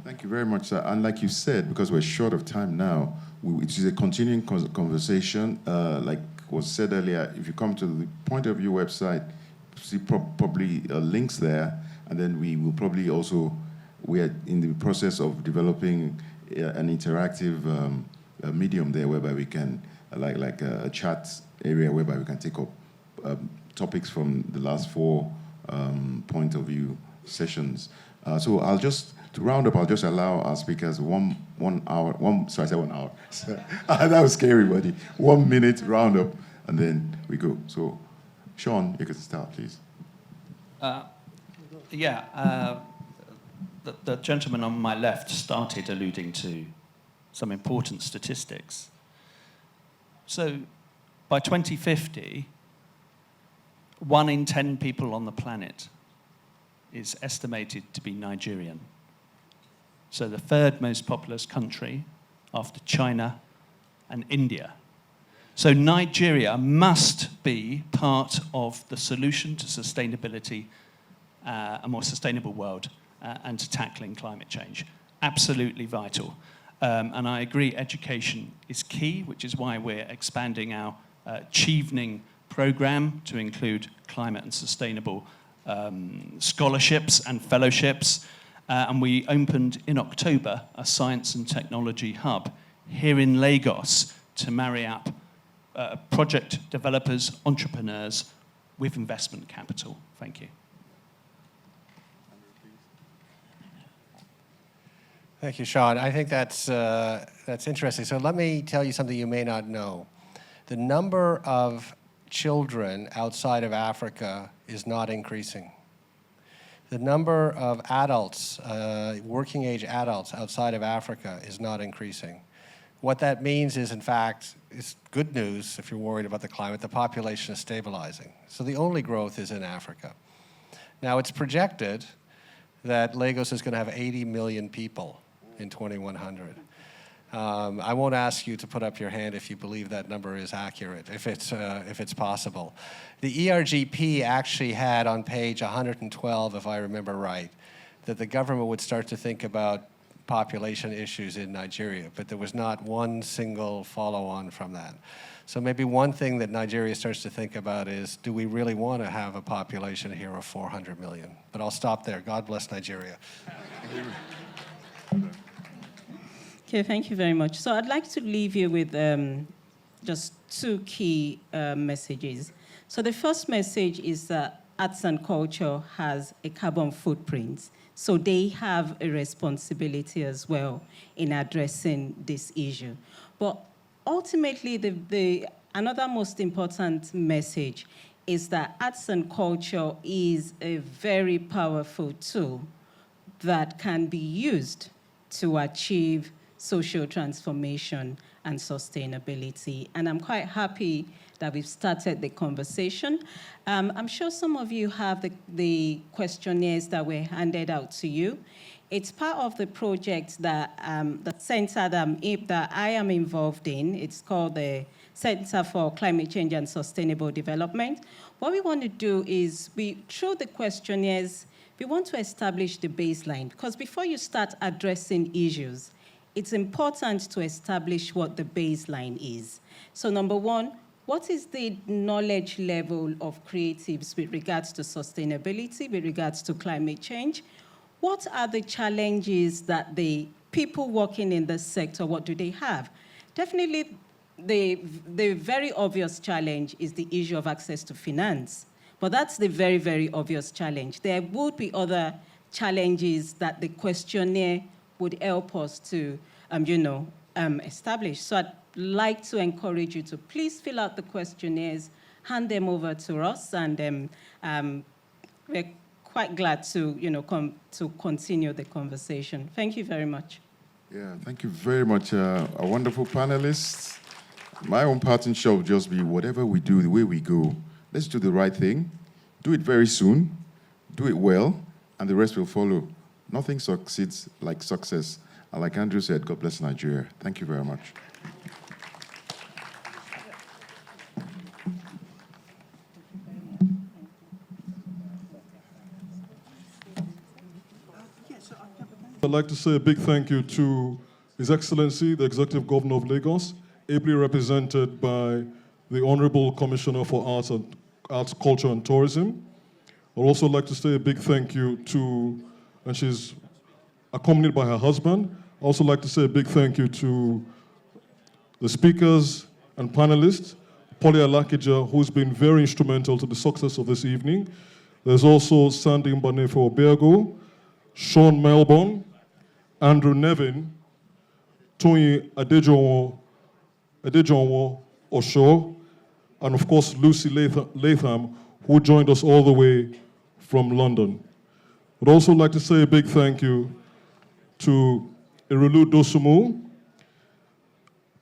Thank you very much, sir. And like you said, because we're short of time now, it is a continuing conversation. Like was said earlier, if you come to the Point of View website, see probably links there, and then we will probably also, we are in the process of developing an interactive medium there whereby we can, like a chat area whereby we can take up topics from the last 4 Point of View sessions. So I'll just, to round up, I'll just allow our speakers 1 hour, sorry, I said 1 hour. That was scary, buddy. 1 minute roundup, and then we go. So, Sean, you can start, please. The gentleman on my left started alluding to some important statistics. So, by 2050, 1 in 10 people on the planet is estimated to be Nigerian. So the 3rd most populous country after China and India. So Nigeria must be part of the solution to sustainability, a more sustainable world, and to tackling climate change. Absolutely vital. And I agree education is key, which is why we're expanding our Chevening program to include climate and sustainable scholarships and fellowships. And we opened in October a science and technology hub here in Lagos to marry up project developers, entrepreneurs with investment capital. Thank you. Thank you, Sean. I think that's interesting. So let me tell you something you may not know. The number of children outside of Africa is not increasing. The number of adults, working age adults outside of Africa is not increasing. What that means is, in fact, it's good news if you're worried about the climate. The population is stabilizing. So the only growth is in Africa. Now, it's projected that Lagos is going to have 80 million people in 2100. I won't ask you to put up your hand if you believe that number is accurate, if it's possible. The ERGP actually had on page 112, if I remember right, that the government would start to think about population issues in Nigeria, but there was not one single follow-on from that. So maybe one thing that Nigeria starts to think about is, do we really want to have a population here of 400 million? But I'll stop there. God bless Nigeria. Okay, thank you very much. So I'd like to leave you with just two key messages. So the first message is that arts and culture has a carbon footprint. So they have a responsibility as well in addressing this issue. But ultimately, another most important message is that arts and culture is a very powerful tool that can be used to achieve social transformation and sustainability. And I'm quite happy that we've started the conversation. I'm sure some of you have the questionnaires that were handed out to you. It's part of the project that the center that I am involved in. It's called the Center for Climate Change and Sustainable Development. What we want to do is, through the questionnaires, we want to establish the baseline, because before you start addressing issues, it's important to establish what the baseline is. So number one, what is the knowledge level of creatives with regards to sustainability, with regards to climate change? What are the challenges that the people working in this sector, what do they have? Definitely, the very obvious challenge is the issue of access to finance. But that's the very, very obvious challenge. There would be other challenges that the questionnaire would help us to, establish. So I'd like to encourage you to please fill out the questionnaires, hand them over to us, and we're quite glad to, to continue the conversation. Thank you very much. Yeah, thank you very much, our wonderful panelists. My own parting shot will just be, whatever we do, the way we go, let's do the right thing, do it very soon, do it well, and the rest will follow. Nothing succeeds like success. And like Andrew said, God bless Nigeria. Thank you very much. I'd like to say a big thank you to His Excellency, the Executive Governor of Lagos, ably represented by the Honorable Commissioner for Arts, Culture and Tourism. I'd also like to say a big thank you to, and she's accompanied by her husband. I'd also like to say a big thank you to the speakers and panelists, Polly Alakija, who's been very instrumental to the success of this evening. There's also Sandy Mbanefo Obiago, Sean Melbourne, Andrew Nevin, Tony Adejonwo Osho, and of course Lucy Latham, who joined us all the way from London. I'd also like to say a big thank you to Irulu Dosumu,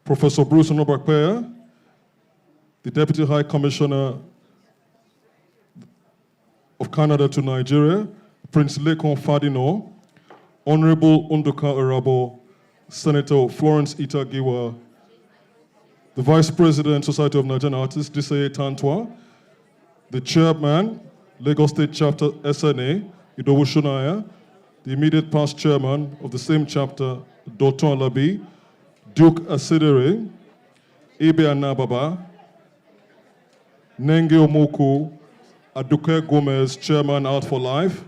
Professor Bruce Onobakpeya, the Deputy High Commissioner of Canada to Nigeria, Prince Lekon Fadino, Honorable Unduka Arabo, Senator Florence Itagiwa, the Vice President, Society of Nigerian Artists, Diseye Tantwa, the Chairman, Lagos State Chapter SNA, Idowu Shunaya, the immediate past Chairman of the same chapter, Dr. Alabi, Duke Asidere, Ibe Anababa, Nenge Omoko, Aduke Gomez, Chairman, Art for Life,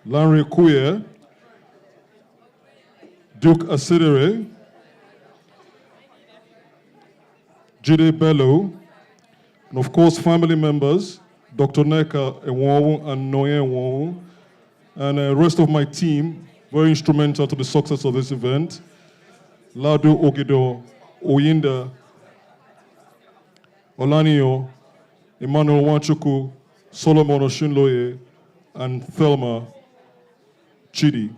Larry Kuye, Duke Asidere, Jide Bello, and of course family members, Dr. Neka Enwowu and Noye Enwowu, and the rest of my team, very instrumental to the success of this event. Ladu Ogido, Oyinda, Olaniyo, Emmanuel Wanchuku, Solomon Oshinloye, and Thelma Chidi.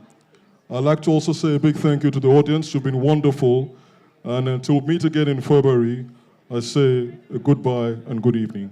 I'd like to also say a big thank you to the audience. You've been wonderful. And until we meet again in February, I say a goodbye and good evening.